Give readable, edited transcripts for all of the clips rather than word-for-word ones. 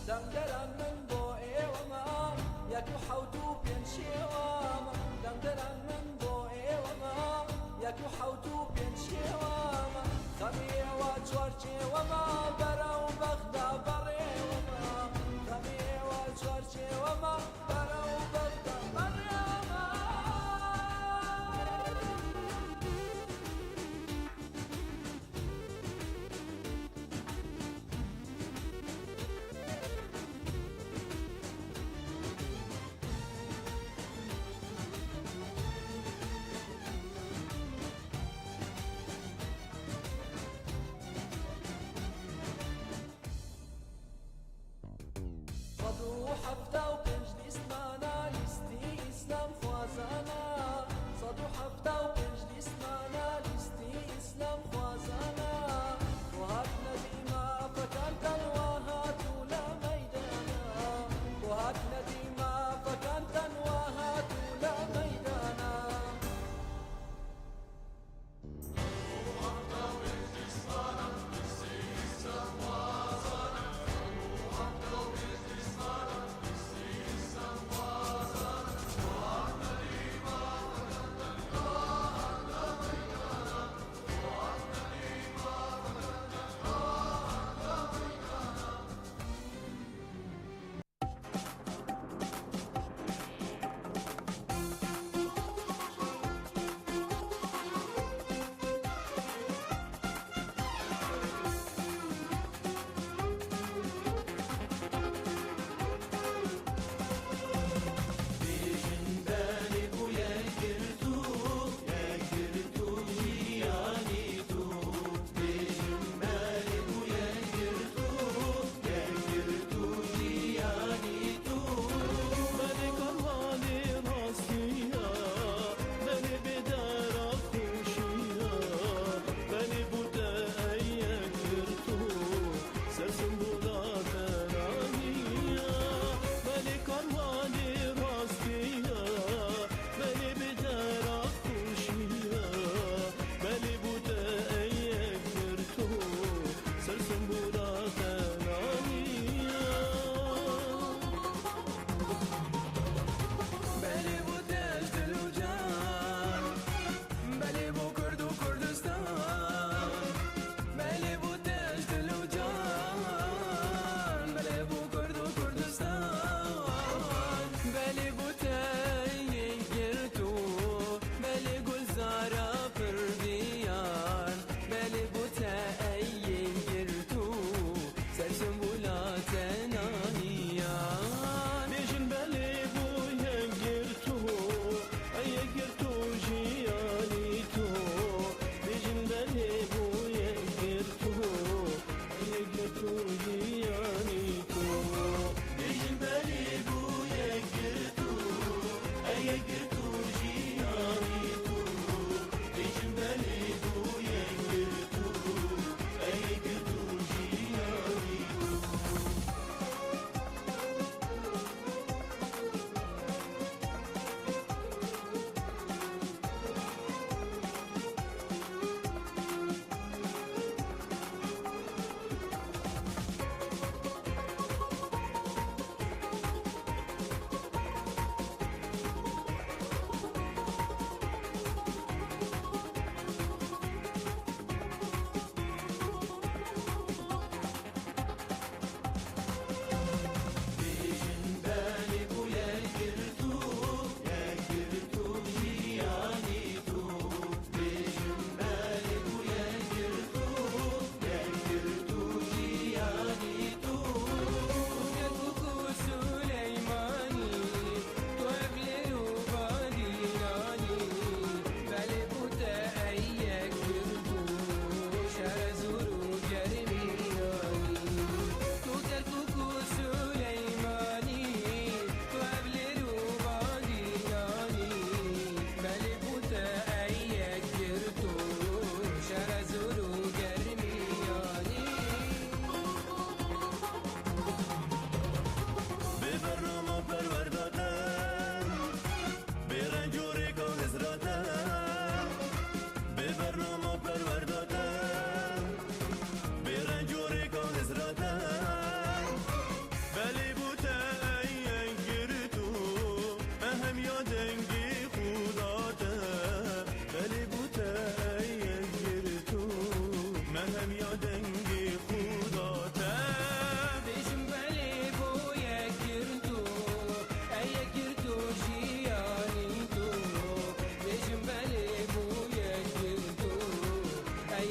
دەنگەران من بۆ ئێوەمان یەک و حەوت و پێنج شێوەمە دەنگەران من بۆ ئێوەمان یەک و حەوت و پێنج شێوەمە خەمی ئێوە چوارچێوەمە بەرەو بەغدا بەڕێوەمە خەمی ئێوە چوارچێوەمە بەرەو بەغدا بەڕێوەمە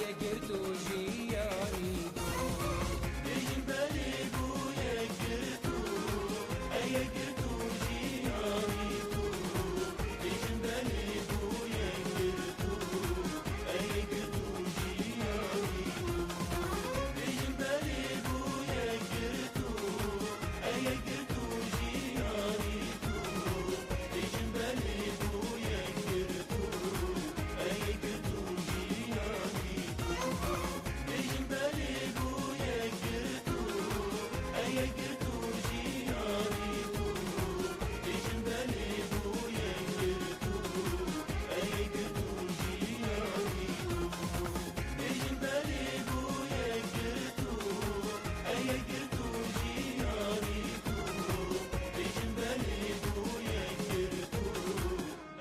یەکگرت و ژیانی تۆ دژمنی بوو یەکگرت و ئەیەکگرت و ژیانی تۆ دژمنی بوو یەکگرت و ئەیەکگرت و ژیانی تۆ دژمنی بوو یەکگرت و ئەیەکگرت و ژیانی تۆ دژمنی بوو یەکگرت و ئەیەکگرت و ژیانی تۆ دژمنی بوو یەکگرت و ئەیەکگرت و ژیانی تۆ دژمنی بوو یەکگرت و ئەیەکگرت و ژیانی تۆ دژمنی بوو یەکگرت و ئەیەکگرت و ژیانی تۆ دژمنی بوو یەکگرت و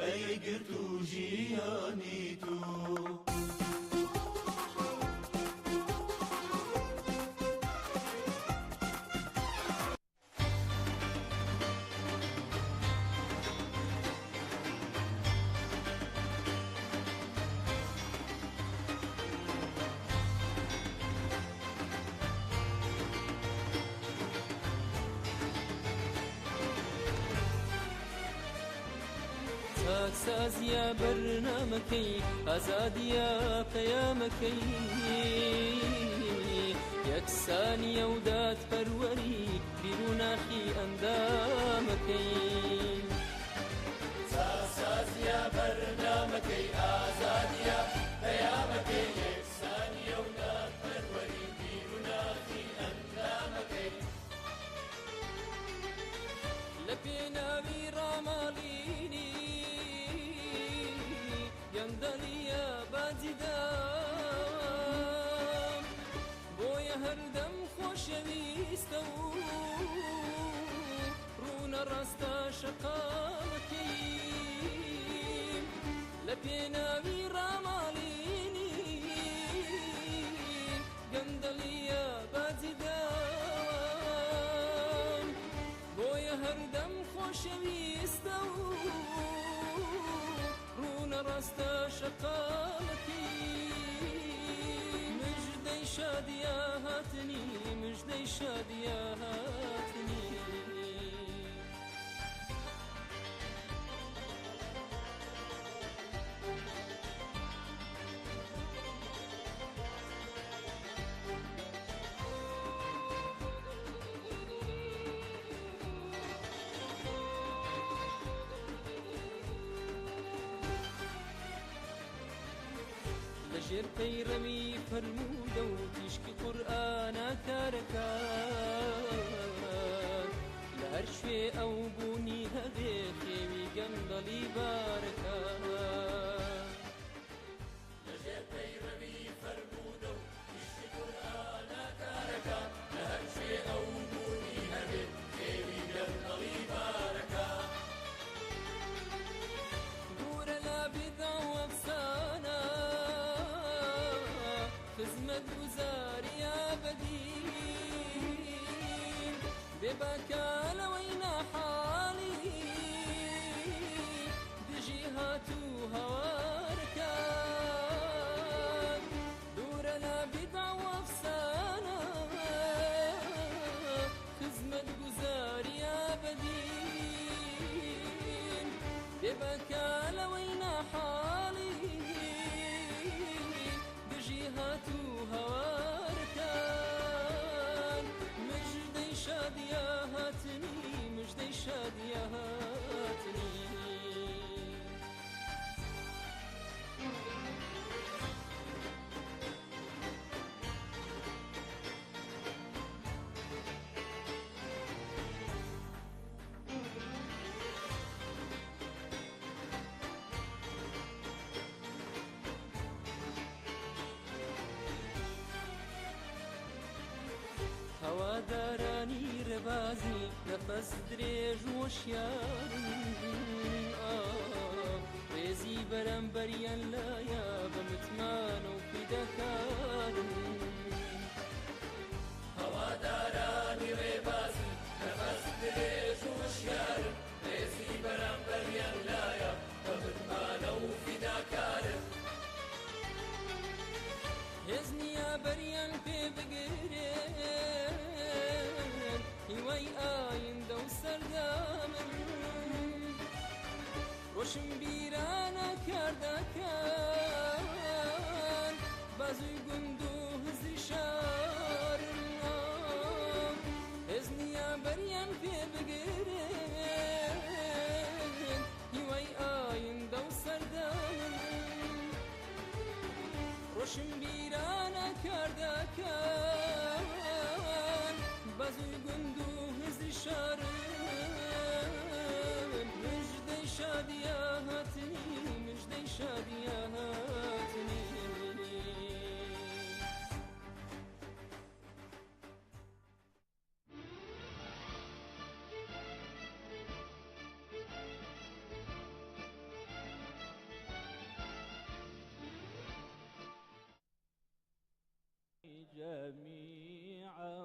ئەیەکگرت و ژیانی تۆ چاکسازیە بەرنامەکەی ئازادیە پەیامەکەی یەکسانیە و دادپەروەری بیر و ناخی ئەندامەکەی چاکسازیە بەرنامەکەی ئازادیە پەیامەکەی یەکسانیە و دادپەروەری بیر و ناخی ئەندامەکەی لە پێناوی ڕاماڵینی گەندەڵیە باجیدام بۆیە هەردەم خۆشەویستە و ڕوونە ڕاستە شەقامەکەی لە پێناوی ڕاماڵینی گەندەڵیە باجیدام بۆیە هەردەم خۆشەویستە و ڕوونە ڕاستە شەقامەکەی مژدەی شادیە هاتنی مژدەی شادیە هاتنی لەژێر پەیڕەوی فەرموودە و تیشکی قورئانە کارەکان لە هەر شوێ ئەو بوونی هەبێ خێوی گەندەڵی بارەکان لەژێر پەیڕەوی فەرموودە و تیشکی قورئانە کارەکان لە هەر شوێ ئەو بوونی هەبێ خێوی گەندەڵی بارەکان دوورە لا بێدا و ئەفسانە خزمەت گوزاریە بەدین بێباکە لەوەی ناحاڵی دژی هاتوو هەوارەکان دوورە لا بێدا و ئەفسانە خزمەت گوزاریە بەدین بێباکە لەوەی ناحاڵی دژی هاتوو هەوارەکان مژدەی شادیە هاتنی مژدەی شادیە هاتنی هەوادارانی ڕێبازی نەفەس درێژ وەشیارن ڕێزی بەرەمبەریان لایە بە متمانە و فیدەکارن هەوادارانی ڕێبازی نەفەس درێژ وەشیارن ڕێزی بەرەمبەریان لایە بە متمانە و فیداکارن هێزنیە بەریان پێ بگرێن هیوای ئایندە و سەردامن ڕۆشن بیرانە کاردەکان بازووی گوند و هزری شارن هێزنیە بەریان پێ بگرێن هیوای ئایندە و سەردامن ڕۆشن بیرانە کاردەکان بازووی گوند و هزری شارن مژدەی شادیە هاتنی مژدەی شادیە هاتنی جميعا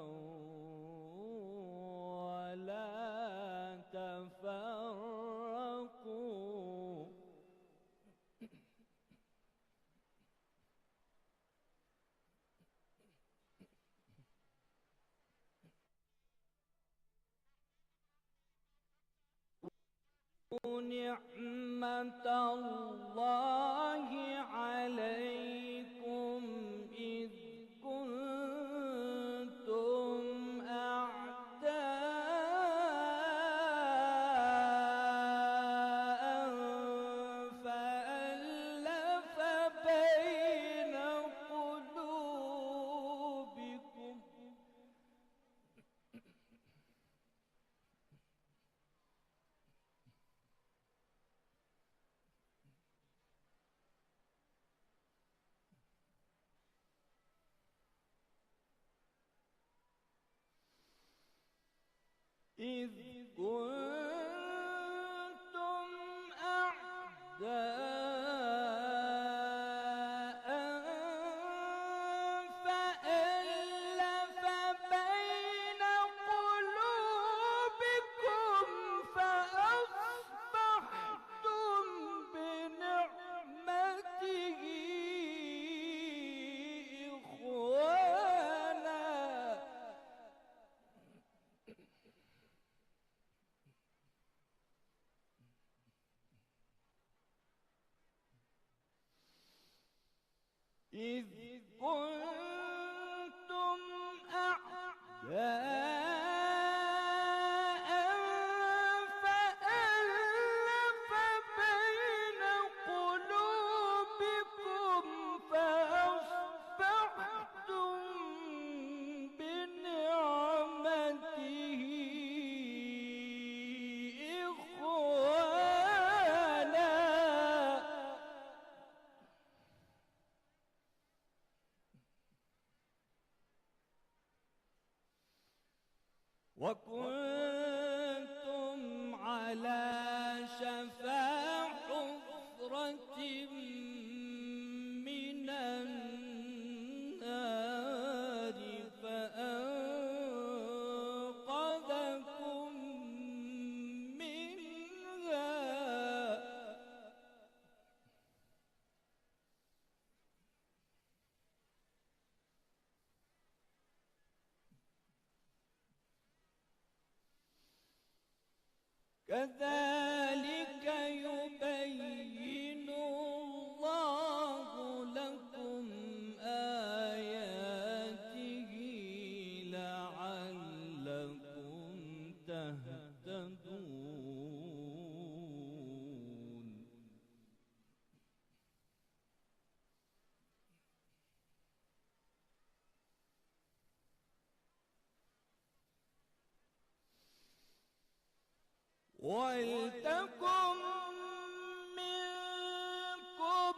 ولا تفرقوا نعمة الله عليكم إذ كنتم أعداء فألف بين قلوبكم إذ كنتم أعداء فألف بين قلوبكم فأصبحتم بنعمته إخوانا إذ كنتم أعداء فألف بين قلوبكم فأصبحتم بنعمته إخوانا وكنتم على شفا حفرة من النار فأنقذكم منها كذلك يبين الله لكم آياته لعلكم تهتدون ولتكن منكم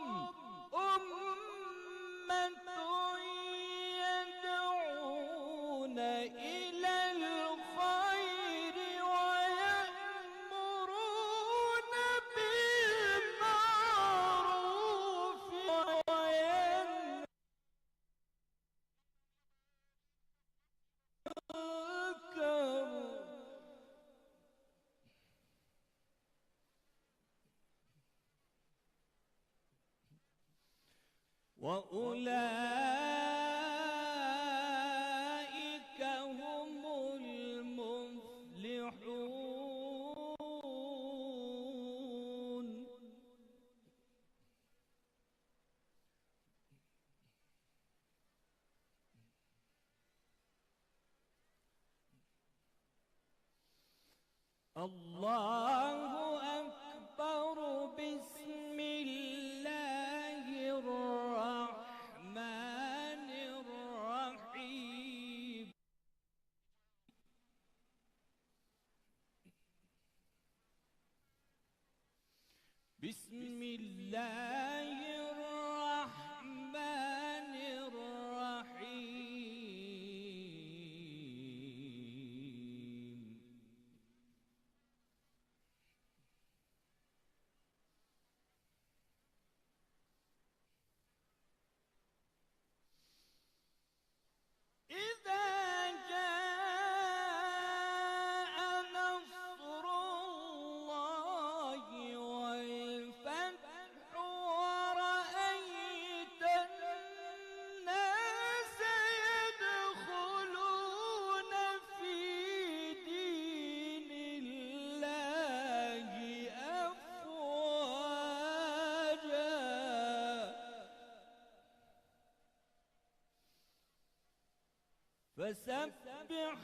أمة يدعون إلى الخير ويأمرون بالمعروف وينهون وأولئك الله أكبر بسم الله الرحمن الرحيم بسم الله الرحمن الرحيم إذا جاء نصر الله والفتح ورأيت الناس يدخلون في دين الله أفواجا فسبح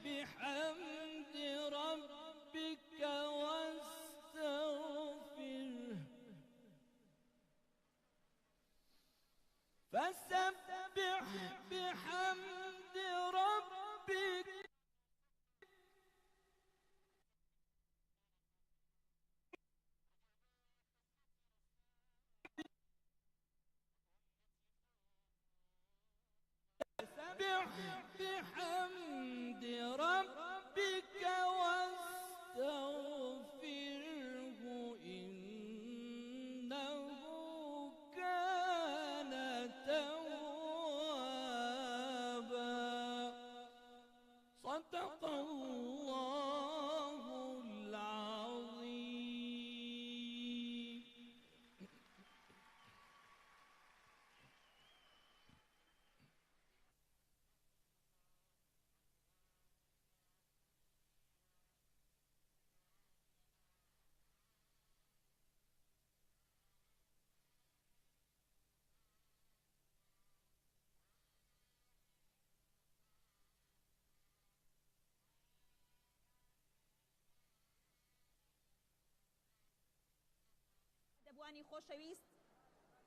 بحمد ربك واستغفره فسبح بحمد ربك سبح بحمد ربك واستغفره إنه كان توابا صدق الله العظيم. دەبوانی خۆشەویست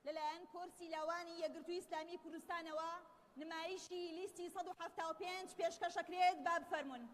لەلایەن کۆرسی لاوانی یەکگرتووی ئیسلامی کوردستانەوە نمایشی لیستی 175 پێشکەشەکرێت با بفەرمونون.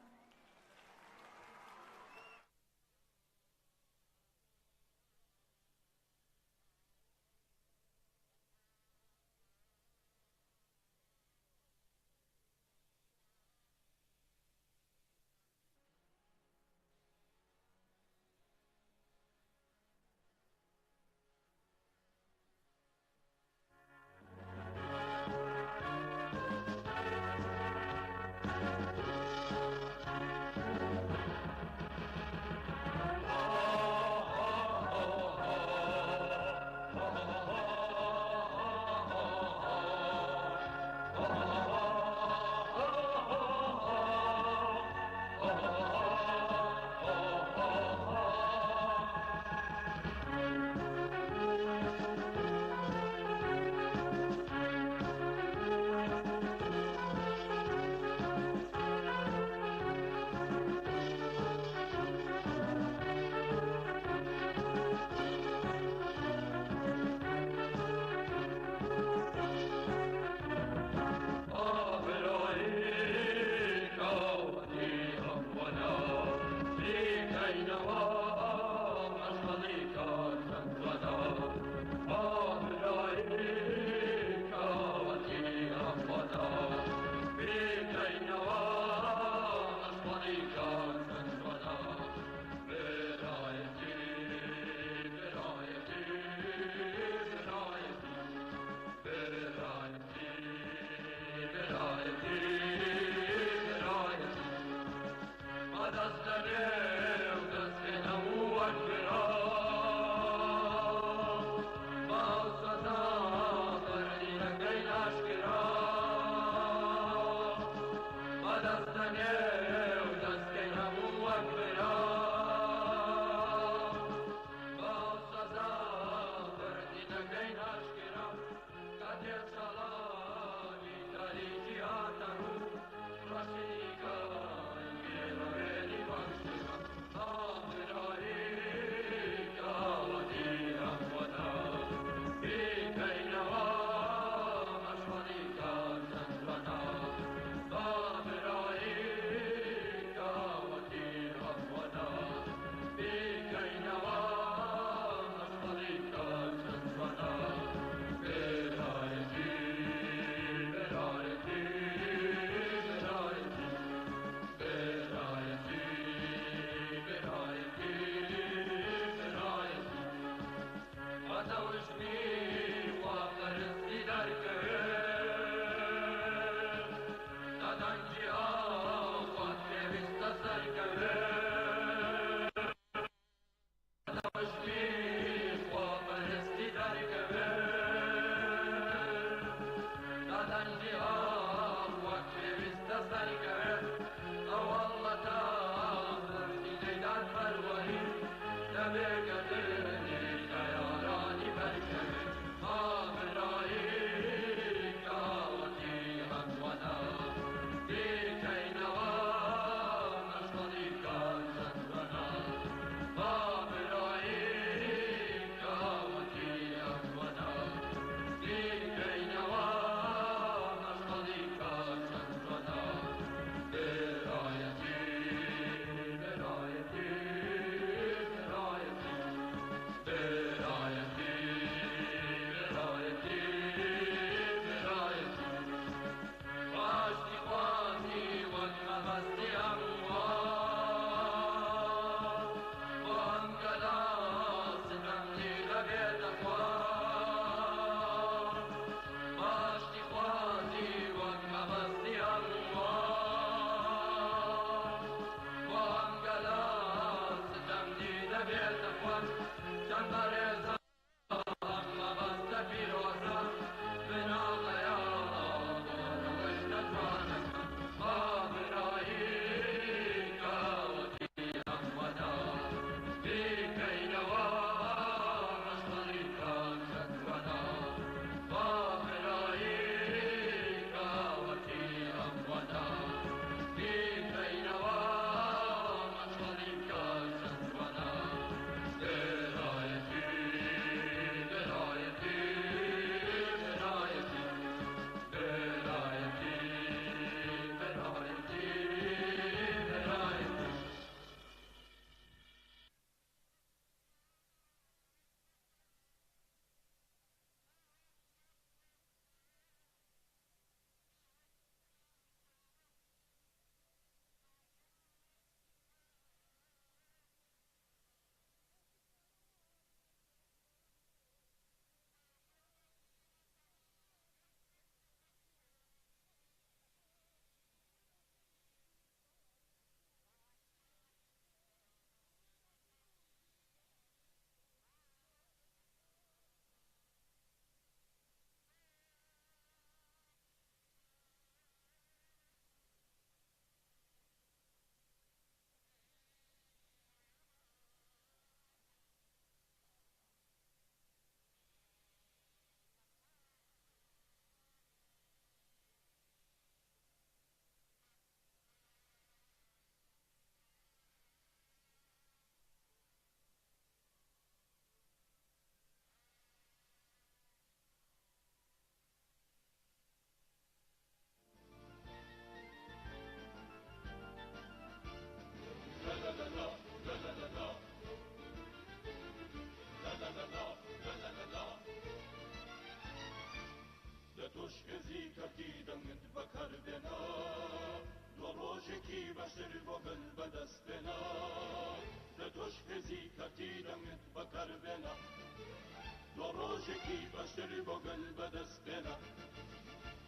ڕۆژێکی باشتر بۆ گەل بەدەستێنە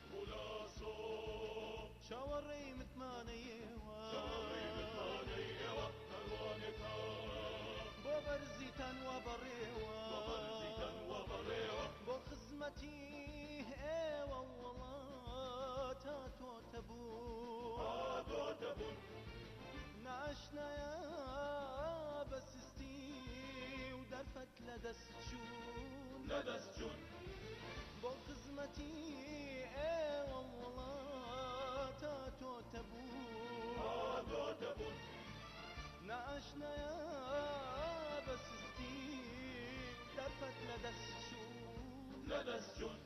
خولاسۆ چاوەڕێی متمانەیەوە هەروانێکە بۆ بەرزیتان وا بەڕێوە بۆ خزمەتی ئێوە وڵاتە تۆتە بوو ناشنایە بە سستی و دەرفەت لەدەست چوون بۆ خزمەتی ئێوە وڵاتە تۆتە بوو ناشنایە بە سستی دەرفەت لەدەست چوون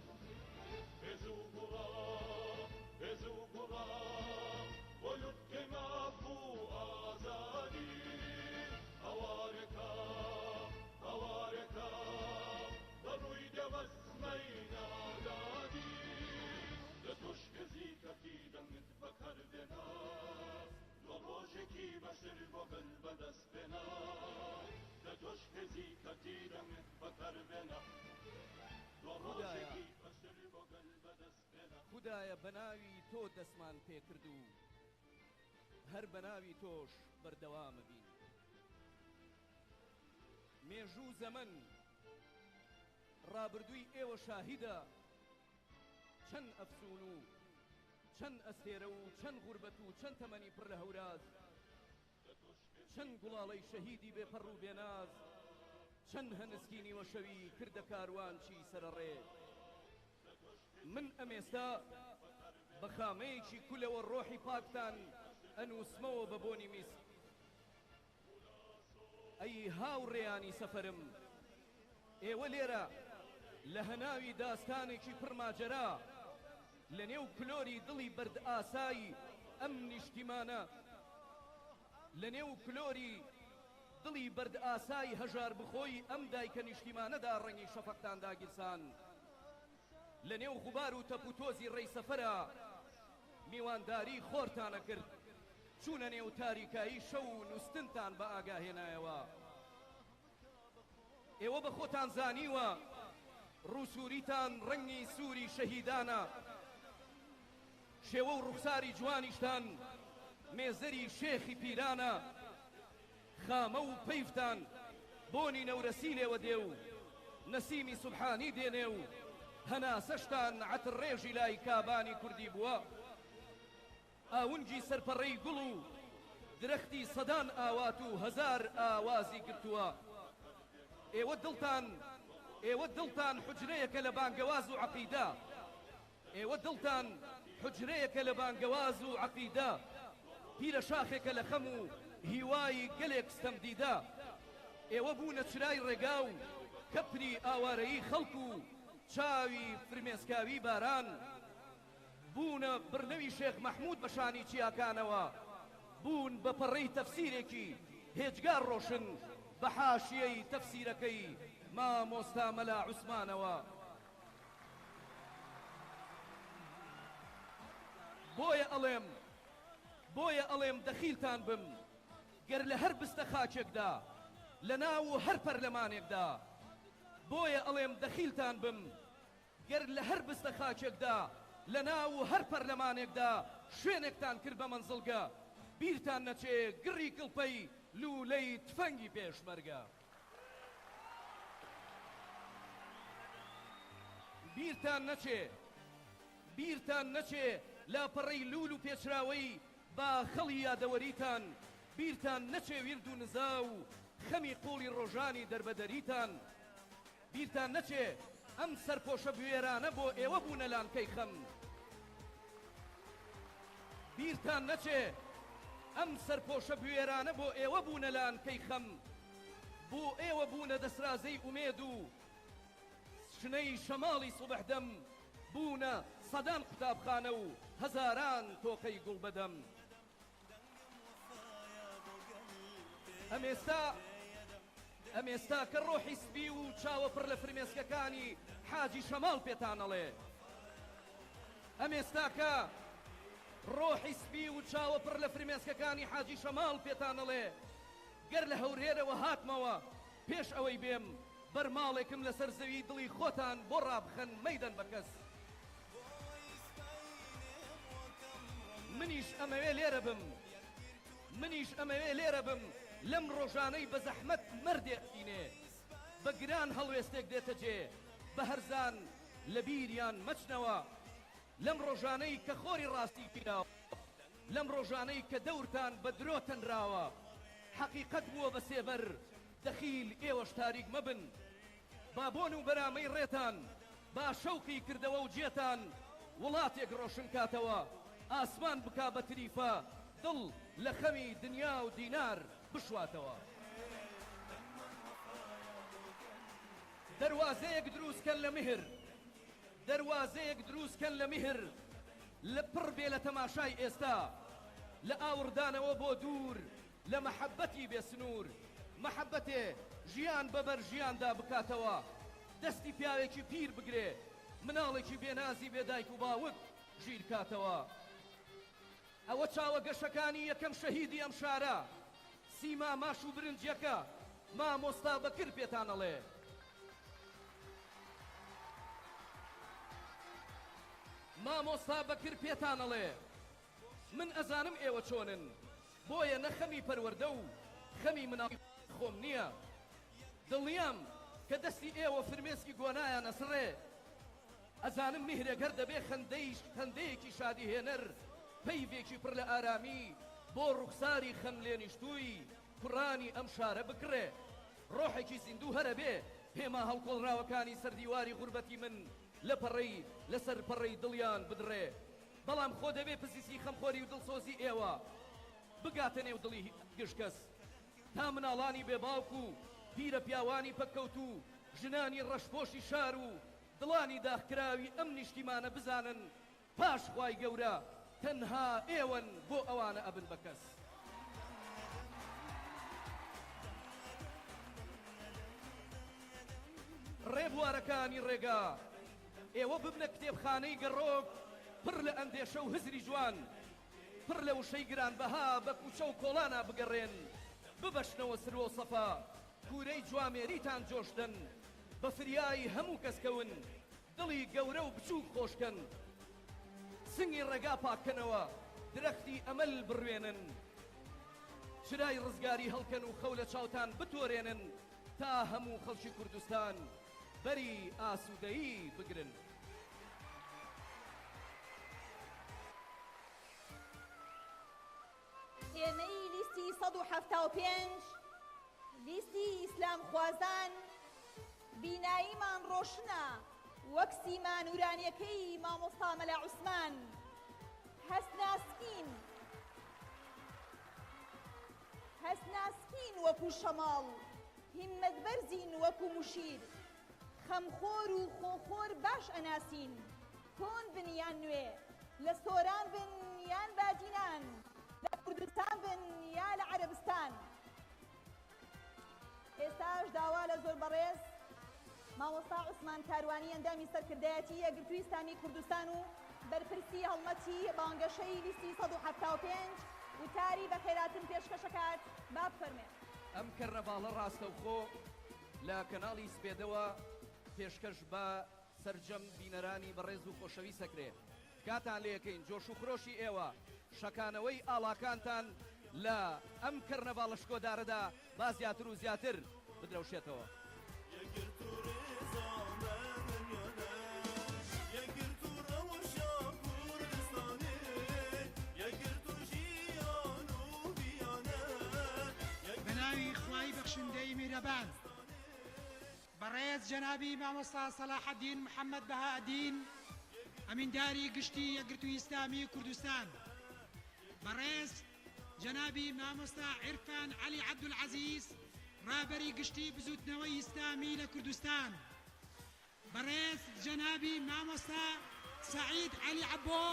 هێز و گوڕا وەلوتکەی مافوو ئازادی هەوارێکە بەڕووی دەوەسمەی نادادی لە تۆش هێزی کەفی دەنگت بەکاردێنا لە ڕۆژێکی بەشتر بۆ گەل بەدەستێنا لە تۆش هێزی کەفی دەنگت بەکاردێنا لە ڕۆژێکی بەشتر بۆ گەل بەدەستێنا خودایە بەناوی تۆ دەستمان پێکرد و هەر بەناوی تۆش بەردەوامە بین مێژوو زەمن ڕابردووی ئێوە شاهیدە چەند ئەفسون و چەند ئەستێرە و چەند غوربەت و چەند تەمەنی پڕ لە هەوراز چەند گوڵاڵەی شەهیدی بێپەڕ و بێناز چەند هەنسکینی وەشەوی کردە کاروانچی سەرەڕێ من ئەمێستا بە خامەیەکی کولەوە ڕۆحی پاکتان ئەنووسمەوە بە بۆنی میسک ئەی هاوڕێیانی سەفەرم ئێوە لێرە لە هەناوی داستانێکی پڕماجەرا لە نێو کلۆری دڵی بەرد ئاسایی ئەم نیشتیمانە لە نێو کلۆری دڵی بەرد ئاسایی هەژار بخۆی ئەم دایکە نیشتیمانەدا ڕەنگی شەفەقتان داگیرسان لە نێو غوبار و تەپ و تۆزی ڕێی سەفەرە میوانداری خۆرتانە کرد چوونە نێو تاریکایی شەو و نووسنتان بە ئاگاهێنایەوە ئێوە بە خۆتان زانیوە ڕووسوریتان ڕەنگی سووری شەهیدانە شێوە و ڕوخساری جوانیشتان مێزەری شێخی پیرانە خامە و پەیفتان بۆنی نەورەسی لێوە دێ و نەسیمی سوبحانی دێنێ و هەناسەشتان عەتر ڕێژی لای کابانی کوردی بووە ئاونجی سەرپەڕەی گوڵ و درەختی سەدان ئاوات و هەزار ئاوازی گرتووە ئێوە دڵتان حجرەیەکە لە بانگەواز و عەقیدە ئێوە دڵتان حجرەیەکە لە بانگەواز و عەقیدە پیرە شاخێکە لە خەم و هیوای گەلێک ستەمدیدە ئێوە بوونە چرای ڕێگا و کەپری ئاوارەیی خەڵک و چاوی فرمێسکاوی باران بوونە برنەوی شێخ مەحموود بە شانی چیاکانەوە بوون بە پەڕەی تەفسیرێکی هێجگار ڕۆشن بە حاشیەی تەفسیرەکەی مامۆستا مەلا عوسمانەوە بۆیە ئەڵێم دەخیلتان بم گەر لە هەر بستە خاچێکدا لە ناو هەر پەرلەمانێکدا بۆیە ئەڵێم دەخیلتان بم گەر لە هەر بستە خاچێکدا لە ناو هەر پەرلەمانێکدا شوێنێکتان کرد بە مەنزڵگە بیرتان نەچێ گڕی کڵپەی لولەی تفەنگی پێشمەرگە بیرتان نەچێ لاپەڕەی لول و پێچراوەی با خەڵی یادەوەریتان بیرتان نەچێ ویرد و نزا و خەمی قوڵی ڕۆژانی دەربەدەریتان بیرتان نەچێ ئەم سەرپۆشە بوێرانە بۆ ئێوە بوونە لانکەی خەم بیرتان نەچێ ئەم سەرپۆشە بوێرانە بۆ ئێوە بوونە لانکەی خەم بۆ ئێوە بوونە دەسرازەی ئومێد و شنەی شەماڵی سوبحدەم بوونە سەدان قوتابخانە و هەزاران تۆقەی گوڵبەدەم ئەمێستا کە ڕۆحی سپی و چاوە پڕ لە فرمێسکەکانی حاجی شەماڵ پێتانەڵێ ئەمێستا کە ڕۆحی سپی و چاوە پڕ لە فرمێسکەکانی حاجی شەماڵ پێتانەڵێ گەر لە هەورێرەوە هاتمەوە پێش ئەوەی بێم بەرماڵێکم لەسەر زەوی دڵی خۆتان بۆ ڕابخەن مەیدەن بە کەس منیش ئەمەوێ لێرە بم لەم ڕۆژانەی بە زەحمەت مەردێقینێ بە گران هەڵوێستێک دێتە جێ بە هەرزان لە بیریان مەچنەوە لەم ڕۆژانەی کە خۆری ڕاستی پیراوە لەم ڕۆژانەی کە دەورتان بە درۆ تەنراوە حەقیقەت بووە بە سێبەر دەخیل ئێوەش تاریک مەبن با بۆن و بەرامەی ڕێتان با شەوقی کردەوە و جێتان وڵاتێک ڕۆشن کاتەوە ئاسمان بکا بە تریفە دڵ لە خەمی دنیا و دینار بشواتەوە دەروازەیەک دروستکەن لە میهر لە پڕ بێ لە تەماشای ئێستا لە ئاوردانەوە بۆ دوور لە مەحەبەتی بێسنوور مەحەبەتێ ژیان بەبەر ژیاندا بکاتەوە دەستی پیاوێکی پیر بگرێ مناڵێکی بێنازی بێدایک و باوک ژیر کاتەوە ئەوە چاوە گەشەکانی یەکەم شەهیدی ئەم شارە سیما ماش و برنجەکە مامۆستا بەکر پێتانەڵێ مامۆستا بەکر پێتانەڵێ من ئەزانم ئێوە چۆنن بۆیە نە خەمی پەروەردە و خەمی مناڵی خۆم نییە دڵنیام کە دەستی ئێوە فرمێسکی گۆنایان ئەسڕێ ئەزانم میهرێگەر دەبێ خەندەیەکی شادی هێنەر پەیڤێکی پڕ لە ئارامی بۆ ڕوخساری خەم لێنیشتووی کوڕانی ئەم شارە بکڕێ ڕۆحێکی زیندوو هەرە بێ هێما هەڵکۆڵراوەکانی سەردیواری غوربەتی من لەسەر پەڕەی دڵیان بدڕێ بەڵام خۆ دەبێ پزیسی خەمخۆری و دڵسۆزی ئێوە بگاتە نێو دڵی گشت تا مناڵانی بێباوک و پیرە پیاوانی پەککەوت و ژنانی ڕەشپۆشی شار و دڵانی داخکراوی ئەم نیشتیمانە بزانن پاش خوای گەورە تەنها ئێوەن بۆ ئەوانە ئەبن بە کەس ڕێبوارەکانی ڕێگا ئێوە ببنە کتێبخانەی گەڕۆک پڕ لە ئەندێشە و هزری جوان پڕ لە وشەی گرانبەها بە کوچە و کۆڵانە بگەڕێن ببەشنەوە سرۆ سەفا کوورەی جوامێریتان جۆشتن بە فریایی هەموو کەسکەون دڵی گەورە و بچوو خۆشکەن سنگی ڕێگا پاکەنەوە درەختی ئەمەل بڕوێنن چرای ڕزگاری هەڵکەن و خەو لە چاوتان بتۆرێنن تا هەموو خەڵکی کوردستان بەری ئاسوودەیی بگرن هێنەی لیستی 175 لیستی ئیسلام خوازان بیناییمان ڕۆشنە وەک سیما نورانیەکەی مامۆستا مەلا عوسمان هەسناسکین وەکو شەماڵ هیممەت بەرزین وەکو موشیر خەمخۆر و خۆخۆر باش ئەناسین کۆن بن یان نوێ لە سۆران بن یان بادینان لە کوردستان بن یا لە عەرەبستان ئێستاش داوا لە زۆر بەڕێز مامۆستا عوسمان کاروانی ئەندامی سەرکردایەتی یەکگرتووی ئیسلامی کوردستان و بەرپرسی هەڵمەتی بانگەشەی لیستی 175 وتاری بە خێراتن پێشکەشەکات با بفەرمێ ئەم کەڕەباڵە ڕاستەوخۆ لە کەناڵی سپێدەوە پێشکەش بە سەرجەم بینەرانی بەڕێز و خۆشەوی سەکرێ کاتان لێەکەین جۆش و خرۆشی ئێوە شەکانەوەی ئاڵاکانتان لە ئەم کەرنەباڵە شکۆدارەدا با زیاتر و زیاتر بدرەوشێتەوە بەناوی خوای بەخشندەی میرەبان بەڕێز جەنابی مامۆستا سەلاحەدین محەممەد بەهادین ئەمینداری گشتی یەکگرتووی ئیسلامی کوردستان بەڕێز جەنابی مامۆستا عیرفان عەلی عەبدولعەزیز ڕابەری گشتی بزوتنەوەی ئیسلامی لە کوردستان بەڕێز جەنابی مامۆستا سەعید عەلی عەبۆ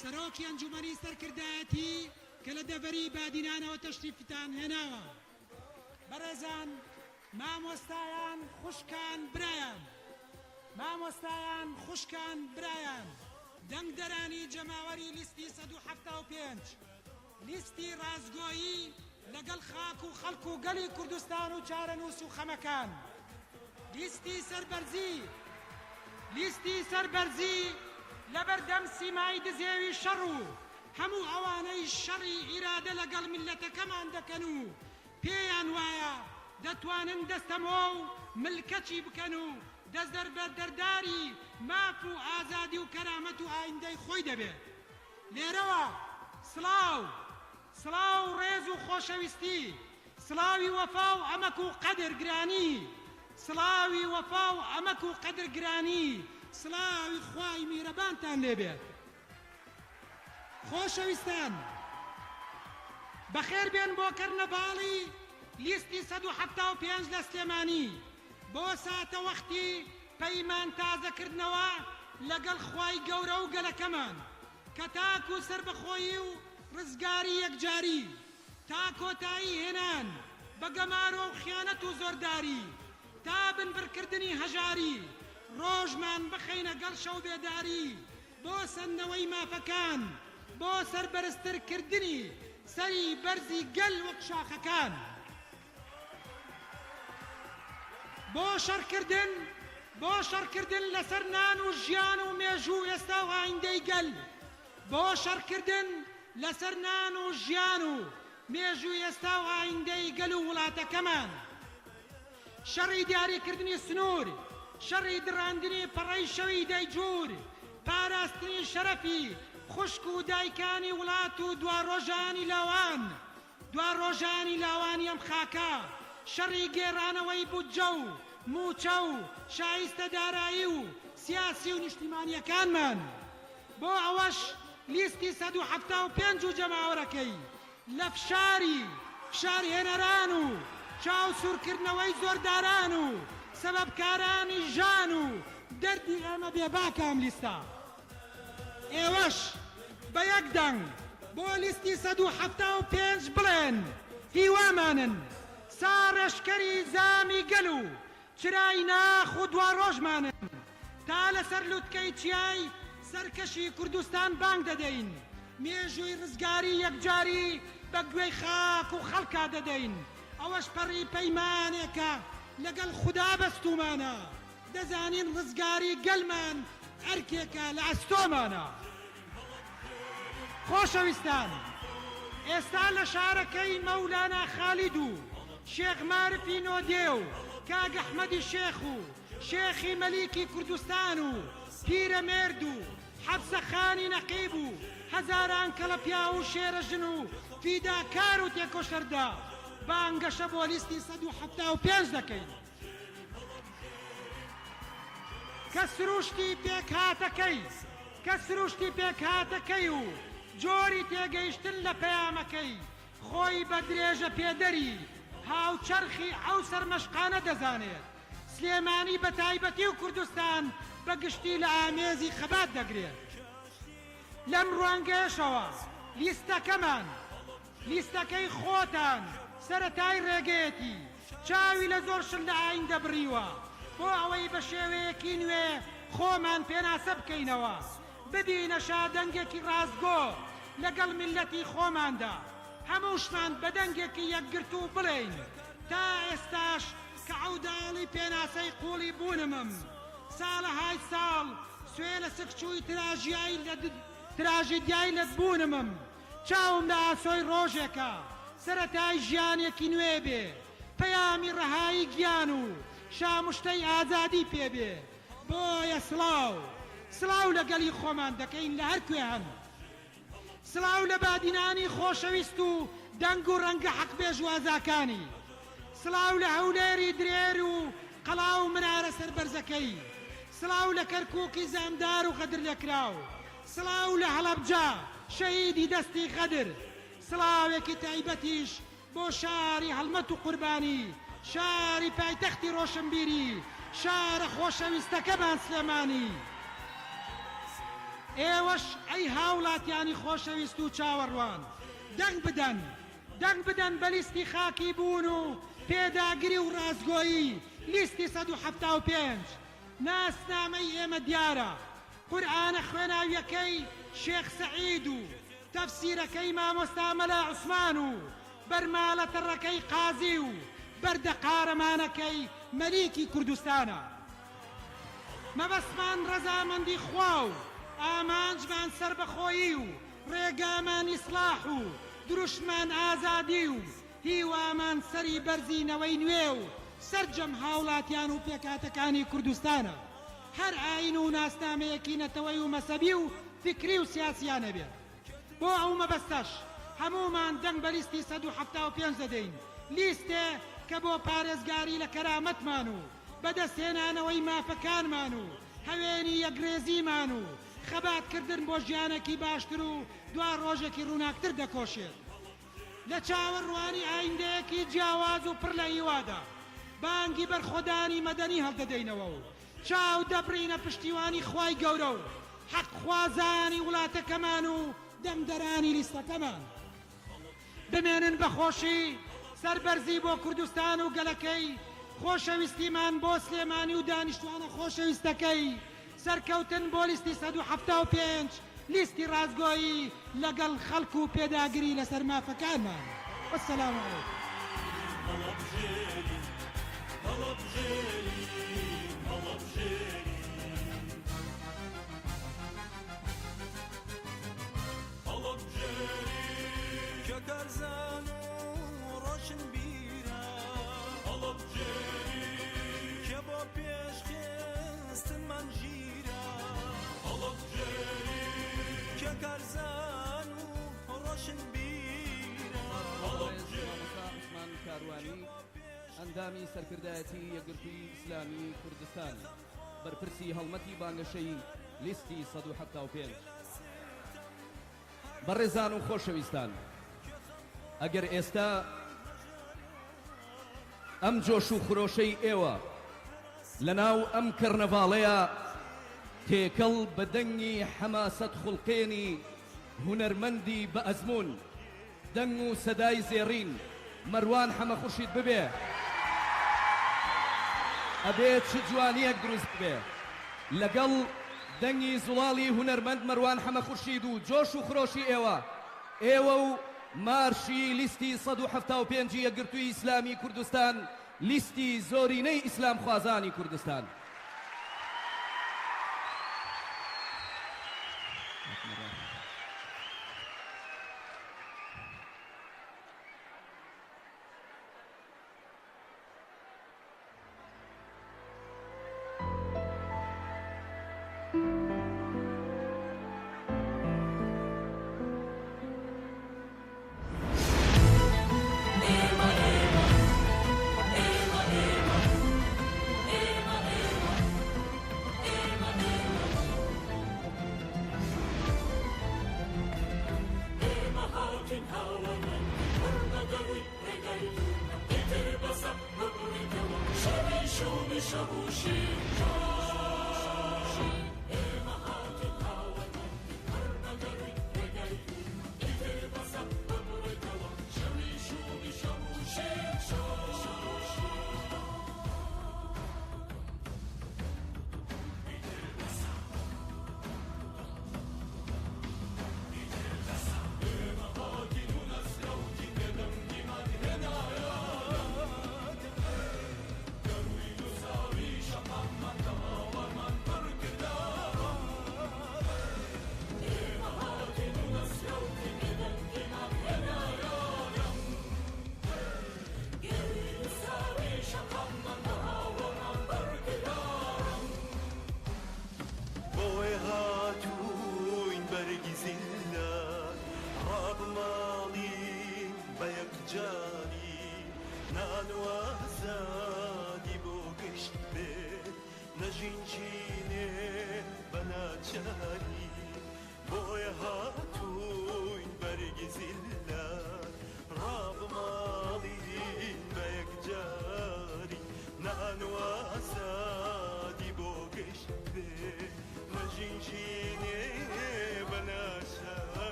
سەرۆکی ئەنجومەنی سەرکردایەتی کە لە دەڤەری بادینانەوە تەشریفتان هێناوە بەڕێزان مامۆستایان خوشکان برایان مامۆستایان خوشکان برایان دەنگدەرانی جەماوەری لیستی 175 لیستی ڕازگۆیی لەگەڵ خاک و خەڵک و گەلی کوردستان و چارەنووس و خەمەکان لیستی سەربەرزی لەبەردەم سیمای دزێوی شەڕ و هەموو ئەوانەی شەڕی ئیرادە لەگەڵ میلەتەکەمان دەکەن و پێیان وایە دەتوانن دەستەمۆ و ملکەچی بکەن و دەردەرداری ماف و ئازادی و کەرامەت و ئایندەی خۆی دەبێت. لێرەوە سڵاو ڕێز و خۆشەویستی، سڵاوی وەفا و ئەمەک و قەدرگرانی، سڵاوی وەفا و ئەمەک و قەدرگرانی، سڵاوی خوای میرەبانتان لێبێت. خۆشەویستان، بەخێر بێن بۆ کردنەباڵی لیستی 175 لە سلێمانی بۆ ساتە وەختی پەیمان تازەکردنەوە لەگەڵ خوای گەورە و گەلەکەمان کە تاک و سربەخۆیی و ڕزگاری یەکجاری تا کۆتایی هێنان بە گەمارۆ و خیانەت و زۆرداری تا بنبرکردنی هەژاری ڕۆژمان بخەینە گەڵ شەو بێداری بۆ سندنەوەی مافەکان بۆ سەربەرزترکردنی سەری بەرزی گەل وەک شاخەکان بۆ شەڕکردن لەسەر نان و ژیان و مێژوو ئێستا و ئایندەی گەل بۆ شەڕکردن لەسەر نان و ژیان و مێژوو ئێستا و ئایندەی گەل و وڵاتەکەمان شەڕی دیاریکردنی سنوور شەڕی دڕاندنی پەڕەی شەوی دەیجوور پاراستنی شەرەفی خوشک و دایکانی وڵات و دواڕۆژانی لاوانی ئەم خاکە شەڕی گێڕانەوەی بودجە و موچە و شایستە دارایی و سیاسی و نیشتیمانیەکانمان بۆ ئەوەش لیستی 175 و جەماوەرەکەی لە فشارهێنەران و چاوسوورکردنەوەی زۆرداران و سەبەبکارانی ژان و دەردی ئێمە بێباکەم لیستە ئێوەش بە یەک دەنگ بۆ لیستی 175 بڵێن هیوامانن ساڕێشکەری زامی گەل و چرای ناخ و دواڕۆژمانن تا لەسەر لوتکەی چیای سەرکەشی کوردستان بانگ دەدەین مێژووی ڕزگاری یەکجاری بە گوێی خاک و خەڵکا دەدەین ئەوەش پەڕی پەیمانێکە لەگەڵ خودا بەستومانە دەزانین ڕزگاری گەلمان ئەرکێکە لە ئەستۆمانە. خۆشەویستان، ئێستا لە شارەکەی مەولانا خالید و شێخ مارفی نۆدێ و کاگ ئەحمەدی شێخ و شێخی مەلیکی کوردستان و پیرەمێرد و حەفسەخانی نەقیب و هەزاران کەڵەپیا و شێرەژن و فیداکار و تێکۆشەردا بانگەشە بۆ لیستی 175 دەکەین کە سروشتی پێکهاتەکەی و جۆری تێگەیشتن لە پەیامەکەی خۆی بە درێژە پێدەری هاوچەرخی ئەو سەرمەشقانە دەزانێت سلێمانی بە تایبەتی و کوردستان بە گشتی لە ئامێزی خەبات دەگرێت. لەم ڕوانگەیەشەوە لیستەکەمان لیستەکەی خۆتان سەرەتای ڕێگەیەتی چاوی لە زۆر شل لە ئاین دەبڕیوە بۆ ئەوەی بە شێوەیەکی نوێ خۆمان پێناسە بکەینەوە ببینە شادەنگێکی ڕازگۆ لەگەڵ میلەتی خۆماندا هەمووشمان بە دەنگێکی یەکگرت و بڵێین تا ئێستاش کە عەوداڵی پێناسەی قوڵی بوونمم ساڵەهای ساڵ سوێ لە سکچووی تراژیدیای لەدبوونمم چاوم لە ئاسۆی ڕۆژێکە سەرەتای ژیانێکی نوێ بێ پەیامی ڕەهایی گیان و شامشتەی ئازادی پێبێ بۆیە سڵاو لەگەڵی خۆمان دەکەین لە هەر کوێ هەن سڵاو لە بادینانی خۆشەویست و دەنگ و ڕەنگە حەق بێژوازاکانی سڵاو لە هەولێری درێر و قەڵاو و منارە سەربەرزەکەی سڵاو لە کەرکووکی زامدار و غەدر لەکراو سڵاو لە هەڵەبجا شەهیدی دەستی غەدر سڵاوێکی تایبەتیش بۆ شاری هەڵمەت و قوربانی شاری پایتەختی ڕۆشنبیری شارە خۆشەویستەکەمان سلێمانی ئێوەش ئەی هاوڵاتیانی خۆشەویست و چاوەڕوان دەنگ بدەن بە لیستی خاکی بوون و پێداگری و ڕازگۆیی لیستی 175 ناسنامەی ئێمە دیارە قورئانە خوێناویەکەی شێخ سەعید و تەفسیرەکەی مامۆستا مەلا عوسمان و بەرمالە تەڕەکەی قازی و بەردە قارەمانەکەی مەلیکی کوردستانە مەبەستمان ڕەزامەندی خوا و ئامانجمان سربەخۆیی و ڕێگامان ئیسلاح و دروشمان ئازادی و هیوامان سەری بەرزینەوەی نوێ و سەرجەم هاوڵاتیان و پێکاتەکانی کوردستانە هەر ئاین و ناسنامەیەکی نەتەوەی و مەسەبی و فکری و سیاسیانە بێت بۆ ئەو مەبەستەش هەمومان دەنگ بە لیستی 175 دەدەین لیستێ کە بۆ پارێزگاری لە کەرامەتمان و بەدەستهێنانەوەی مافەکانمان و هەوێنی یەکرێزیمان و خەباتکردن بۆ ژیانێکی باشتر و دوا ڕۆژێکی ڕووناکتر دەکۆشێت لە چاوەڕوانی ئایندەیەکی جیاواز و پڕ لە هیوادا بانگی بەرخۆدانی مەدەنی هەڵدەدەینەوە و چاو دەبڕینە پشتیوانی خوای گەورە و حەق خوازانی وڵاتەکەمان و دەمدەرانی لیستەکەمان بمێنن بەخۆشی سەربەرزی بۆ کوردستان و گەلەکەی خۆشەویستیمان بۆ سلێمانی و دانیشتوانە خۆشەویستەکەی سەرکەوتن بۆ لیستی 175 لیستی ڕازگۆیی لەگەڵ خەڵک و پێداگری لەسەر مافەکانمان وەسەلام عەلەیکم ككرزان وروشن بيرا كبو بيش خستن منجيرا ككرزان وروشن بيرا عثمان کاروانی ئەندامی سەرکردایەتی یەکگرتووی ئیسلامی کوردستان بەرپرسی هەڵمەتی بانگەشەی لیستی 175 بەڕێزان و خۆشەویستان ئەگەر ئێستا ئەم جۆش و خرۆشەی ئێوە لەناو ئەم کەرنەڤاڵەیە تێکەڵ بە دەنگی حەماسەت خوڵقێنی هونەرمەندی بە ئەزمون دەنگ و سەدای زێڕین مەروان حەمە خوشید ببێ ئەبێت چ جوانیەک دروست ببێ لەگەڵ دەنگی زوڵاڵی هونەرمەند مەروان حەمە خورشید و جۆش و خرۆشی ئێوە و مارشی لیستی 175 یەکگرتووی ئیسلامی کوردستان لیستی زۆرینەی ئیسلام خوازانی کوردستان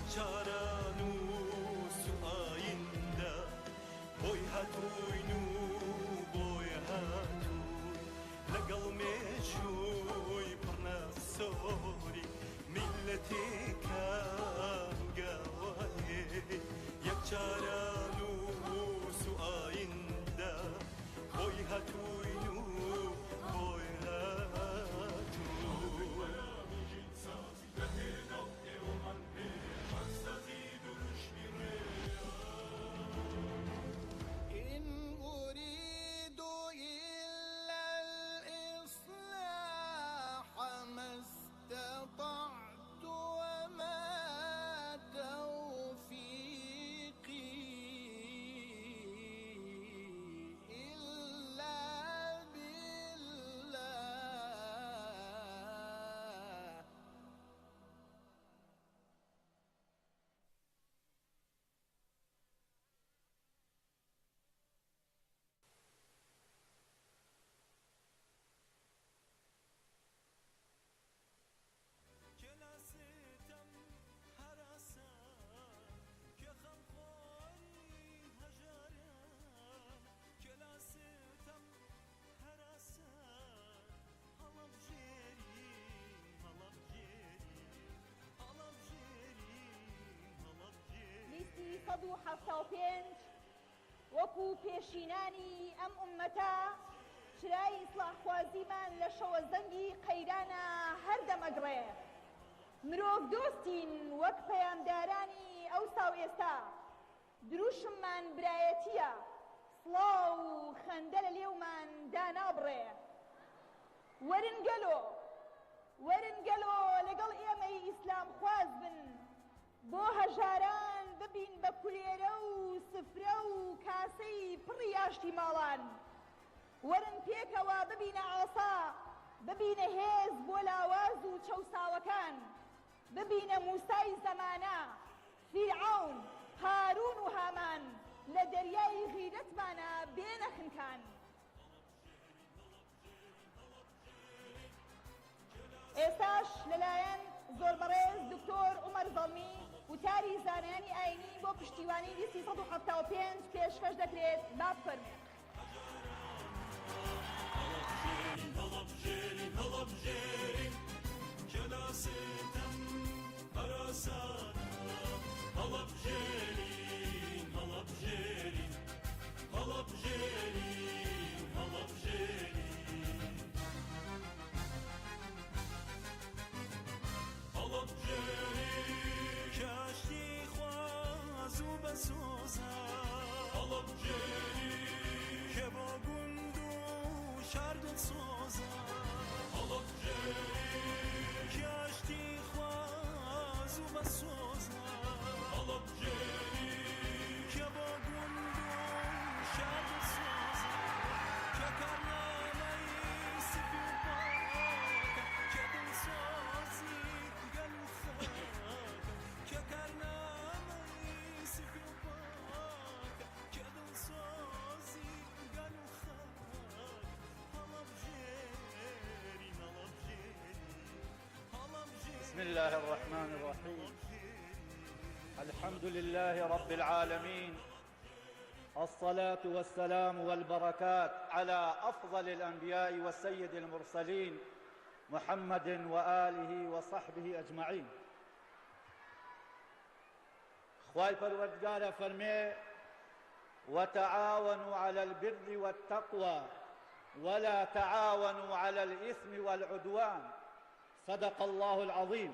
یەکجاران و سوئایندە بۆی هاتووین و بۆی هاتووی لەگەڵ مێژووی پڕنە سۆری میلەتێکە گاوایێ یەکجاران و سوئایندە بۆی هاتووین و بۆی هاتووی إن أريد إلا الإصلاح ما استطعت وما توفيقي إلا بالله کلاستم هراسان که خمخوری هجاران کلاستم هراسان هلم جيري هلم جيري هلم جيري هلم جيري لیستی 175 وەکو پێشینانی ئەم ئومەتە چرای ئیسلاحخوازیمان لە شەوە زەنگی قەیرانە هەردەمەگڕێ مرۆڤ دۆستین وەک پەیامدارانی ئەوسا و ئێستا دروشممان برایەتیە سڵاو و خەندە لە لێومان دانابڕێ وەرنگەلۆ وەرنگەلۆ لەگەڵ ئێمەی ئیسلام خواز بن بۆ هەژاران ببین بە کولێرە و سفرە و کاسەی پڕی ئاشتی ماڵان وەرن پێکەوە ببینە ئاسا ببینە هێز بۆ لاواز و چەوساوەکان ببینە موسای زەمانە فیرعەون هارون و هامان لە دەریای غیرەتمانە بێنە خنکان ئێستاش لەلایەن زۆر بەڕێز دکتۆر عومەر زەڵمی وتاری زانایانی ئاینی بۆ پشتیوانی لیستی 175 پێشکەش دەکرێت با بفەرمێ هلم جيري كلاستم هراسان هلم جيري هلم جيري هلم جيري هلم جيري هلم جيري كاشتي خوازو بسوزا هلم جيري كبا گندو شردت سوزا هلم جيري كاشتي خوازو بسوزا هلم جيري كبا گندو شردت سوزا ككرنامي سفي باكا كدن سوزي قلو خاكا ككرنامي سفي باكا كدن سوزي قلو خاكا هلم جيري هلم جيري هلم جيري بسم الله الرحمن الرحيم الحمد لله رب العالمين الصلاة والسلام والبركات على أفضل الأنبياء والسيد المرسلين محمد وآله وصحبه أجمعين خواي پروردگار فرمي وتعاونوا على البر والتقوى ولا تعاونوا على الإثم والعدوان صدق الله العظيم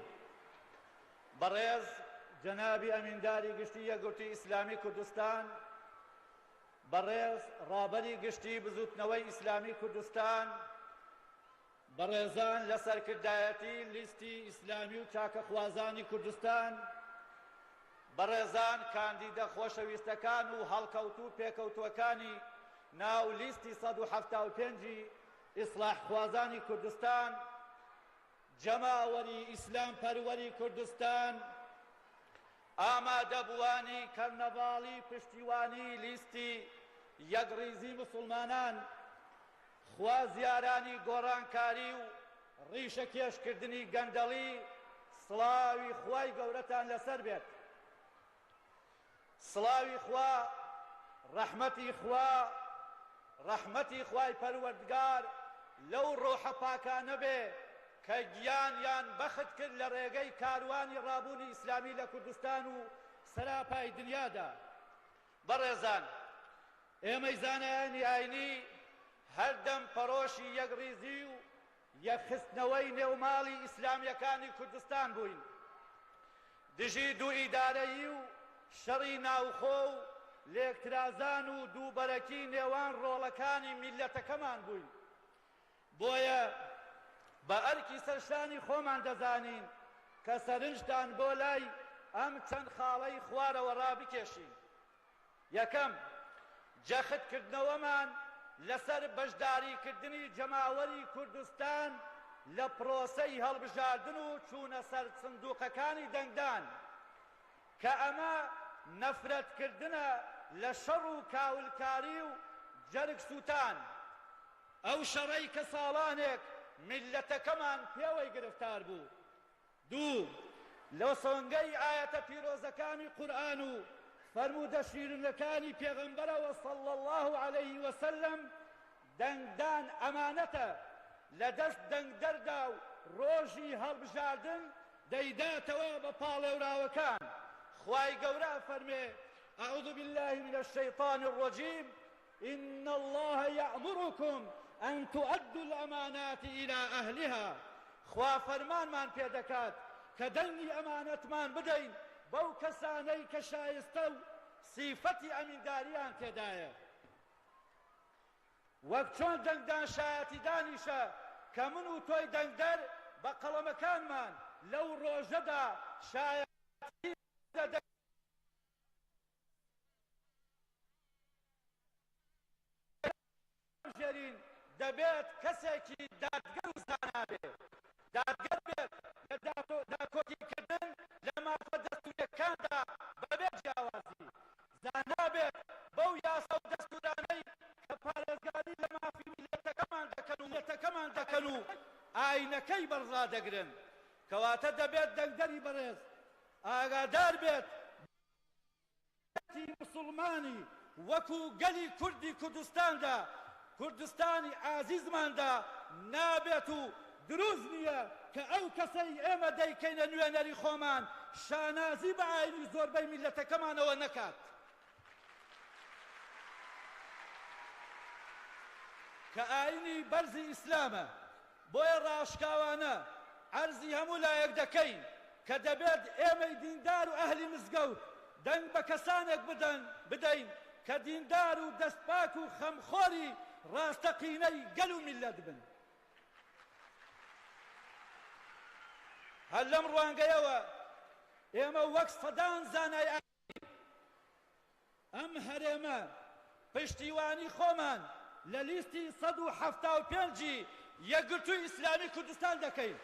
بريز جنابي أمين داري قشتي قرتي إسلامي كردستان بريز رابري قشتي بزوتنوي إسلامي كردستان بريزان لسر كردايتي لستي إسلامي وتاك خوازاني كردستان بريزان كانديدا خوشويستكان وهالكوتو بيكوتوكاني ناو لستي 175 إصلاح خوازاني كردستان جەماوەری ئیسلام پەروەری کوردستان ئامادەبووانی کەرنەڤاڵی پشتیوانی لیستی یەکڕیزی موسڵمانان خوازیارانی گۆڕانکاری و ڕیشە کێشکردنی گەندەڵی سڵاوی خوای گەورەتان لەسەر بێت سڵاوی خوا ڕەحمەتی خوا ڕەحمەتی خوای پەروەردگار لەو ڕۆحە پاکانە بێ کە گیانیان بەخت کرد لە ڕێگەی کاروانی ڕابوونی ئیسلامی لە کوردستان و سەراپای دنیادا. بەڕێزان، ئێمەی زانایانی ئاینی هەردەم پەرۆشی یەکڕیزی و یەکخستنەوەی نێوماڵی ئیسلامیەکانی کوردستان بووین. دژی دوو ئیدارەیی و شەڕی ناوخۆ و لێکترازان و دووبەرەکی نێوان ڕۆڵەکانی میلەتەکەمان بووین. بۆیە بە ئەرکی سەرشانی خۆمان دەزانین کە سەرنجدان بۆ لای ئەم چەند خاڵەی خوارەوە ڕابکێشین. یەکەم، جەختکردنەوەمان لەسەر بەشداریکردنی جەماوەری کوردستان لە پرۆسەی هەڵبژاردن و چوونە سەر سندوقەکانی دەنگدان کە ئەمە نەفرەتکردنە لە شەڕ و کاولکاری و جەرگ سووتان. ئەو شەڕەی کە ساڵانێک میلەتەکەمان پێوەی گرفتار بوو. دوو، لە سۆنگەی ئایەتە پیرۆزەکانی قورئان و فەرموودە شیرینەکانی پێغەمبەرەوە صەڵی الله عەلەیه وسەلەم دەنگدان ئەمانەتە لە دەست دەنگدەردا و ڕۆژی هەڵبژاردن دەیداتەوە بە پاڵێوراوەکان. خوای گەورە فەرمێ: أعوذ بالله من الشيطان الرجيم إن الله يأمركم أن تؤدوا الأمانات إلى أهلها. خوا فەرمانمان پێ دەکات کە دەنگی ئەمانەتمان بدەین بەو کەسانەی کە شایستە و سیفەتی ئەمینداریان تێدایە. وەک چۆن دەنگدان شایەتی دانیشە کە من و تۆی دەنگدەر بە قەڵەمەکانمان لەو ڕۆژەدا شایەتی دەدەین دەبێت کەسێکی دادگەر و زانابێ. دادگەر بێت لە داکۆتیکردن لە مافە دەستوورەکاندا بەبێ جیاوازی. زانابێت بەو یاسا و دەستورانەی کە پارێزگاری لە مافی میلەتەکەمان دەکەن و ئاینەکەی بەرزادەگرن. کەواتە دەبێت دەنگدەری بەڕێز ئاگادار بێت مسلمانی وەکو گەلی کوردی کوردستاندا، کوردستانی ئازیزماندا نابێت و دروست نییە کە ئەو کەسەی ئێمە دەیکەینە نوێنەری خۆمان شانازی بە ئاینی زۆربەی میلەتەکەمانەوە نەکات. کە ئاینی بەرزی ئیسلامە، بۆیە ڕاشکاوانە عەرزی هەموو لایەک دەکەین کە دەبێت ئێمەی دیندار و ئەهلی مزگەوت دەنگ بە کەسانێک بدەین کە دیندار و دەستپاک و خەمخۆری ڕاستەقینەی گەل و میلەت بن. هەر لەم ڕوانگەیەوە ئێمە وەک سەدان زانای ئەم هەرێمە پشتیوانی خۆمان لە لیستی 175 یەکگرتووی ئیسلامی کوردستان دەکەین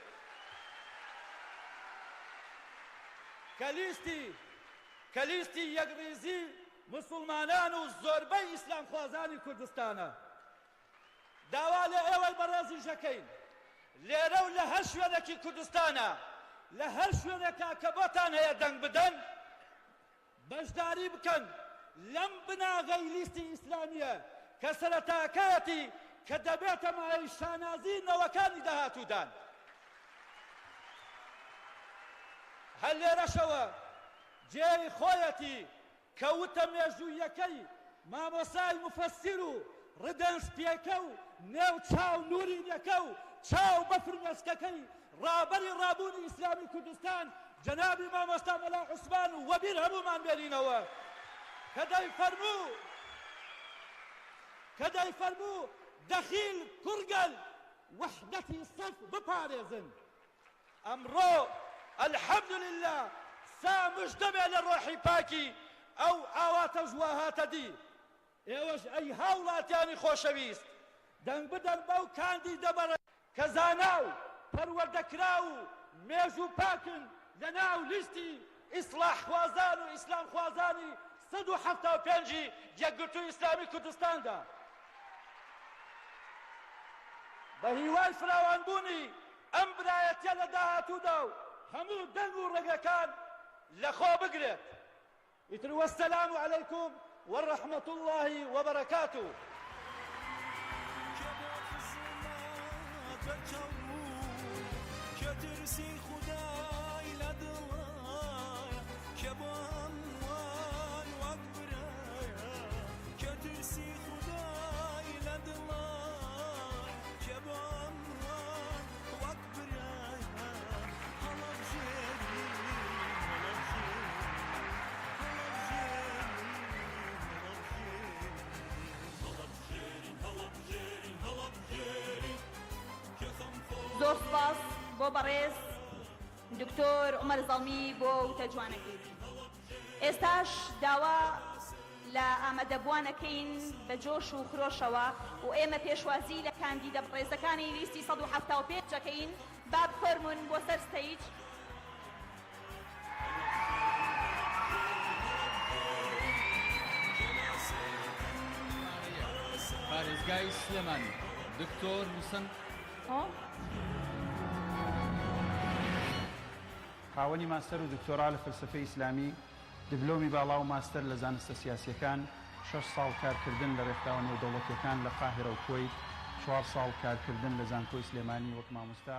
کە لیستی یەکڕیزی مسلمانان و زۆربەی ئیسلام خوازانی کوردستانە. داوا لە ئێوەی بەڕێزی شەکەین لێرە و لە هەر شوێنێکی کوردستانە، لە هەر شوێنێکا کە بۆتان هەیە دەنگ بدەن بەشداری بکەن لەم بناغەی لیستی ئیسلامیە کە سەرەتاکەتی کە دەبێتە مایەی شانازی نەوەکانی داهاتوودان. هەر لێرەشەوە جێی خۆیەتی کە وتە مێژوویەکەی مامۆسای مفەسیر و ڕدەنسپێکە و نێو چاو نورینەکە و چاو بەفرمێسکەکەی ڕابەری ڕابوونی ئیسلامی کوردستان جەنابی مامۆستا مەلا عوسمان و وەبیر هەموومان بێنینەوە کە دەیفەرموو دەخیل کوڕگەل وەحدەتی سەف بپارێزن. ئەمڕۆ الحەمدولله سامش دەبێ لە ڕۆحی پاکی ئەو ئاواتە ژواهاتە دی. ئێوەش ئەی هاوڵاتیانی خۆشەویست دەنگ بدەن بەو کاندی دەبەرە کە زانا و پەروەردەکرا و مێژ و پاکن لە ناو لیستی ئیسلاح خوازان و ئیسلام خوازانی 175 یەکگرتووی ئیسلامی کوردستاندا. بە هیوای فراوانبوونی ئەم برایەتیە لە داهاتوودا و هەموو دەنگ و ڕێگەکان لەخۆ بگرێت ئیتر وەسەلام عەلەیکوم وەڕەحمەت الله وبەرەکاتوه. که ترسی خدای لدلای که با اموال وقت برایا که ترسی خدای لدلای که با اموال وقت برایا حالا بجری زۆر سپاس بۆ بەڕێز دکتۆر عومەر زەڵمی بۆ وتە جوانەکەی. ئێستاش داوا لە ئامادەبوانەکەین بە جۆش و خرۆشەوە و ئێمە پێشوازی لە کاندیدە بەڕێزەکانی لیستی 175 دەکەین. با بخۆرمون بۆ سەر ستەیج. پارێزگای سلێمانی دکتۆر موسەن خاوەنی ماستەر و دکتۆرا لە فەلسەفەی ئیسلامی، دیبلۆمی باڵا و ماستەر لە زانستە سیاسیەکان، 6 ساڵ کارکردن لە ڕێکخراوە نێودەوڵەتیەکان لە قاهرە و کۆیت، 4 ساڵ کارکردن لە زانکۆی سلێمانی وەک مامۆستا،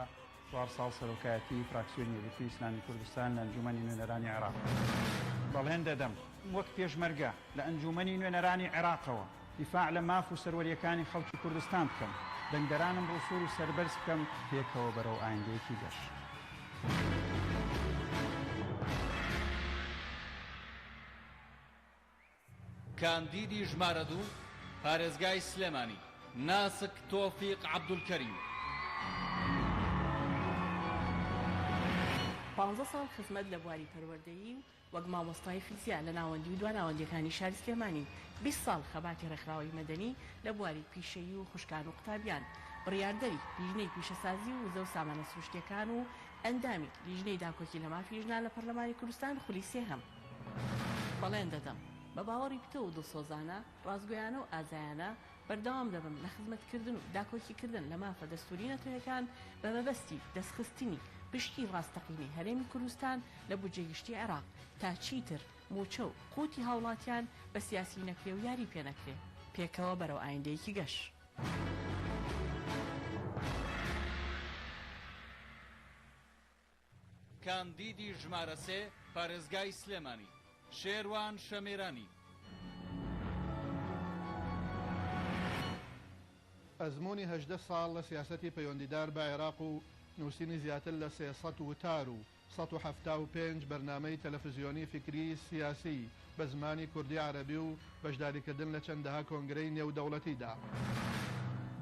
4 ساڵ سەرۆکایەتی فراکسیۆنی یەکێتی ئیسلامی کوردستان لە ئەنجومەنی نوێنەرانی عێراق. بەڵێن دەدەم وەک پێشمەرگە لە ئەنجومەنی نوێنەرانی عێراقەوە دیفاع لە ماف و سەروەریەکانی خەڵکی کوردستان بکەم، دەنگدەرانم بۆ سوور و سەربەرز بکەم پێکەوە بەرەو ئایندەیەکی گەشت. کاندیدی ژمارە 2 پارێزگای سلێمانی ناسک تۆفیق عەبدولکەریم. 15 ساڵ خزمەت لە بواری پەروەردەیی وەک مامۆستای فیزیا لە ناوەندی و دواناوەندیەکانی شاری سلێمانی، 20 ساڵ خەباتی ڕێکخراوەی مەدەنی لە بواری پیشەیی و خوشکان و قوتابیان، بڕیاردەری لیژنەی پیشەسازی و وزە و سامانە سروشتیەکان و ئەندامی لیژنەی داکۆکی لە مافی ژنا لە پەرلەمانی کوردستان خولی سێهەم. بەڵێن دەدەم بە باوەڕی پتە و دڵسۆزانە، ڕازگۆیانە و ئازایانە بەردەوام دەبم لە خزمەتکردن و داکۆکیکردن لە مافە دەستوری نەتۆیەکان بە مەبەستی دەستخستنی پشتی ڕاستەقینی هەرێمی کوردستان لە بودجەگشتی عێراق تا چیتر موچە و قوتی هاوڵاتیان بە سیاسی نەکرێ و یاری پێنەکرێ پێکەوە بەرەو ئایندەیەکی گەشت. کاندیدی ژمارە 3 پارێزگای سلێمانی شێروان شەمێرانی. ئەزمموی 18 ساڵ لە سیاسەتی پەیوەندیدار بە عێراق و نووسینی زیاتر لە 300 وتار و 175 بەرنامەی تەلەڤیزیۆنی فکری سیاسی بە زمانی کوردی عەرەبی و بەشداریکردن لە چەندەها کۆنگرەی نێودەوڵەتیدا.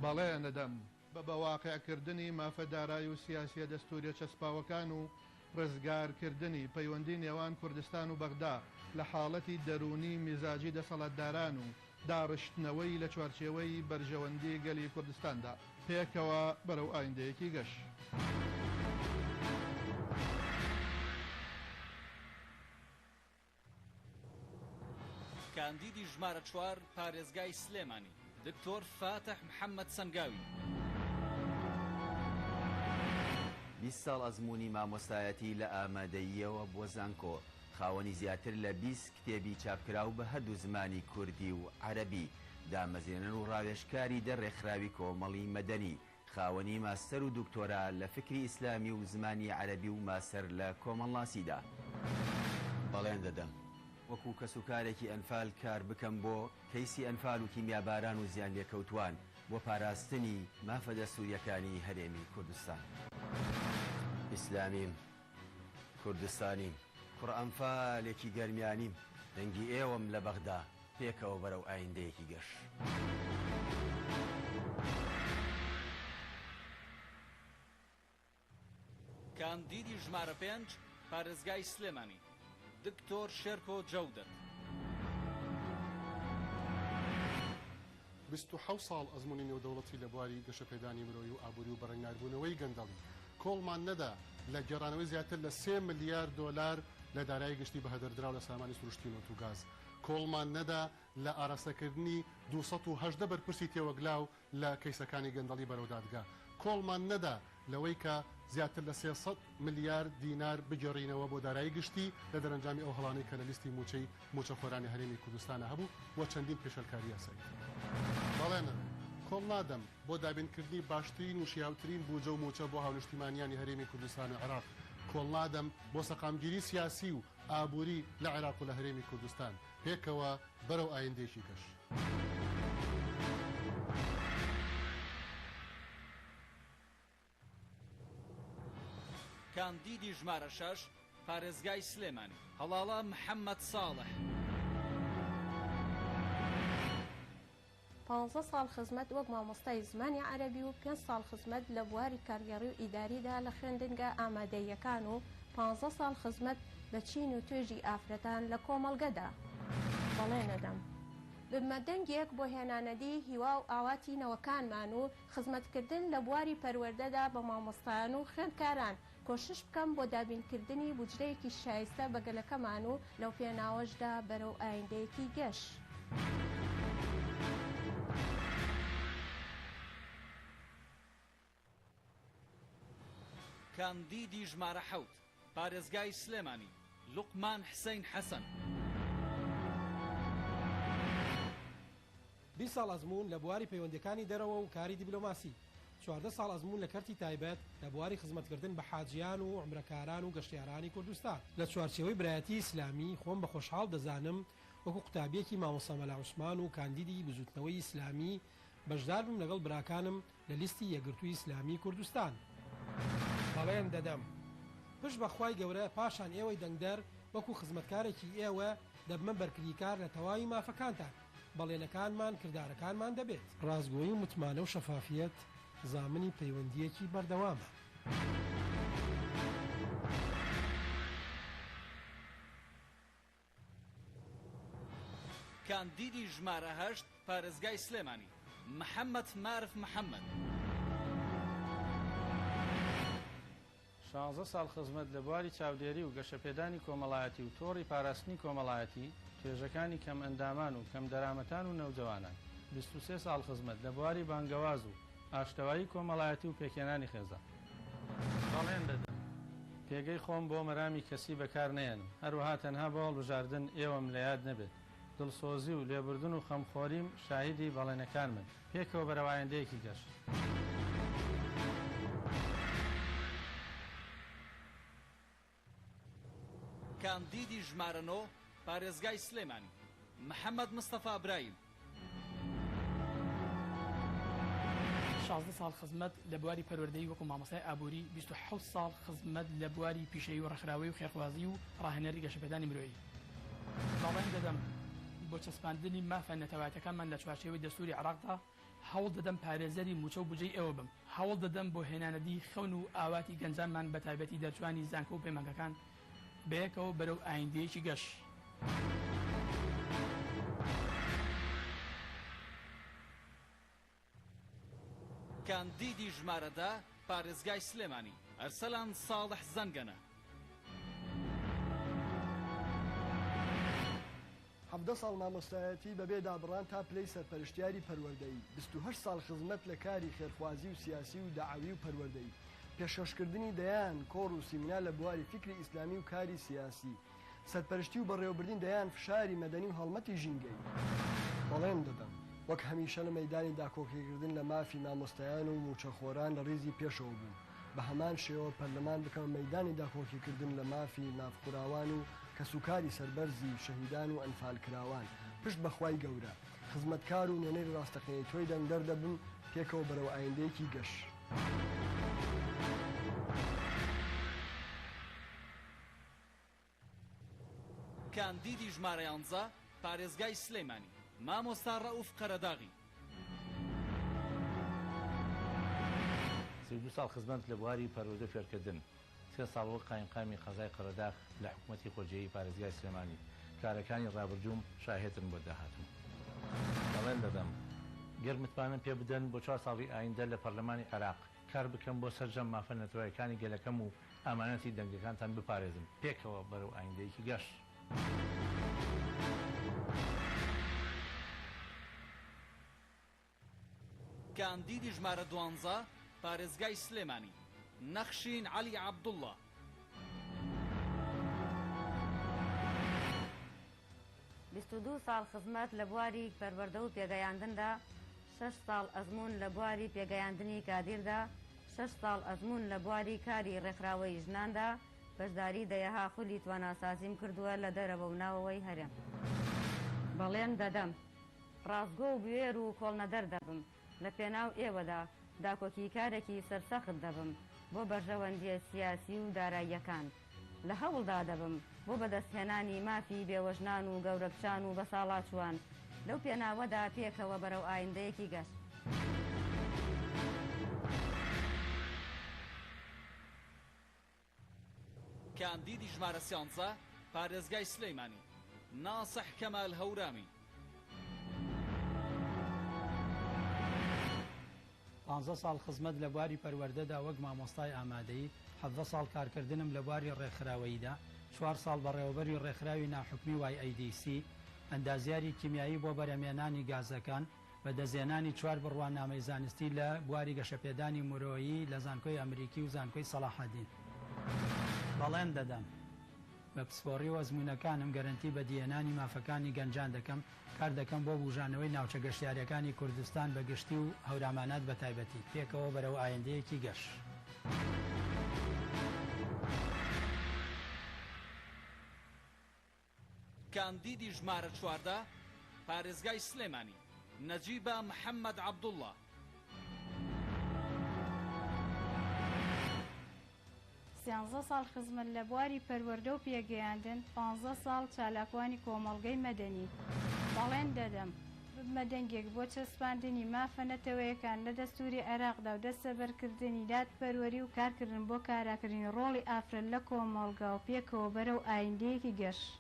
بەڵێن دەدەم بە بەواقعکردنی مافەدارایی و سیاسیە دەستوریە چەسپاوەکان و ڕزگارکردنی پەیوەندی نێوان کوردستان و بەغدا لە حاڵەتی دەرونی میزاجی دەسەڵاتداران و داڕشتنەوەی لە چوارچێوەی بەرژەوەندی گەلی کوردستاندا پێکەوە بەرەو ئایندەیەکی گەشت. کاندیدی ژمارە 4 پارێزگای سلێمانی دکتۆر فاتح محەممەد سەنگاوی. 20 ساڵ ئەزمموی مامۆستایەتی لە ئامادەییەوە بۆ زانکۆ، خاوەنی زیاتر لە 20 کتێبی چاپکراو بە هەردوو زمانی کوردی و عەرەبی، دامەزێنەر و ڕاوێژکاری دەرڕێکخراوی کۆمەڵی مەدەنی، خاوەنی ماستەر و دکتۆرا لە فکری ئیسلامی و زمانی عەرەبی و ماستەر لە کۆمەڵناسیدا. بەڵێن دەدەم وەکو کەسوکارێکی ئەنفال کار بکەم بۆ کەیسی ئەنفال و کیمیاباران و زیان لێکەوتوان بۆ پاراستنی مافە دەستوریەکانی هەرێمی کوردستان. ئیسلامیم، کوردستانیم، کوڕئەنفالێکی گەرمیانیم، دەنگی ئێوەم لە بەغدا پێکەوە بەرەو ئایندەیەکی گەشت. کاندیدی ژمارە 5 پارێزگای سلێمانی دکتۆر شێرکۆ جەودەت. 27 ساڵ ئەزمموی نێودەوڵەتی لە بواری گەشەپێدانی مرۆیی و ئابووری و بەڕێنماردبوونەوەی گەندەڵی کۆڵمان نەدا لە گێڕانەوەی زیاتر لە 3 ملیارد دۆلار لە دارایی گشتی بەهەدەردراو لە سامانی سروشتی نۆت و گاز. کۆڵمان نەدا لە ئاراستەکردنی 218 بەرپرسی تێوەگلاو لە کەیسەکانی گەندەڵی بەرەودادگا. کۆڵمان نەدا لەوەی کە زیاتر لە 300 ملیارد دینار بگەڕینەوە بۆ دارایی گشتی لە دەرەنجامی ئەو هەڵانەی کە لە لیستی موچەخۆرانی هەرێمی کوردستانە هەبوو و چەندین پێشەلکاری یاسایی. بەڵێنە کۆڵ نادەم بۆ دابینکردنی باشترین و شیاوترین بوجە و موچە بۆ هاونیشتیمانیانی هەرێمی کوردستان و عێراق. کۆڵ نادەم بۆ سەقامگیری سیاسی و ئابووری لە عێراق و لە هەرێمی کوردستان پێکەوە بەرەو ئایندێکی کەش. کاندیدی ژمارە 6 پارێزگای سلێمانی هەڵاڵە محەممەد ساڵح 15 ساڵ خزمەت وەک مامۆستای زمانی عەرەبی و 5 ساڵ خزمەت لە بواری کارگەڕی و ئیداریدا لە خوێندنگە ئامادەییەکان و 15 ساڵ خزمەت بە چین و توێژی ئافرەتان لە کۆمەڵگەدا. بەڵێ نەدەم بمە دەنگێک بۆ هێنانەدی هیوا و ئاواتینەوەکانمان و خزمەتکردن لە بواری پەروەردەدا بە مامۆستایان و خوێندکاران کۆشش بکەم بۆ دابینکردنی بودجەیەکی شایستە بەگەلەکەمان و لەو پێناوەشدا بەرەو ئایندەیەکی گەشت. کاندیدی ژمارە 7 پارێزگای سلێمانی لوقمان حسین حەسەن 20 ساڵ ئەزموون لە بواری پەیوەندەکانی دەرەوە و کاری دیبلۆماسی، 14 ساڵ ئەزموون لە کەرتی تایبەت لە بواری خزمەتکردن بە حاجیان و عمرەکاران و گەشتیارانی کوردستان. لە چوارچێوەی برایەتی ئیسلامی خۆم بە خۆشحاڵ دەزانم وەکو قوتابیەکی مامۆستا مەلا عوسمان و کاندیدی بزوتنەوەی ئیسلامی بەشدار بووم لەگەڵ براکانم لە لیستی یەکگرتووی ئیسلامی کوردستان. بەڵێن دەدەم پشت بەخوای گەورە پاشان ئێوەی دەنگدەر وەکو خزمەتکارێکی ئێوە دەبمە بەرکردیکار لە تەواوی مافەکانتان. بەڵێنەکانمان کردارەکانمان دەبێت ڕازگۆیی و متمانە و شەفافیەت زامنی پەیوەندیەکی بەردەوامە. کاندیدی ژمارە 8 پارێزگای سلێمانی محەممەد مارف محەممەد 16 ساڵ خزمەت لە بواری چاودێری و گەشەپێدانی کۆمەڵایەتی و تۆڕی پاراستنی کۆمەڵایەتی توێژەکانی کەم ئەندامان و کەم دەرامەتان و نەوجەوانان 23 ساڵ خزمەت لە بواری بانگەواز و ئاشتەوایی کۆمەڵایەتی و پێکێنانی خێزە. بەڵێن دەدەم پێگەی خۆم بۆ مەرامی کەسی بەکار نێنم، هەروەها تەنها بۆ هەڵبژاردن ئێوەم لە یاد نەبێت. دڵسۆزی و لێبوردن و خەمخۆریم شاهیدی بەڵێنەکان من پێکەوە بەرەو ئایندەیەکی گەشت. کاندیدی ژمارە 9 پارێزگای سلێمانی محەممەد مستەفا برایم 16 ساڵ خزمەت لە بواری پەروەردەی وەکو مامۆستای ئابووری 27 ساڵ خزمەت لە بواری پیشەیی و ڕێکخراوی و خێرخوازی و ڕاهێنەری گەشەپێدانی مرۆیی. بەڵێن دەدەم بۆ چەسپاندنی مافە نەتەوایەتەکانمان لە چوارچێوەی دەستوری عێراقدا هەوڵ دەدەم پارێزەری موچە و بجەی ئێوە بم، هەوڵ دەدەم بۆ هێنانەدی خەون و ئاواتی گەنجانمان بە تایبەتی دەرچوانی زانکۆ و پەیمانگەکان بەیەکەوە بەرەو ئایندەیەکی گەشت. کاندیدی ژمارە 10 پارێزگای سلێمانی ئەرسەلان ساڵح زەنگەنە 17 ساڵ مامۆستایەتی بەبێ دابڕان تا پلەی سەرپەرشتیاری پەروەردەیی، 28 ساڵ خزمەت لە کاری خێرخوازی و سیاسی و داعاوی و پەروەردەیی، پێشکەشکردنی دەیان کۆڕ و سیمینە لە بواری فکری ئیسلامی و کاری سیاسی، سەرپەرشتی و بەڕێوەبردین دەیان فشاری مەدەنی و هەڵمەتی ژینگەی. بەڵێن دەدەم وەک هەمیشە لە مەیدانی داکۆکیکردن لە مافی مامۆستایان و موچەخۆران لە ڕێزی پێشەوە بوو، بە هەمان شێوە پەرلەمان بکەم مەیدانی داکۆکیکردن لە مافی نافخوراوان و کەسوکاری سەربەرزی شەهیدان و ئەنفالکراوان پشت بەخوای گەورە خزمەتکار و نوێنەی ڕاستەقینەی تۆی دەنگدەر دەبن پێکەوە بەرەو ئایندەیەکی گەشت. کاندیدی ژمارە 11 پارێزگای سلێمانی مامۆستا ڕەئوف قەرەداغی 32 ساڵ خزمەت لە بواری پەروەردە فێرکردن، 3 ساڵ وەک قایمقامی قەزای قەرەداغ لە حکوومەتی خۆجێیی پارێزگای سلێمانی کارەکانی ڕابردووم شاهێتن بۆ داهاتوو. بەڵێن دەدەم گەر متمانەم پێ بدەن بۆ 4 ساڵی ئایندە لە پەرلەمانی عێراق کار بکەم بۆ سەرجەم مافە نەتەوایەکانی گەلەکەم و ئامانەتی دەنگەکانتان بپارێزم پێکەوە بەرەو ئایندەیەکی گەشت. کاندیدی ژمارە 12 پارێزگای سلێمانی نەخشین عەلی عەبدوڵڵا. بیست و دوو ساڵ خزمەت لە بواری پەروەردە و پێگەیاندندا، 6 ساڵ ئەزموون لە بواری پێگەیاندنی کادیردا، 6 ساڵ ئەزموون لە بواری کاری ڕێکخراوەی ژناندا، بەشداری دەیەها خولی تواناسازیم کردووە لە دەرەوە و ناوەوەی هەرێم. بەڵێن دەدەم ڕازگۆ و بوێر و کۆڵنەدەر دەبم، لە پێناو ئێوەدا داکۆکی کارێکی سەرسەخت دەبم بۆ بەرژەوەندیە سیاسی و داراییەکان، لە هەوڵدا دەبم بۆ بەدەستهێنانی مافی بێوەژنان و گەورەپشان و بەساڵاتوان، لەو پێناوەدا پێکەوە بەرەو ئایندەیەکی گەشت. کاندیدی ژمارە 13 پارێزگای سلەیمانی، ناسح کەمال هەورامی. 15 ساڵ خزمەت لە بواری پەروەردەدا وەک مامۆستای ئامادەیی، 17 ساڵ کارکردنم لە بواری ڕێکخراوەییدا، 4 ساڵ بەڕێوەبەری ڕێکخراوی ناحکمی YIDC، ئەندازیاری کیمیایی بۆ بەرەمێنانی گازەکان، بە دەزێنانی 4 بڕوانامەی زانستی لە بواری گەشەپێدانی مرۆیی لە زانکۆی ئەمریکی و زانکۆی سەلاحەدین. بەڵێن دەدەم بە پسپۆڕی و ئەزموونەکانم گەرنتی بە دیێنانی مافەکانی گەنجان دەکەم، کار دەکەم بۆ بوژانەوەی ناوچە گەشتیاریەکانی کوردستان بە گشتی و هەورامانات بە تایبەتی، پێکەوە بەرەو ئایندەیەکی گەشت. کاندیدی ژمارە 14 پارێزگای سلێمانی، نەجیبە محەممەد عەبدوڵڵا. 13 ساڵ خزمەت لە بواری پەروەردە و پێگەیاندن، 15 ساڵ چالاکوانی کۆمەڵگەی مەدەنی. بەڵێن دەدەم ببمە دەنگێک بۆ چەسپاندنی مافە نەتەوەیەکان لە دەستوری عێراقدا و دەستەبەرکردنی دادپەروەری و کارکردن بۆ کاراکردنی ڕۆڵی ئافرەت لە کۆمەڵگا و پێکەوە بەرەو ئایندەیەکی گەشت.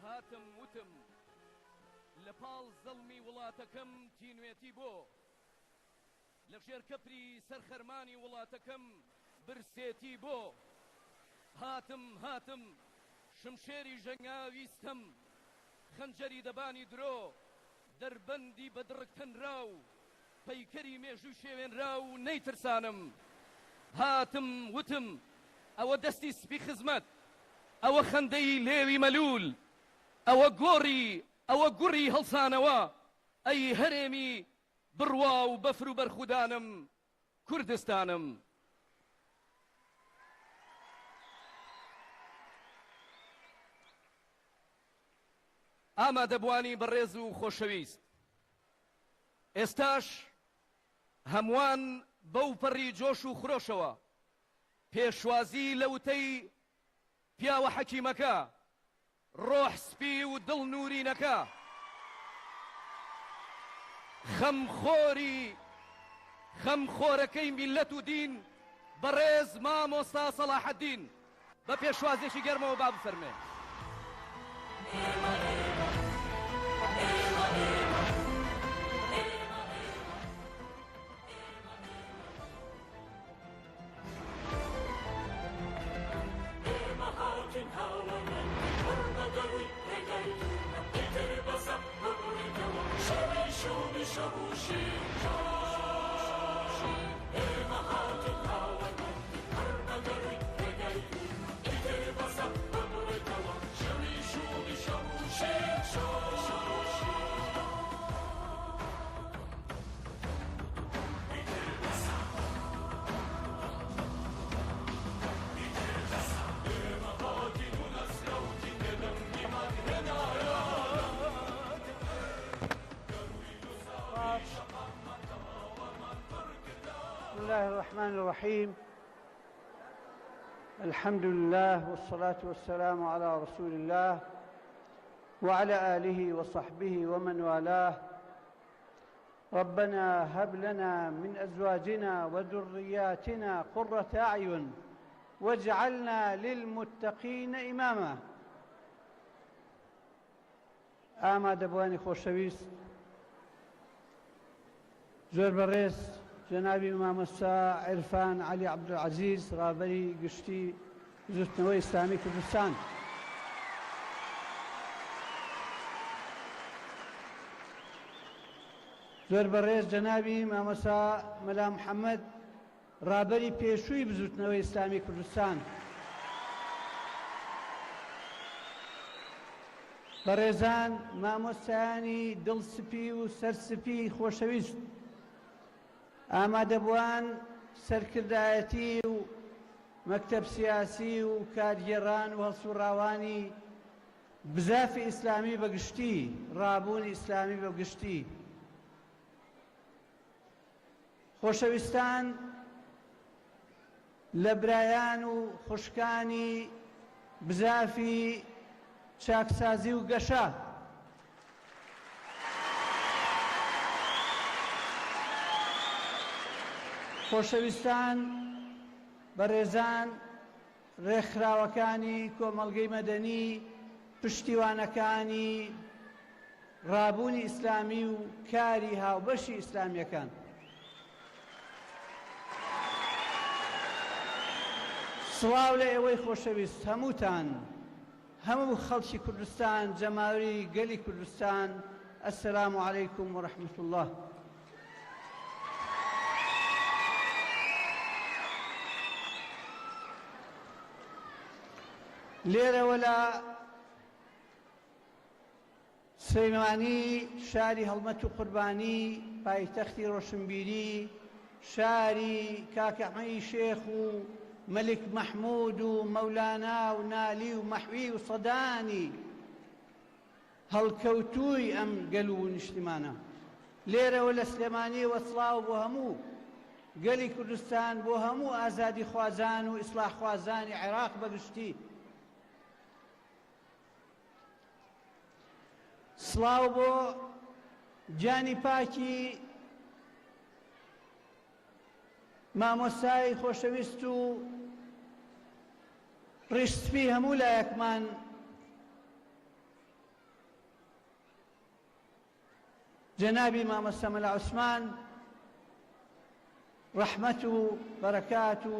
هاتم وتم لە پاڵ زەڵمی وڵاتەکەم تینوێتی بۆ، لە ژێرکەپری سەرخەرمانی وڵاتەکەم برسێتی بۆ. هاتم شمشێری ژەنگاویستم، خەنجەری دەبانی درۆ، دەربەندی بەدڕکتەنرا و پەیکەری مێژوو شێوێنرا و نەیترسانم. هاتم وتم ئەوە دەستی سپی خزمەت، ئەوە خەندەی لێوی مەلول، ئەوە گوڕی هەڵسانەوە، ئەی هەرێمی بڕوا و بەفر و بەرخودانم کوردستانم. ئامادەبوانی بەڕێز و خۆشەویست، ئێستاش هەمووان بەو پەڕی جۆش و خرۆشەوە پێشوازی لە وتەی پیاوە حەکیمەکە، ڕۆح سپی و دڵ نورینەکە، خەمخۆرەکەی میلەت و دین، بەڕێز مامۆستا سەلاحەدین، بە پێشوازێکی گەرمەوە با بفەرمێ. الرحمن الرحيم الحمد لله والصلاة والسلام على رسول الله وعلى آله وصحبه ومن والاه. ربنا هب لنا من أزواجنا وذرياتنا قرة أعين واجعلنا للمتقين إماما. ئامادەبوانی خۆشەویست، زۆر بەڕێز جەنابی مامۆستا عیرفان عەلی عەبدولعەزیز ڕاهبەری گشتی زوتنەوەی ئیسلامی کوردستان، زۆر بەڕێز جەنابی مامۆستا مەلا محەممەد ڕاهبەری پێشووی بزوتنەوەی ئیسلامی کوردستان، بەڕێزان مامۆستایانی دڵسپی و سەرسپی خۆشەویست، ئامادەبووان سەرکردایەتی و مەکتەب سیاسی و کارگێڕان و هەڵسوڕاوانی بزافی ئیسلامی بەگشتی، ڕابوونی ئیسلامی بەگشتی، خۆشەویستان لە برایان و خوشکانی بزافی چاکسازی و گەشە، خۆشەویستان بەڕێزان ڕێکخراوەکانی کۆمەڵگەی مەدەنی، پشتیوانەکانی ڕابوونی ئیسلامی و کاری هاوبەشی ئیسلامیەکان، سڵاو لە ئێوەی خۆشەویست هەمووتان، هەموو خەڵکی کوردستان، جەماوەری گەلی کوردستان، ئەسەلام عەلەیکوم وەڕەحمەتوڵڵاه. لێرەوە لە سلەیمانی شاری هەڵمەت و قوربانی، پایتەختی ڕۆشنبیری، شاری کاکە ئەحمەدی شێخ و مەلک مەحموود و مەولانا و نالی و مەحوی و سەدانی هەڵکەوتووی ئەم گەل و نیشتمانە. لێرەوە لە سلێمانی وەسڵاو بۆ هەموو گەلی کوردستان، بۆ هەموو ئازادی خوازان و ئیسلاح خوازانی عێراق بەگشتی، سڵاو بۆ جانی پاکی مامۆستای خۆشەویست و ڕیشسپی هەموو لایەکمان، جەنابی مامۆستا مەلا عوسمان، ڕەحمەت و بەرەکات و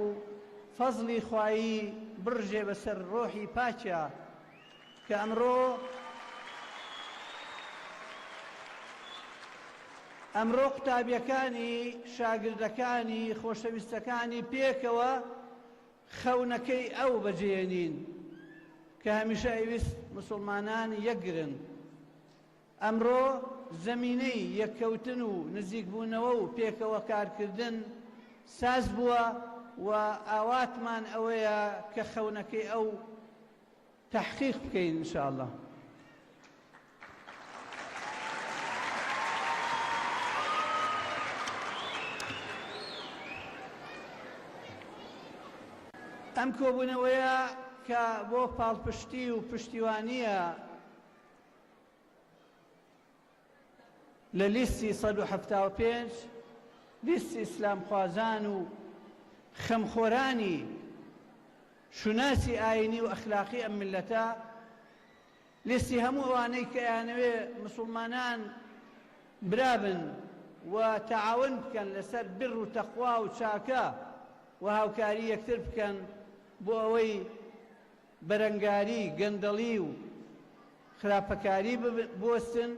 فەزڵی خوایی بڕژێ بەسەر ڕۆحی پاکە کە ئەمڕۆ قوتابیەکانی شاگردەکانی خۆشەویستەکانی پێکەوە خەونەکەی ئەو بەجێهێنین کە هەمیشە ئەویست موسڵمانان یەکگرن. ئەمڕۆ زەمینەی یەککەوتن و نزیکبوونەوە و پێکەوە کارکردن ساز بووە و ئاواتمان ئەوەیە کە خەونەکەی ئەو تەحقیق بکەین ئینشاءالله. ئەم کۆبوونەوەیە کە بۆ پاڵپشتی و پشتیوانیە لە لیستی 175 لیستی ئیسلام خوازان و خەمخۆرانی شوناسی ئاینی و ئەخلاقی ئەم میلەتە، لیستی هەموو ئەوانەی کە یانەوێ موسڵمانان برابن و تەعاون بکەن لەسەر بر و تەقوا و چاکە و هاوکاری یەکتر بکەن بۆ ئەوەی بەرەنگاری، گەندەڵی و خراپەکاری بوەستن،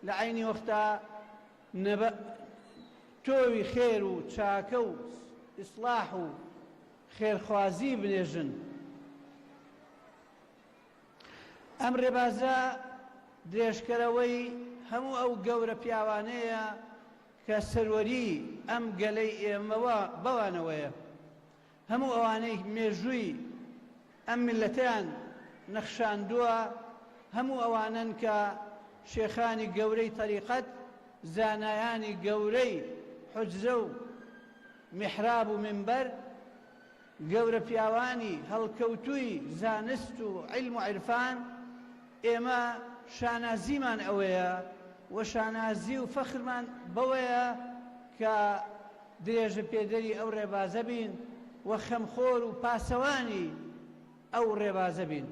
لە عینی وەختا تۆوی خێر و چاکە و ئیسلاح و خێرخوازی بنێژن. ئەم ڕێبازە درێژکەرەوەی هەموو ئەو گەورە پیاوانەیە کە سەروەری ئەم گەلەی ئێمەوە بەوانەوەیە، هەموو ئەوانەی مێژووی ئەم میلەتیان نەخشاندووە، هەموو ئەوانن کە شێخانی گەورەی تەریقەت، زانایانی گەورەی حوجزە و میحراب و منبەر گەورە پیاوانی هەڵکەوتووی زانست و عیلم و عیرفان ئێمە شانازیمان ئەوەیە و شانازی و فەخرمان بەوەیە کە درێژە پێدەری ئەو ڕێبازە بین و خەمخۆر و پاسەوانی ئەو ڕێبازە بین.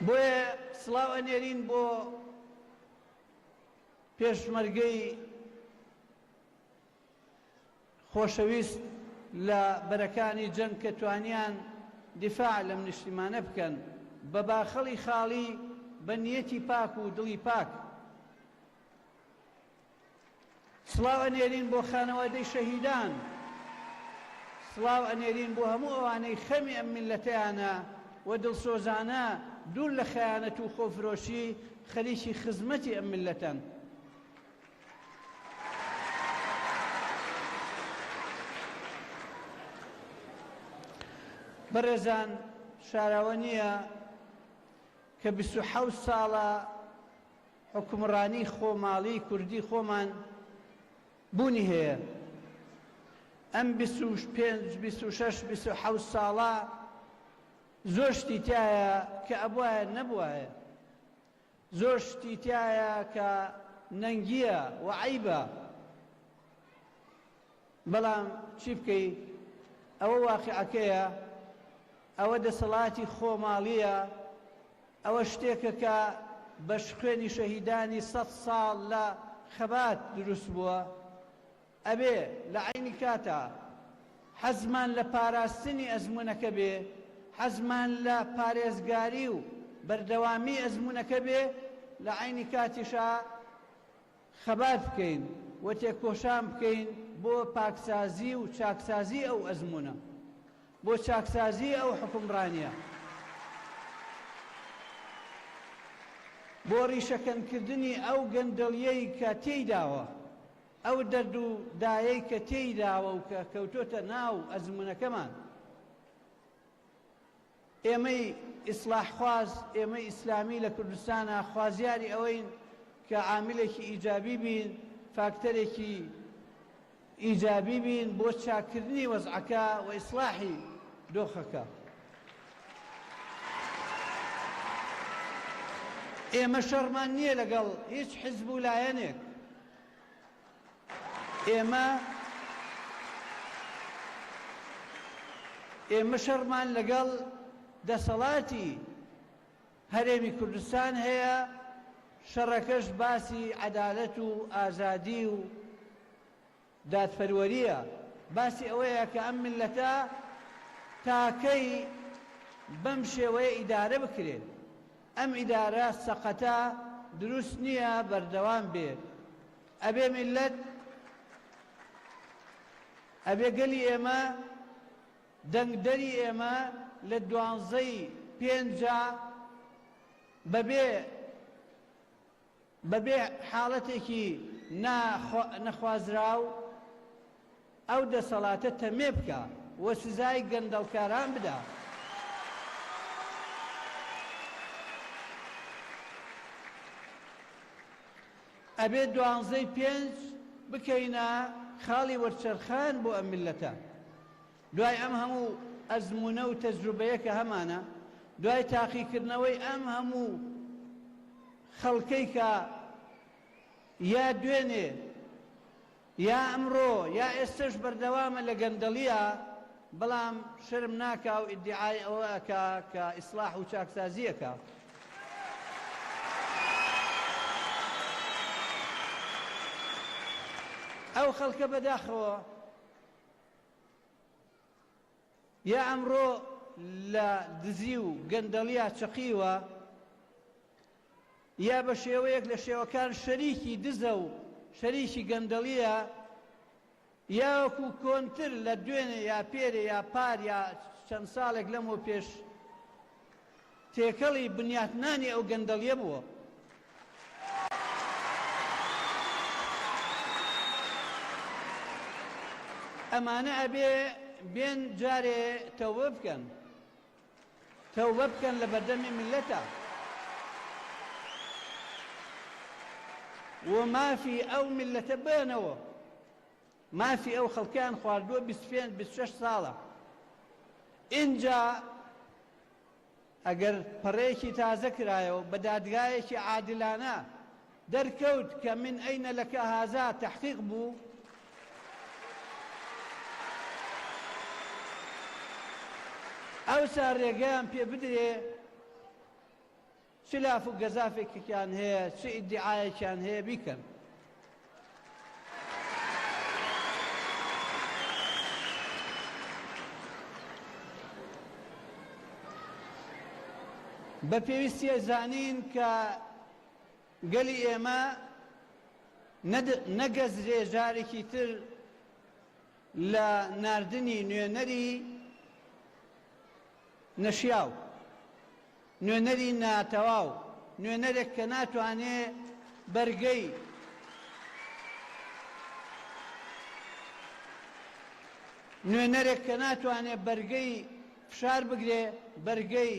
بۆیە سڵاو ئەنێرین بۆ پێشمەرگەی خۆشەویست لە بەرەکانی جەنگ کە توانیان دیفاع لەم نیشتیمانە بکەن بە باخەڵی خاڵی بە نیەتی پاک و دڵی پاک. سڵاو ئەنێرین بۆ خانەوادەی شەهیدان، سڵاو ئەنێرین بۆ هەموو ئەوانەی خەمی ئەم میلەتەیانە و دڵسۆزانە دوور لە خەیانەت و خۆفرۆشی خەریکی خزمەتی ئەم میلەتەن. بەڕێزان، شاراوە نییە کە 27 ساڵە حکومڕانی خۆماڵی کوردی خۆمان بوونی هەیە. ئەم 25-26-27 ساڵە زۆر شتی تایە کە ئەبوایە نەبوایە، زۆر شتی تایە کە نەنگیە و عەیبە، بەڵام چی بکەی ئەوە واقعەکەیە، ئەوە دەسەڵاتی خۆماڵیە، ئەوە شتێکە کە بە خوێنی شەهیدانی 100 ساڵ لە خەبات دروست بووە. ئەبێ لە عینی کاتە حەزمان لە پاراستنی ئەزمونەکە بێ، حەزمان لە پارێزگاری و بەردەوامی ئەزمونەکە بێ، لە عینی کاتیشا خەبات بکەین و تێکۆشان بکەین بۆ پاکسازی و چاکسازی ئەو ئەزمونە، بۆ چاکسازی ئەو حکومڕانیە، بۆ ڕیشەکەنکردنی ئەو گەندەڵیەی کە تێیداوە، ئەو دەرد و دایەی کە تێیداوە و کە کەوتۆتە ناو ئەزمونەکەمان. ئێمەی ئیسلاحخواز، ئێمەی ئیسلامی لە کوردستانە خوازیاری ئەوەین کە عاملێکی ئیجابی بین، فاکتەرێکی ئیجابی بین بۆ چاکردنی وەزعەکە و ئیسلاحی دۆخەکە. ئێمە شەڕمان نییە لەگەڵ هیچ حیزب و لایەنێک، ئێمە شەڕمان لەگەڵ دەسەڵاتی هەرێمی کوردستان هەیە، شەڕەکەش باسی عەدالەت و ئازادی و دادپەروەریە، باسی ئەوەیە کە ئەم میلەتە تاکەی بەم شێوەیە ئیدارە بکرێت. ئەم ئیدارە سەقەتە دروست نییە بەردەوام بێت. ئەبێ میلەت، ئەبێ گەلی ئێمە، دەنگدەری ئێمە لە 12/5 بەبێ حاڵەتێکی نەخوازراو ئەو دەسەڵاتە تەمێ بکە و سزای گەندەڵکاران بدە. ئەبێ 12/5 بکەینە خاڵی وەرچەرخان بۆ ئەم میلەتە. دوای ئەم هەموو ئەزمونە و تەجروبەیە کە هەمانە، دوای تاقیکردنەوەی ئەم هەموو خەڵکەی کە یا دوێنێ یا ئەمڕۆ یا ئێستش بەردەوامە لە گەندەڵیە، بەڵام شەرم ناکا و ئیدعای ئەوەکە کە ئیسلاح و چاکسازیەکە. ئەو خەڵکە بەداخەوە یا ئەمڕۆ لە دزی و گەندەڵیا چەقیوە، یا بە شێوەیەک لە شێوەکان شەریکی دزە و شەریکی گەندەڵیە، یا وەکو کۆنتر لە دوێنێ یا پێرێ یا پار یا چەند ساڵێک لەمەوە پێش تێکەڵی بنیاتنانی ئەو گەندەڵیە بووە. ئەمانە ئەبێ بێن جارێ تەوبە بکەن لە بەردەمی میلەتە. و مافی ئەو میلەتە بێنەوە مافی ئەو خەڵکیان خواردووە 26 ساڵە اینجا ئەگەر پەڕەیەکی تازە کرایەوە بە دادگایەکی عادلانە دەرکەوت کە من ئەینە لەکە هازا تەحقیق بوو ئەوسا ڕێگەیان پێ بدرێ چ لاف و گەزافێکیان هەیە چ ئیدعایەکیان هەیە بیکەن بە پێویستیە زانین کە گەلی ئێمە نەگەزرێ جارێکی تر لە ناردنی نوێنەری نەشیاو نوێنەری ناتەواو نوێنەرێک کە ناتوانێ بەرگەی نوێنەرێک کە ناتوانێ بەرگەی فشار بگرێ بەرگەی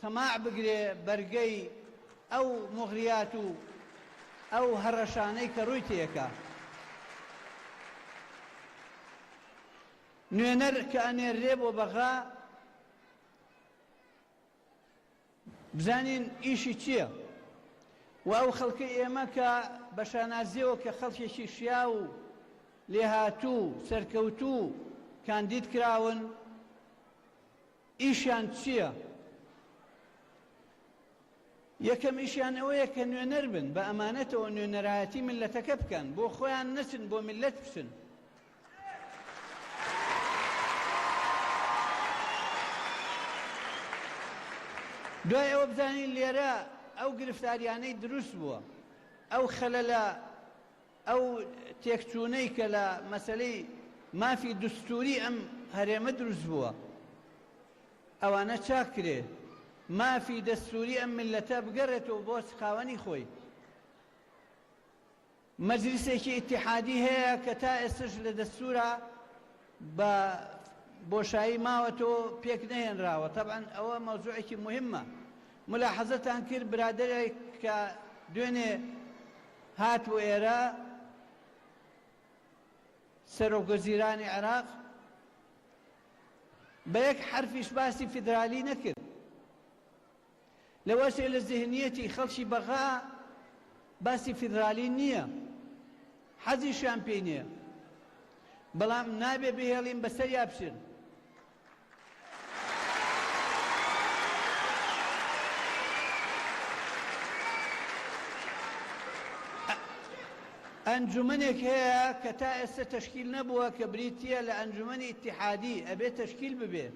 تەماع بگرێ بەرگەی ئەو مغریات و ئەو هەڕەشانەی کە ڕووی تێکە نوێنەر کە ئەنێرێ بۆ بەغا بزانین ئیشی چییە و ئەو خەڵکی ئێمە کە بە شانازیەوە کە خەڵکێکی شیا و لێهاتوو سەرکەوتوو کاندید کراون ئیشیان چییە یەکەم ئیشیان ئەوەیە کە نوێنەر بن بە ئەمانەتەوە نوێنەرایەتی میلەتەکە بکەن بۆ خۆیان نەچن بۆ میلەت بچن دوای ئەوە بزانین لێرە ئەو گرفتاریانەی دروست بووە ئەو خەلەلە ئەو تێکچوونەی کە لە مەسەلەی مافی دستوری ئەم هەرێمە دروست بووە ئەوانە چاک کرێ مافی دەستوری ئەم میلەتە بگەڕێتەوە بۆ سقاوەنی خۆی مەجلیسێکی ئیتیحادی هەیە کە تا ئێستش لە دەستورە بە بۆشایی ماوەتەوە پێک نەهێنراوە طبعا ئەوە مەوزوعێکی مهمە ملاحەزەتان کرد برادەرێک کە دوێنێ هات و ئێرە سەرۆکوەزیرانی عێراق بە یەک حرفیش باسی فیدرالی نەکرد لەوەشێ لە ذهنیەتی خەڵکی بەغا باسی فیدرالی نییە حەزیشیان پێی نییە بەڵام نابێ بهێڵین بەسەر یابشن ئەنجومەنێک هەیە کە تا ئێستا تەشکیل نەبووە کە بریتیە لە ئەنجومەنی ئیتیحادی ئەبێ تەشکیل ببێ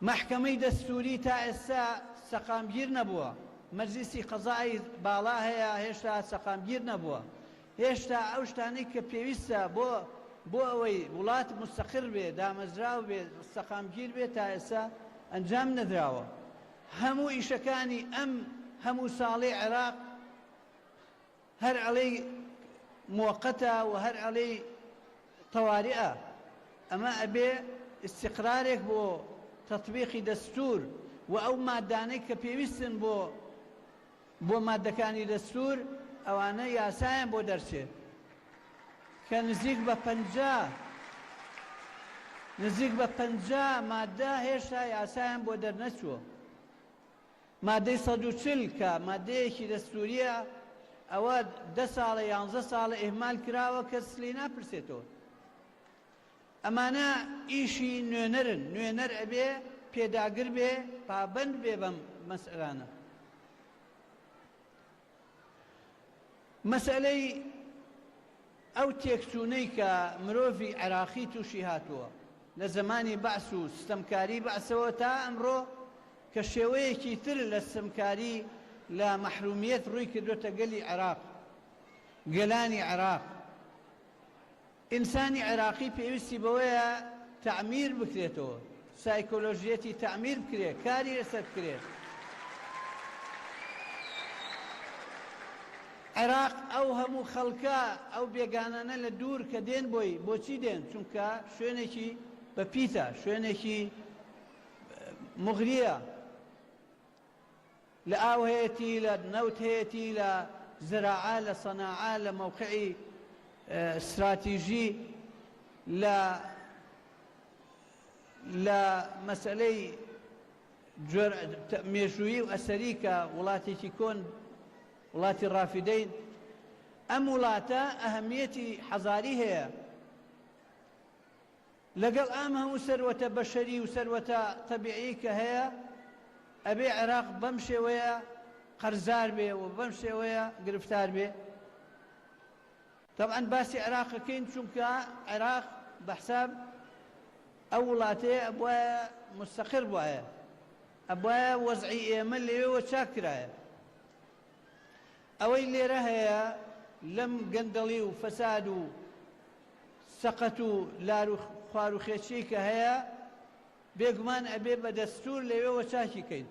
محکەمەی دەستوری تا ئێستا سەقامگیر نەبووە مەجلیسی قەزای باڵا هەیە هێشتا سەقامگیر نەبووە هێشتا ئەو شتانەی کە پێویستە بۆ ئەوەی وڵات مستەقر بێ دامەزراو بێ سەقامگیر بێ تا ئێستا ئەنجام نەدراوە هەموو ئیشەکانی ئەم هەموو ساڵی عێراق هەر عەلەی موقەتە و هەر عەلەی تەواریئە ئەمە ئەبێ استقرارێک بۆ تەطبیقی دەستور و ئەو مادانەی کە پێویستن بۆ مادەکانی دەستور ئەوانە یاسایان بۆ دەرچێت کە نزیک بە 50 مادە هێشتا یاسایان بۆ دەرنەچووە مادەی 140 کە مادەیەکی دەستوریە ئەوە 10 ساڵە 11 ساڵە ئیهمال کراوە کەس لێ ناپرسێتەوە ئەمانە ئیشی نوێنەرن نوێنەر ئەبێ پێداگر بێ پابەند بێ بەم مەسئلانە مەسئلەی ئەو تێکچوونەی کە مرۆڤی عێراقی تووشی هاتووە لە زمانی بەعس و ستەمکاری بەعسەوە تا ئەمڕۆ کە شێوەیەکی تر لە ستەمکاری لە مەحرومیەت ڕووی کردوتە گەلی عێراق گەلانی عێراق ئینسانی عێراقی پێویستی بەوەیە تەعمیر بکرێتەوە سایکۆلۆژیەتی تەعمیر بکرێت کاری لەسەر بکرێت عێراق ئەو هەموو خەڵکە ئەو بێگانانە لە دوور کە دێن بۆی بۆچی دێن چونکە شوێنێکی بەپیتە شوێنێکی مغریە لە ئاو هەیەتی لە نەوت هەیەتی لە زراعە لە سەناعە لە مەوقعی استراتیژی لە مەسئلەی مێژوویی و ئەسەری کە وڵاتێکی کۆن وڵاتی ڕافیدەین ئەم وڵاتە ئەهەمیەتی حەزاری هەیە لەگەڵ ئەم هەموو سەروەتە بەشەری و سەروەتە تەبیعی کە هەیە ئەبێ عێراق بەم شێوەیە قەرزار بێ و بەم شێوەیە گرفتار بێ طبعا باسی عێراقەکەین چونکە عێراق بەحساب ئەو وڵاتەیە ئەبوایە مستەقر بوایە ئەبوایە وەزعی ئێمە لێوە چاکرایە ئەوەی لێرە هەیە لەم گەندەڵی و فەساد و سەقەت و لار و خوار و خێچی کە هەیە بێگومان ئەبێ بە دەستور لەوێوە چاکی کەین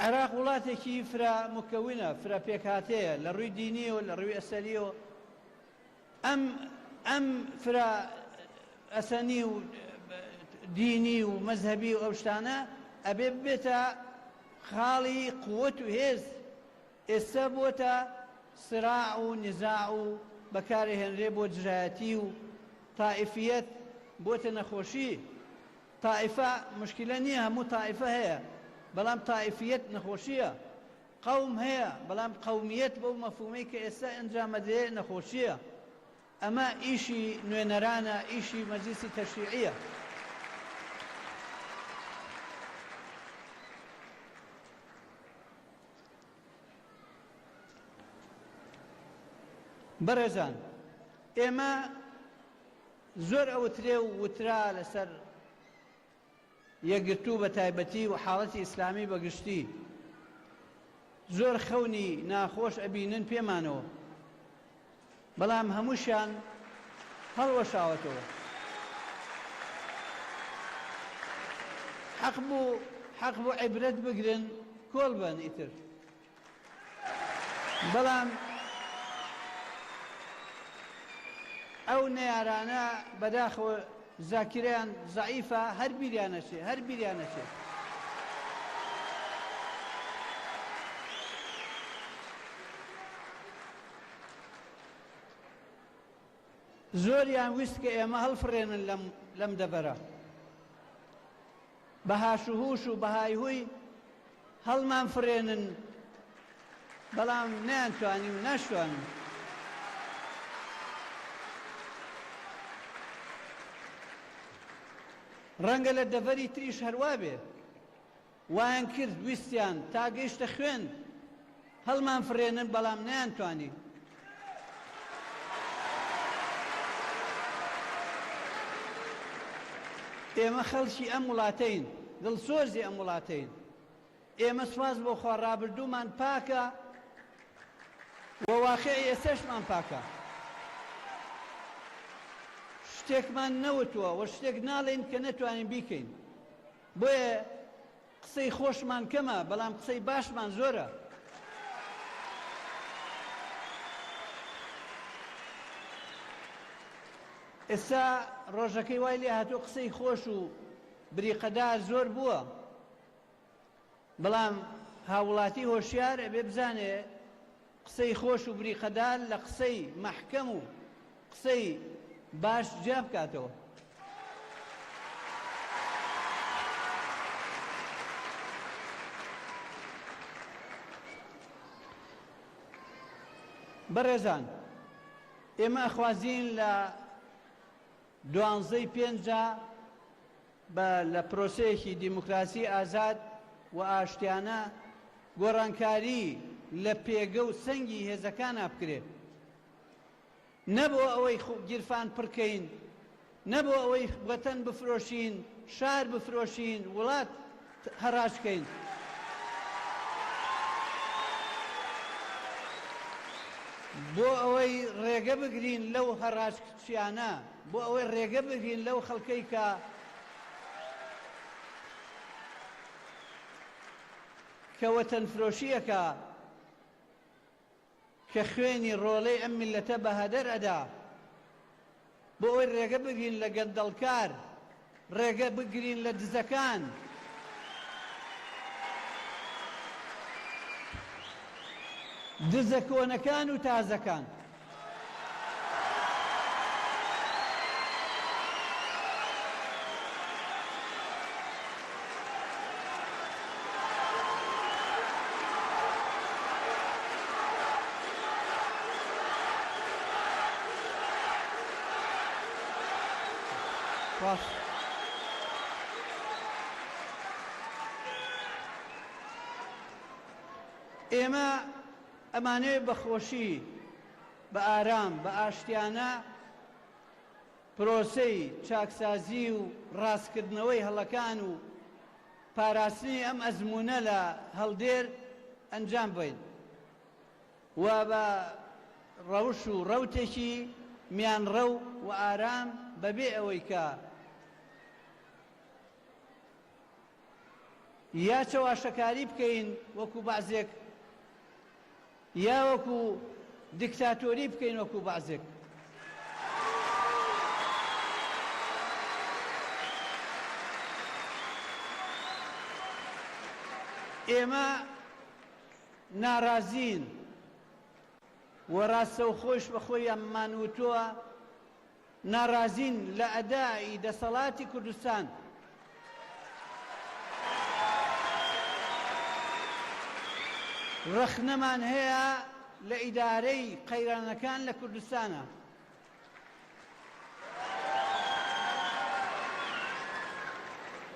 عێراق وڵاتێکی فرا مکەوینە فرا پێکهاتەیە لە ڕووی دینیەوە لە ڕووی ئەسەریەوە ئەم فرا ئەسەنی و دینی و مەذهبی و ئەو شتانە ئەبێ ببێتە خاڵی قووەت و هێز ئێستا بۆتە سراع و نزاع و بەکارهێنرێ بۆ جرایەتی و تائیفیەت بۆتە نەخۆشی تائیفە مشکلە نییە هەموو تائیفە هەیە بەڵام تائیفیەت نەخۆشیە قەوم هەیە بەڵام قەومیەت بەو مەفهومەی کە ئێستا ئەنجامەدرێ نەخۆشیە ئەمە ئیشی نوێنەرانە ئیشی مەجلیسی تەشریعیە بەڕێزان ئێمە زۆر ئەوترێ و وترا لەسەر یەکگرتوو بە تایبەتی و حاڵەتی ئیسلامی بەگشتی زۆر خەونی ناخۆش ئەبینن پێمانەوە بەڵام هەمووشیان هەڵوەشاوەتەوە حەق بوو عیبرەت بگرن کۆڵ بن ئیتر بەڵام ئەو نەیارانە بەداخەوە زاکرەیان زەعیفە هەر بیریانەچێ هەر بیریانەچێ زۆریان ویست کە ئێمە هەڵفڕێنن لەم دەبەرە بە هاشوهوش و بەهایهوی هەڵمان فرێنن بەڵام نەیانتوانی و ناشتوانن ڕەنگە لە دەڤەری تریش هەروە بێ وایان کرد ویستیان تا گەیشتە خوێن هەڵمان فرێنن بەڵام نەیانتوانی ئێمە خەڵکی ئەم وڵاتەین دڵسۆزی ئەم وڵاتەین ئێمە سواز بۆ خوا ڕابردوومان پاکە و واقعی ئێستاشمان پاکە شتێکمان نەوتووە و شتێک ناڵێن کە نەتوانین بیکەین بۆیە قسەی خۆشمان کەمە بەڵام قسەی باشمان زۆرە ئێستا ڕۆژەکەی وای لێ هاتوو قسەی خۆش و بریقەدار زۆر بووە بەڵام هاوڵاتی هۆشیار ئەبێ بزانێ قسەی خۆش و بریقەدار لە قسەی مەحکەم و قسەی باش جیا بکاتەوە بەڕێزان ئێمە ئەخوازیین لە 12/5 لە پرۆسەیەکی دیموکراسی ئازاد و ئاشتیانە گۆڕانکاری لە پێگە و سەنگی هێزەکانە بکرێت نەبوو ئەوەی گیرفان پڕکەین نەبوو ئەوەی وەتەن بفرۆشین شار بفرۆشین وڵات هەڕاشکەین بۆ ئەوەی ڕێگە بگرین لەو هەڕاشکیانە بۆ ئەوەی ڕێگە بگرین لەو خەڵکەی کە وەتەن فرۆشیەکە کە خوێنی ڕۆڵەی ئەم میلەتە بەهەدەر ئەدا بۆ ئەوەی ڕێگە بگرین لە گەندەڵکار، ڕێگە بگرین لە دزەکان. دزە کۆنەکان و تازەکان. باش. ئێمە ئەمانەیە بەخۆشی بە ئارام بە ئاشتیانە پرۆسەی چاکسازی و ڕاستکردنەوەی هەڵەکان و پاراستنی ئەم ئەزمونە لە هەڵدێر ئەنجام بین و بە ڕەوش و ڕەوتێکی میانڕەو و ئارام بەبێ ئەوەی کە یا چەواشەکاری بکەین وەکو بەعزێک یا وەکو دیکتاتۆری بکەین وەکو بەعزێک. ئێمە ناڕازین و ڕاستە و خۆش بە خۆی ئەممان وتووە ناڕازین لە ئەدای دەسەڵاتی کوردستان. ڕخنەمان هەیە لە ئیدارەی قەیرانەکان لە کوردستانە.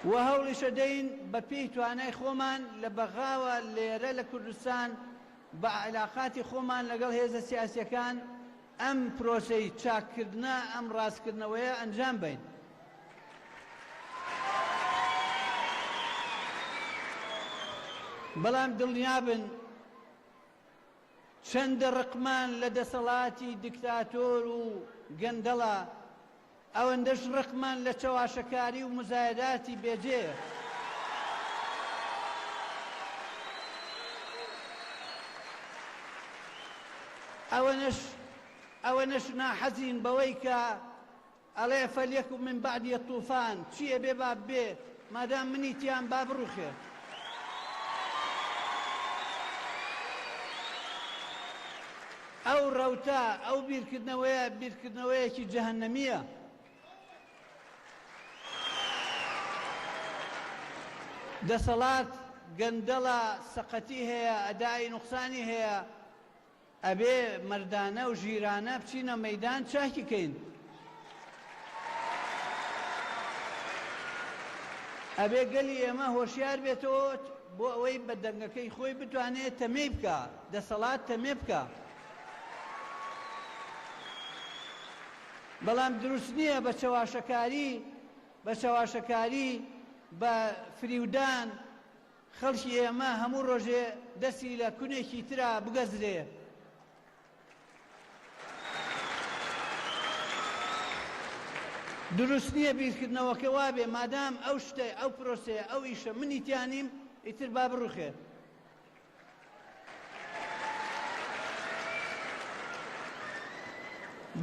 و هەوڵیشە دەین بە پێی توانای خۆمان لە بەغاوە لێرە لە کوردستان بە علاقاتی خۆمان لەگەڵ هێزە سیاسیەکان ئەم پرۆسەی چاککردنە ئەم ڕاستکردنەوەیە ئەنجام بین. بەڵام دڵنیابن چەندە ڕقمان لە دەسەڵاتی دیکتاتۆر و گەندەڵە، ئەوەندەش ڕقمان لە چەواشەکاری و مزایداتی بێجێ. ئەوەنەش ناحەزین بەوەی کە ئەڵێ فەلیەکم من بعدی طوفان چییە بێ با بێ مادام منی تیان با بڕوخێ. ئەو ڕەوتە ئەو بیرکردنەوەیە بیرکردنەوەیەکی جەهەنەمیە. دەسەڵات گەندەڵە سەقەتی هەیە، ئەدای نوقسانی هەیە، ئەبێ مەردانە و ژیرانە بچینە مەیدان چاکی کەین. ئەبێ گەلی ئێمە هۆشیار بێتەوە بۆ ئەوەی بە دەنگەکەی خۆی بتوانێت تەمەی بکە، دەسەڵات تەمێ بکە. بەڵام دروست نییە بە چەواشەکاری بە فریودان خەڵکی ئێمە هەموو ڕۆژێ دەستی لە کونێکی ترا بگەزرێ. دروست نییە بیرکردنەوەکە وابێ مادام ئەو شتە ئەو پرۆسەیە ئەو ئیشە منی تیانیم ئیتر با بڕوخێ.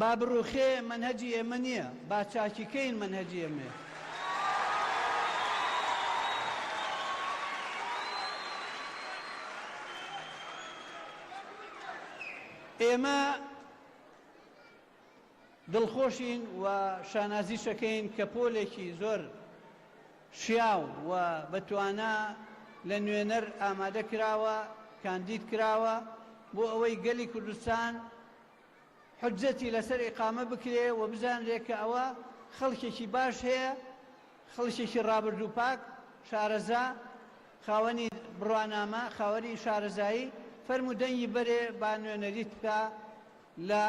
با بڕوخێ منهەجی ئێمە نییە، با چاکیکەین منهەجی ئێمە. ئێمە دڵخۆشین و شانازی شەکەین کە پۆلێکی زۆر شیاو و بەتوانە لە نوێنەر ئامادە کراوە، کاندید کراوە بۆ ئەوەی گەلی کوردستان حجەتی لەسەر ئیقامە بکرێ و بزانرێ کە ئەوە خەڵکێکی باش هەیە، خەڵکێکی ڕابردوو پاک، شارەزا، خاوەنی بڕوانامە، خاوەنی شارەزایی فەرموودەنگی بەرێ با نوێنەریت بکە لە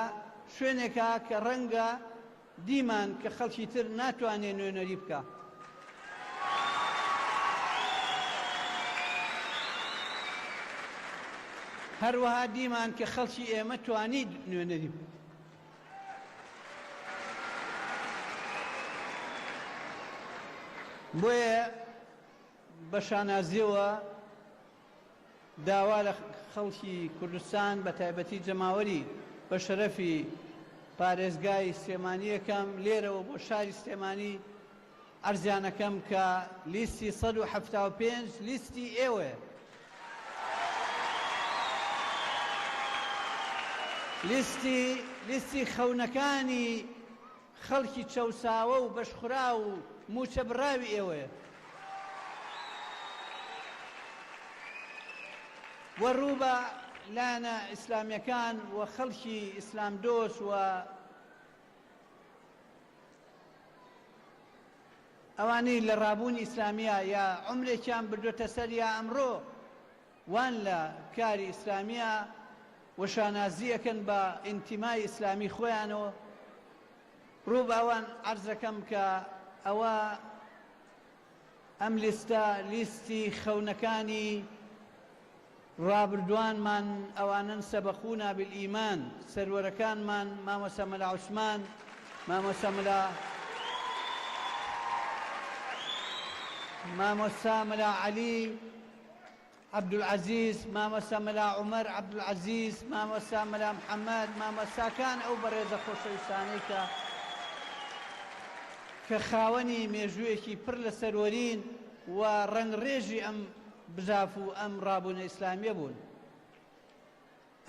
شوێنێکە کە ڕەنگە دیمان کە خەڵکی تر ناتوانێت نوێنەری بکە. هەروەها دیمان کە خەڵکی ئێمە توانی نوێنەری بکە. بۆیە بە شانازیەوە داوا لە خەڵکی کوردستان بە تایبەتی جەماوەری بە شەرەفی پارێزگای سلێمانیەکەم لێرەوە بۆ شاری سلێمانی ئەرزیانەکەم کە لیستی 175 لیستی ئێوەیە. لیستی خەونەکانی خەڵکی چەوساوە و بەشخورا و موچە بڕاوی ئێوەیە. وەڕوو بە لایەنە ئیسلامیەکان و خەڵکی ئیسلام دۆست و ئەوانەی لە ڕابوونی ئیسلامیە یا عمرێکیان بردوتە سەر یا ئەمڕۆ وان لە کاری ئیسلامیە وەشانازیەکەن بە ئینتیمای ئیسلامی خۆیانەوە. ڕوو بە ئەوان عەرزەکەم کە ئەوە ئەم لیستی خەونەکانی ڕابردوانمان ئەوانن سەبەخونا بالئیمان، سەروەرەکانمان مامۆستا مەلا عوسمان، مامۆستا مەلا عەلی عەبدولعەزیز، مامۆستا مەلا عومەر عەبدولعەزیز، مامۆستا مەلا محەممەد، مامۆستاکان ئەو بەڕێزە خۆشەویستانەی کە خاوەنی مێژوویەکی پڕ لە سەروەرین و ڕەنگڕێژی ئەم بزاف و ئەم ڕابوونە ئیسلامیە بوون.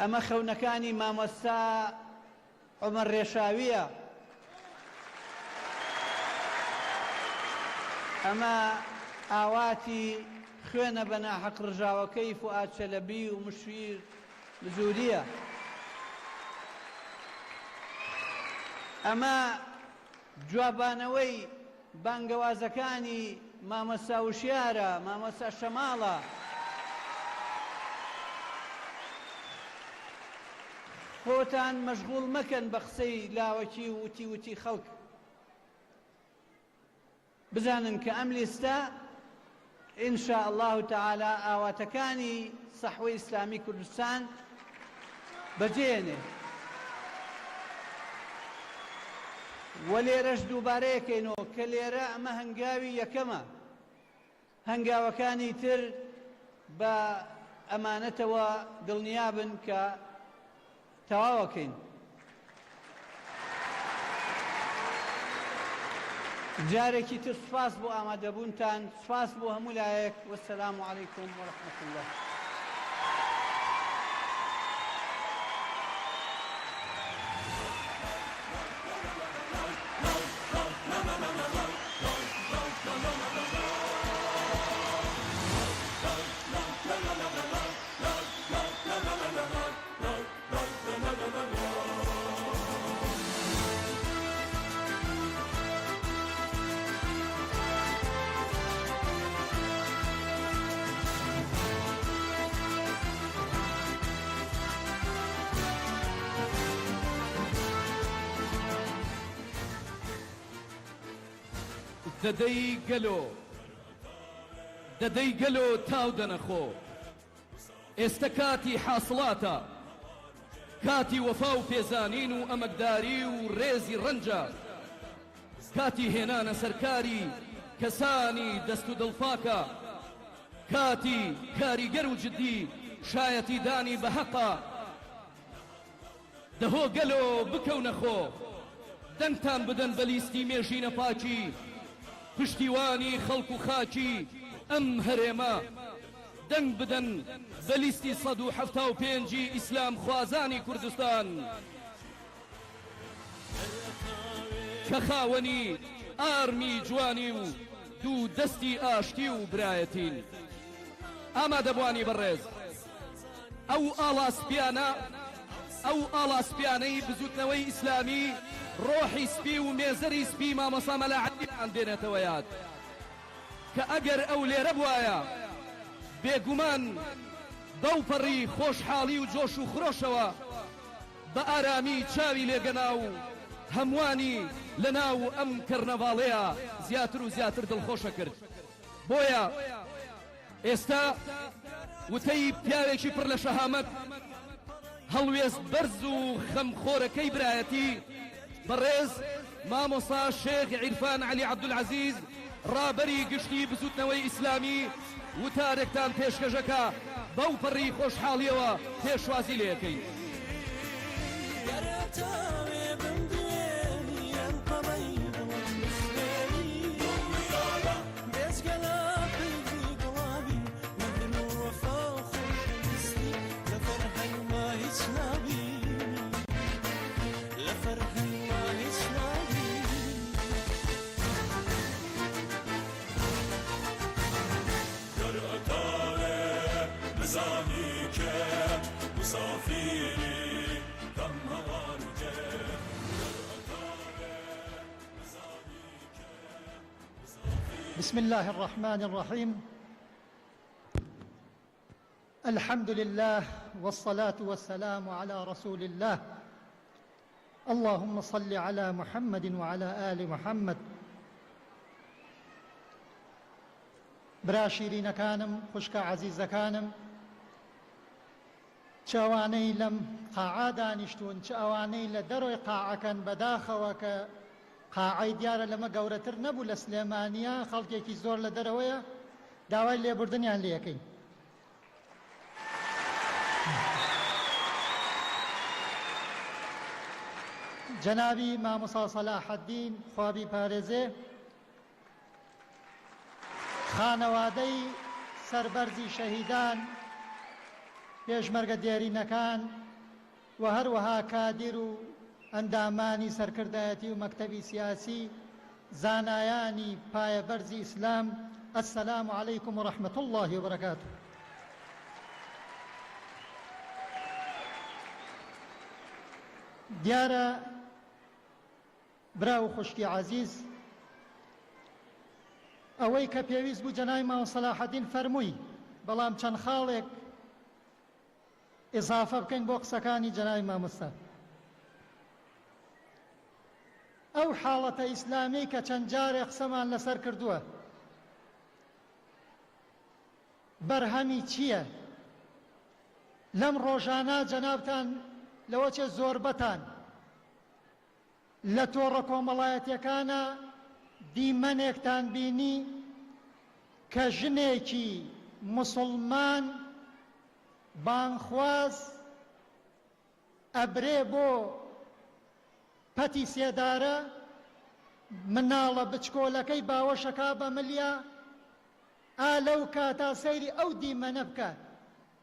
ئەمە خەونەکانی مامۆستا عومەر ڕێشاویە، ئەمە ئاواتی خوێنە بە ناحەق ڕژاوەکەی فوئاد چەلەبی و مشیر زووریە، ئەمە جوابانەوەی بانگەوازەکانی مامۆستا وشیارە، مامۆستا شەماڵە، خۆتان مەشغوڵ مەکەن بە قسەی لاوەکی و وتی خەڵک. بزانن کە ئەم لیستە ئینشاء الله تعالی ئاواتەکانی سەحوەی ئیسلامی کوردستان بەجێنێ. و لێرەش دووبارەیەکەینەوە کە لێرە ئەمە هەنگاوی یەکەمە، هەنگاوەکانی تر بە ئەمانەتەوە دڵنیابن کە تەواوەکەین. جارێکی تر سوپاس بۆ ئامادەبوونتان، سوپاس بۆ هەموو لایەک. وەسەلام عەلەیکوم وەڕەحمەت الله. دەدەی گەلۆ تاو دەنەخۆ، ئێستا کاتی حاصڵاتە، کاتی وەفا و پێزانین و ئەمەکداری و ڕێزی ڕەنجە، کاتی هێنانە سەرکاری کەسانی دەست و دڵپاکە، کاتی کاریگەر و جدی شایەتی دانی بە حەقە. دەهۆ گەلۆ بکەونەخۆ، دەنگتان بدەن بە لیستی مێژینە پاکی، پشتیوانی خەڵک و خاکی ئەم هەرێمە. دەنگ بدەن بە لیستی 175 ئیسلام خوازانی کوردستان کە خاوەنی ئارمی جوانی و دوو دەستی ئاشتی و برایەتین. ئامادەبوانی بەڕێز، ئەو ئاڵاسپیانەی بزوتنەوەی ئیسلامی ڕۆحی سپی و مێزەری سپی مامۆستا مەلا عەلیان دێنێتەوە یاد، کە ئەگەر ئەو لێرە بوایە بێگومان دەوپەڕی خۆشحاڵی و جۆش و خرۆشەوە بە ئارامی چاوی لێگەنا و هەموانی لە ناو ئەم کەرنەڤاڵەیە زیاتر و زیاتر دڵخۆشە کرد. بۆیە ئێستا وتەی پیاوێکی پڕ لە شەهامەت، هەڵوێست بەرز و خەمخۆرەکەی برایەتی بەڕێز مامۆستا شێخ عیرفان عەلی عەبدولعەزیز ڕابەری گشتی بزوتنەوەی ئیسلامی وتارێکتان پێشکەشەکە بەو پەڕی خۆشحاڵیەوە پێشوازی لێەکەین. بسم الله الرحمن الرحيم الحمد لله والصلاة والسلام على رسول الله اللهم صل على محمد وعلى آل محمد برا شیرینەکانم خوشکە عەزیزەکانم چ ئەوانەی لەم قاعا دانیشتوون چ ئەوانەی لە دەرۆی قاعەکەن بەداخەوە کە قاعەی دیارە لەمە گەورەتر نەبوو لە سلێمانیە خەڵکێکی زۆر لە دەرەوەیە داوای لێبوردنیان لێ یەکەین جەنابی مامۆستا سەلاحەددین خوا بیپارێزێ خانەوادەی سەربەرزی شەهیدان پێشمەرگە دێرینەکان و هەروەها کادر و ئەندامانی سەرکردایەتی و مەکتەبی سیاسی زانایانی پایەبەرزی ئیسلام ئەسسەلام عەلەیکم و ڕەحمەت الله وبەرەکاتوه دیارە برا و خوشکی عەزیز ئەوەی کە پێویست بوو جەنابی مامۆستا سەلاحەددین فەرمووی بەڵام چەند خاڵێک ئیزافە بکەین بۆ قسەکانی جەنابی مامۆستا ئەو حاڵەتە ئیسلامی کە چەند جارێک قسەمان لەسەر کردووە بەرهەمی چییە لەم ڕۆژانە جەنابتان لەوەچێ زۆربەتان لە تۆڕە کۆمەڵایەتیەکانە دیمەنێکتان بینی کە ژنێکی موسڵمان بانخواز ئەبرێ بۆ پەتی سێدارە مناڵە بچکۆلەکەی باوەشەکە بە ملیە ئا لەو کاتا سەیری ئەو دیمەنە بکات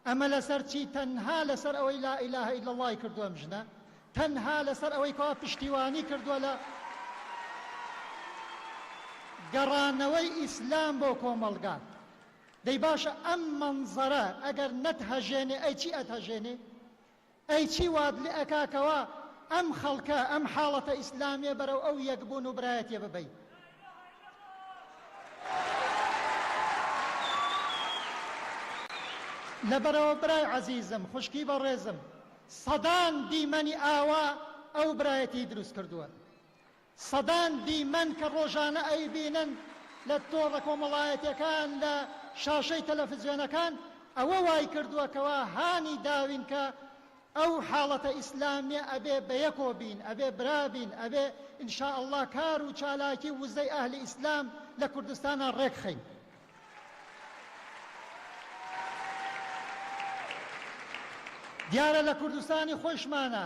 ئەمە لەسەر چی تەنها لەسەر ئەوەی لا ئیلاهە ئیلا اللهی کردووە ژنە تەنها لەسەر ئەوەی کەوا پشتیوانی کردووە لە گەڕانەوەی ئیسلام بۆ کۆمەڵگات دەی باشە ئەم مەنزەرە ئەگەر نەتهەژێنێ ئەی چی ئەتهەژێنێ ئەی چی واد لێ ئەکاکەوە ئەم خەڵکە ئەم حاڵەتە ئیسلامیە بەرەو ئەو یەکبوون و برایەتیە ببەی لەبەرەوە برای عەزیزم خوشکی بەڕێزم سەدان دیمەنی ئاوا ئەو برایەتی دروست کردووە سەدان دیمەن کە ڕۆژانە ئەیبینن لە تۆڕە کۆمەڵایەتیەکان لە شاشەی تەلەڤیزیۆنەکان ئەوە وای کردووەکەوە هانی داوین کە ئەو حاڵەتە ئیسلامیە ئەبێ بەیەکۆ بین ئەبێ برابین ئەبێ ئینشاء الله کار و چالاکی وزەی ئەهلی ئیسلام لە کوردستانە ڕێکخەین دیارە لە کوردستانی خۆشمانە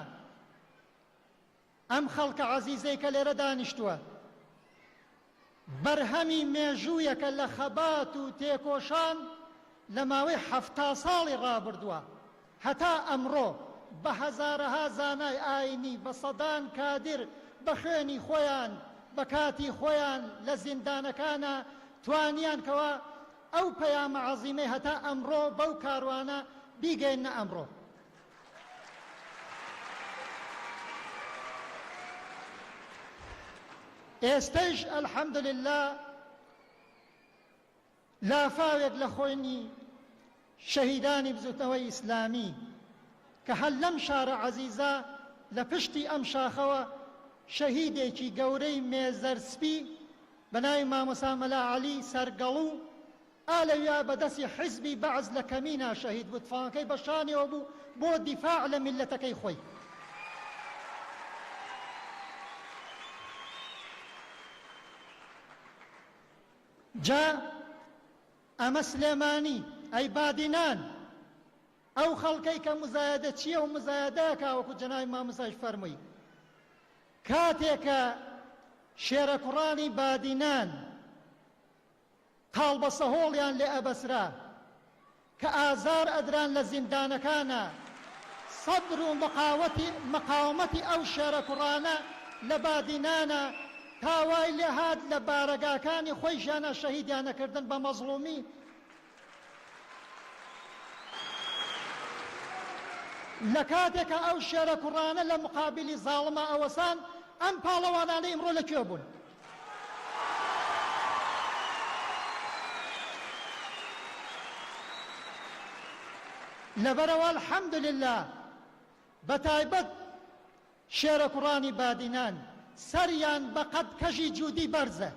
ئەم خەڵکە عەزیزەی کە لێرە دانیشتووە بەرهەمی مێژوویەکە لە خەبات و تێکۆشان لە ماوەی 70 ساڵی ڕابردووە هەتا ئەمڕۆ بە هەزارەها زانای ئاینی بە سەدان کادر بە خوێنی خۆیان بە کاتی خۆیان لە زیندانەکانە توانیان کەوە ئەو پەیامە عەزیمەی هەتا ئەمڕۆ بەو کاروانە بیگەینە ئەمڕۆ ئێستەش ئەلحەمدولله لافاوێک لە خۆینی شەهیدانی بزوتنەوەی ئیسلامی کە هەر لەم شارە عەزیزە لە پشتی ئەم شاخەوە شەهیدێکی گەورەی مێزەرسپی بە ناوی مامۆستا مەلا عەلی سەرگەڵوو ئالەویا بەدەستی حیزبی بەعز لە کەمینە شەهید بوو تفاڵەکەی بە شانیەوە بوو بۆ دیفاع لە میلەتەکەی خۆی جا ئەمە سلێمانی ئەی بادینان ئەو خەڵکەی کە مزایەدە چییە و مزایەدەکە وەکو جەنابی مامۆستاش فەرمووی کاتێکە شێرە کوڕانی بادینان تاڵ بە سەهۆڵیان لێ ئەبەسرا کە ئازار ئەدران لە زیندانەکانە سەبر و مەقاومەتی ئەو شێرە کوڕانە لە بادینانە تاوای لێ هات لە بارەگاکانی خۆی ژیانە شەهیدیانەکردن بە مەزڵومی لە کاتێکە ئەو شێرە کوڕانە لە مقابلی زاڵمە ئەوەسان ئەم پاڵەوانانە ئیمڕۆ لەکوێ بوون لەبەرەوە الحەمدولله بەتایبەت شێرە کوڕانی بادینان سەریان بە قەد کەژی جوودی بەرزە.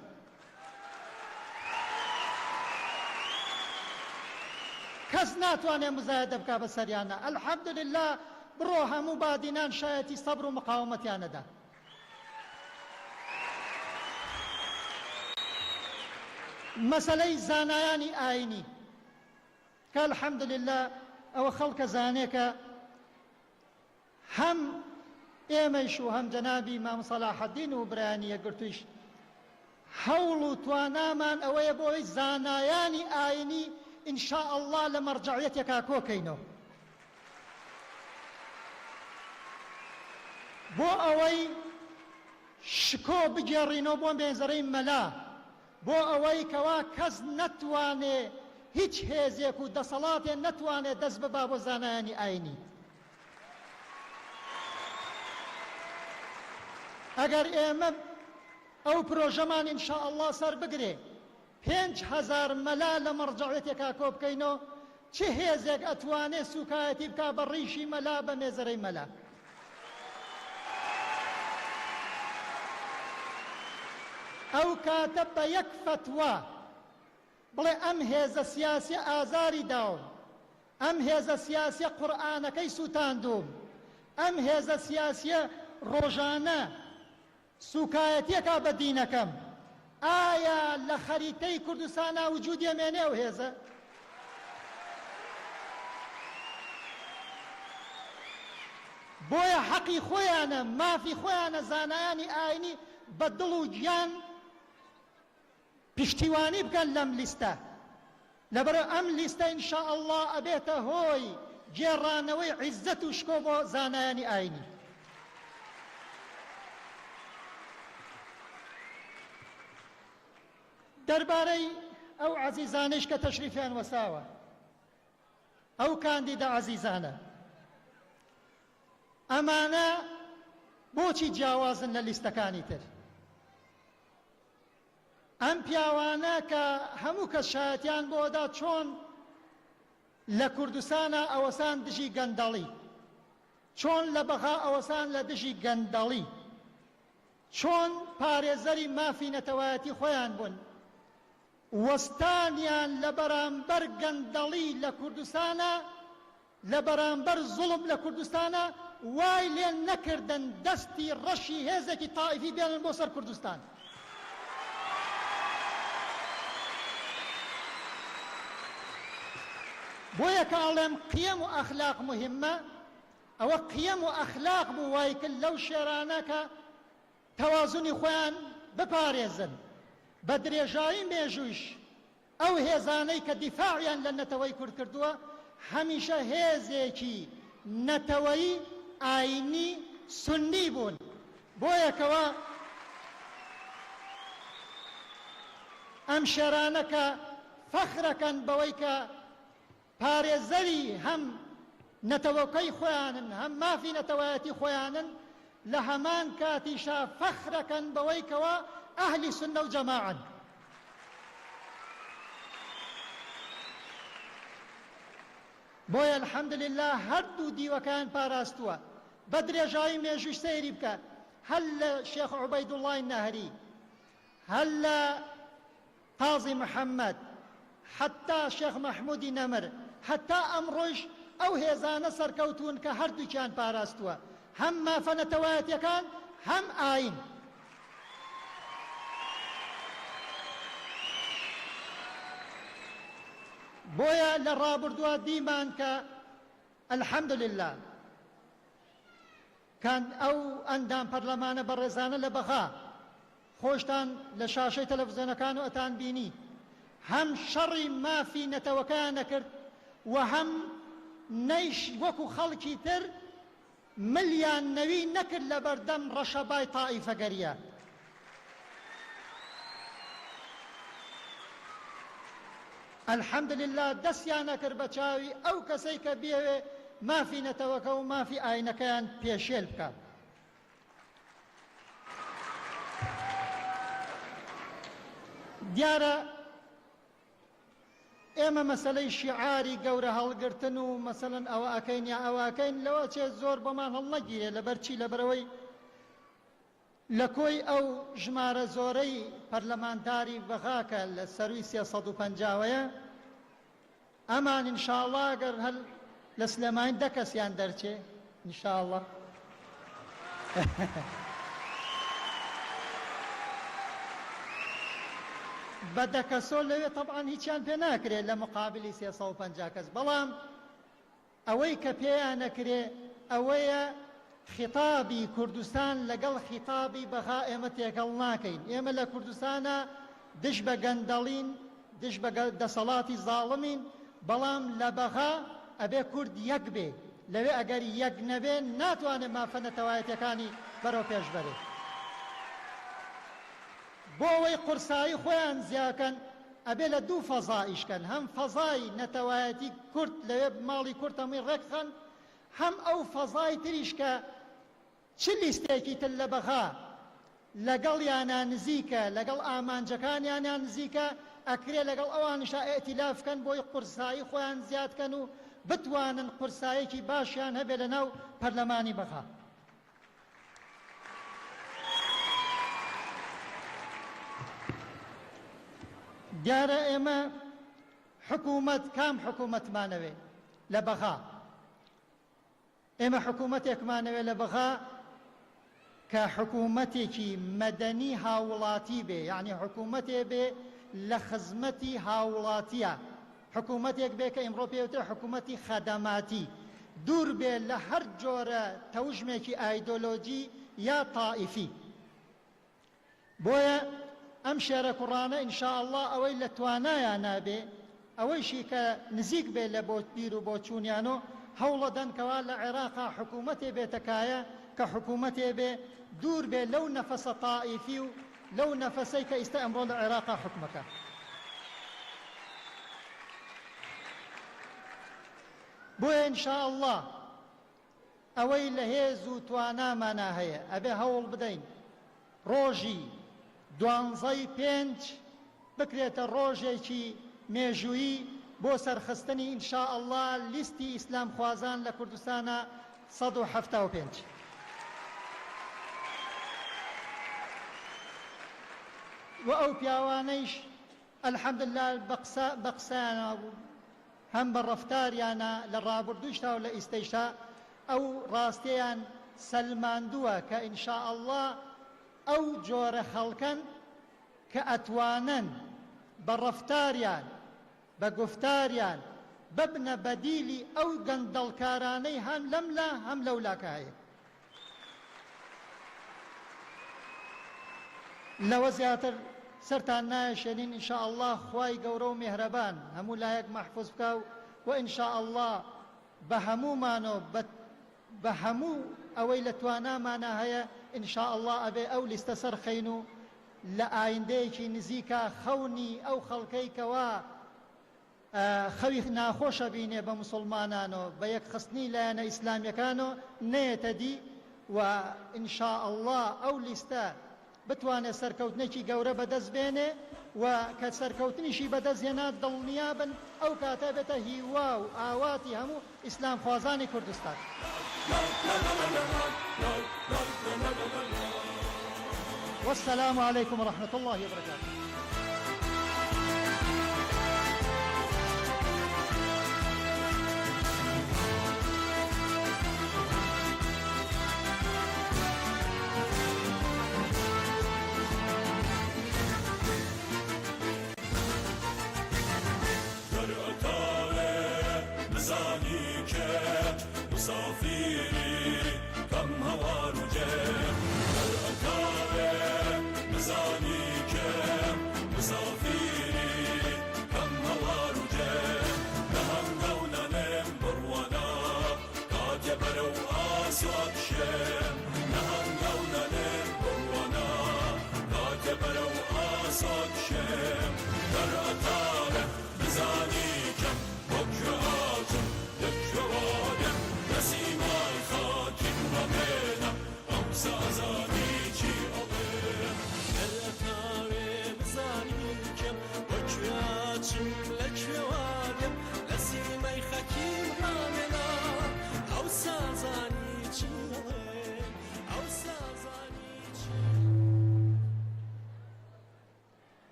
کەس ناتوانێ مزایدە بکا بە سەریانە. الحەمدولله بڕۆ هەموو بادینان شایەتی سەبر و مقاومەتیانەدا. مەسەلەی زانایانی ئاینی کە الحەمدولله ئەوە خەڵکە زانێکە هەم ئێمەش و هەم جەنابی مام سەلاحەدین و برایانی یەکگرتوویش هەوڵ و توانامان ئەوەیە بۆی زانایانی ئاینی ئینشاء الله لە مەرجەعیەتێکا کۆکەینەوە بۆ ئەوەی شکۆ بگێڕینەوە بۆ مێنزەرەی مەلا، بۆ ئەوەی کەوا کەس نەتوانێ هیچ هێزێک و دەسەڵاتێ نەتوانێت دەست ببا بۆ زانایانی ئاینی. ئەگەر ئێمە ئەو پرۆژەمان ئینشاء الله سەر بگرێ 5,000 مەلا لە مەرجەعیەتێکا کۆ بکەینەوە، چه هێزێک ئەتوانێت سوکایەتی بکا بە ڕیشی مەلا بە مێزەرەی مەلا. ئەو کاتە بە یەک فتوە بڵێ ئەم هێزە سیاسی ئازاری داوم، ئەم هێزە سیاسیە قورئانەکەی سوتاندوم، ئەم هێزە سیاسیە ڕۆژانە سوکایەتیەکا بە دینەکەم، ئایا لە خەریتەی کوردستانە وجودی ئەمێنێ ئەو هێزە؟ بۆیە حەقی خۆیانە مافی خۆیانە زانایانی ئاینی بە دڵ و گیان پشتیوانی بکەن لەم لیستە، لەبەرە ئەم لیستە ئینشاء الله ئەبێتە هۆی گێڕانەوەی عیزەت و شکۆ بۆ زانایانی ئاینی. دەربارەی ئەو عەزیزانەیش کە تەشریفیان وەساوە، ئەو کاندیدا عەزیزانە، ئەمانە بۆچی جیاوازن لە لیستەکانی تر؟ ئەم پیاوانە کە هەموو کەس شایەتیان بۆدا چۆن لە کوردستانە ئەوەسان دژی گەندەڵی، چۆن لە بەغا ئەوەسان لە دژی گەندەڵی، چۆن پارێزەری مافی نەتەوایەتی خۆیان بوون، وەستانیان لە بەرامبەر گەندەڵی لە کوردستانە، لە بەرامبەر زوڵم لە کوردستانە وای لێ نەکردن دەستی ڕەشی هێزێکی تائیفی بێنن بۆ سەر کوردستان. بۆیە کە ئەڵێم قیەم و ئەخلاق مهمە، ئەوە قیەم و ئەخلاق بوو وای کرد لەو شێرانە کە تەوازونی خۆیان بپارێزن بە درێژایی مێژوویش. ئەو هێزانەی کە دیفاعیان لە نەتەوەی کورد کردووە هەمیشە هێزێکی نەتەوەی ئاینی سنی بوون، بۆیە کەوە ئەم شێرانە کە فەخرەکەن بەوەی کە پارێزەری هەم نەتەوەکەی خۆیانن هەم مافی نەتەوایەتی خۆیانن، لە هەمان کاتیشا فەخرەکەن بەوەی کەوە ئەهلی سنە و جەماعەن. بۆیە الحەمدولله هەردوو دیوەکان پاراستووە. بە درێژایی مێژووی سەیری بکە، هەل لە شێخ عوبەیدوڵڵای نەهری، هەل لە قازی محەممەد، حتا شێخ مەحموودی نەمر، حتا ئەمڕۆیش ئەو هێزانە سەرکەوتون کە هەردووکیان پاراستووە، هەم مافە نەتەوایەتیەکان هەم ئاین. بۆیە لە ڕابردووە دیمان کە الحەمدولله کان ئەو ئەندام پەرلەمانە بەڕێزانە لە بەغا خۆشتان لە شاشەی تەلەڤیزیۆنەکان و ئەتان بینی هەم شەڕی مافی نەتەوەکەیان نەکرد و هەم نەیش وەکو خەڵکی تر ملیان نەوی نەکرد لە بەردەم ڕەشەبای تائیفەگەریە. الحەمدولله دەستیان نەکرد بە چاوی ئەو کەسەی کە بێوێ مافی نەتەوەکە و مافی ئاینەکەیان پێشێل بکات. دیارە ئێمە مەسەلەی شیعاری گەورە هەڵگرتن و مەسەلەن ئەوە ئەکەین یا ئەوە ئەکەین لەوە چێ زۆر بەمان هەڵنەگیرێ لەبەر چی لەبەرەوەی لە کۆی ئەو ژمارە زۆرەی پەرلەمانتاری بەغاکە لە سەروی 350ەیە ئەمان ئینشاءڵڵا ئەگەر هەر لە سلێمانی 10 کەسیان دەرچێ ئینشاءڵڵا بە 10 کەسۆ لەوێ تەبعاً هیچیان پێ ناکرێت لە مقابلی 350 کەس بەڵام ئەوەی کە پێیان نەکرێ ئەوەیە خیتابی کوردستان لەگەڵ خیتابی بەغا ئێمە تێکەڵ ناکەین ئێمە لە کوردستانە دش بە گەندەڵین دش بە دەسەڵاتی زاڵمین بەڵام لە بەغا ئەبێ کورد یەک بێ لەوێ ئەگەر یەک نەبێ ناتوانێت مافە نەتەوایەتیەکانی بەرەو پێش بەرێ بۆ ئەوەی قورسایی خۆیان زیاکەن ئەبێ لە دوو فەزا ئیشکەن هەم فەزای نەتەوایەتی کورد لەوێ ماڵی کورد هەمووی ڕێکخەن هەم ئەو فەزای تریش کە چ لیستێکی تر لە بەغا لەگەڵ یانە نزیکە لەگەڵ ئامانجەکانیانیان نزیکە ئەکرێ لەگەڵ ئەوانشا ئێتیلافکەن بۆی قورسایی خۆیان زیادکەن و بتوانن قورسایەکی باشیان هەبێ لە ناو پەرلەمانی بەغا دیارە ئێمە حکوومەت کام حکوومەتمانەوێ لە بەغا ئێمە حکوومەتێکمانەوێ لە بەغا کە حکوومەتێکی مەدەنی هاوڵاتی بێ یعنی حکوومەتێ بێ لە خزمەتی هاوڵاتیە حکوومەتێک بێ کە ئیمڕۆ پێوترە حکوومەتی خەدەماتی دوور بێ لە هەر جۆرە تەوژمێکی ئایدۆلۆجی یا تائیفی بۆیە ئەم شێرە کوڕانە ئینشاءڵڵا ئەوەی لە توانایان نابێ ئەوەیشی کە نزیک بێ لە بۆ بیر و بۆ چوونیانۆ هەوڵە دەنکەوا لە عێراقا حکوومەتێ بێتەکایە کە حکوومەتێ بێ دوور بێ لەو نەفەسە تائیفی و لەو نەفەسەی کە ئیستا ئەمڕۆ لە عێراقا حکومەکە بۆیە ئینشاءڵڵا ئەوەی لە هێز و توانامانە هەیە ئەبێ هەوڵ بدەین ڕۆژی 12/5 بکرێتە ڕۆژێکی مێژوویی بۆ سەرخستنی ئینشاءڵڵا لیستی ئیسلام خوازان لە کوردستانە 175 و ئەو پیاوانەیش ئەلحەمدوللا بە قسەیانە بوو هەم بە ڕەفتاریانە لە ڕابردووشتا و لە ئیستەیشتا ئەو ڕاستیان سەلماندووە کە ئینشاءڵڵا ئەو جۆرە خەڵکەن کە ئەتوانن بە ڕەفتاریان بە گفتاریان ببنە بەدیلی ئەو گەندەڵکارانەی هەم لەملا هەم لەولاکە هەیە لەوە زیاتر سەرتان نایشێنین ئینشاءڵڵا خوای گەورە و میهرەبان هەموو لایەک مەحفوظ بکە و ئینشاءڵڵا بە هەموومانۆ بە هەموو ئەوەی لە توانامانە هەیە ئینشاءڵڵا ئەبێ ئەو لیستە سەرخەین و لە ئایندەیەکی نزیکە خەونی ئەو خەڵکەی کەوا خەوی ناخۆشە بینێ بە موسڵمانانەوە بە یەک خستنی لایەنە ئیسلامیەکانەوە نەیەتە دی و ئینشاءڵڵا ئەو لیستە بتوانێت سەرکەوتنێکی گەورە بەدەست بێنێ و کە سەرکەوتنیشی بەدەست هێنا دڵنیا بن ئەو کاتە بێتە هیوا و ئاواتی هەموو ئیسلام خوازانی کوردستان والسلام عليكم ورحمة الله وبركاته Sazani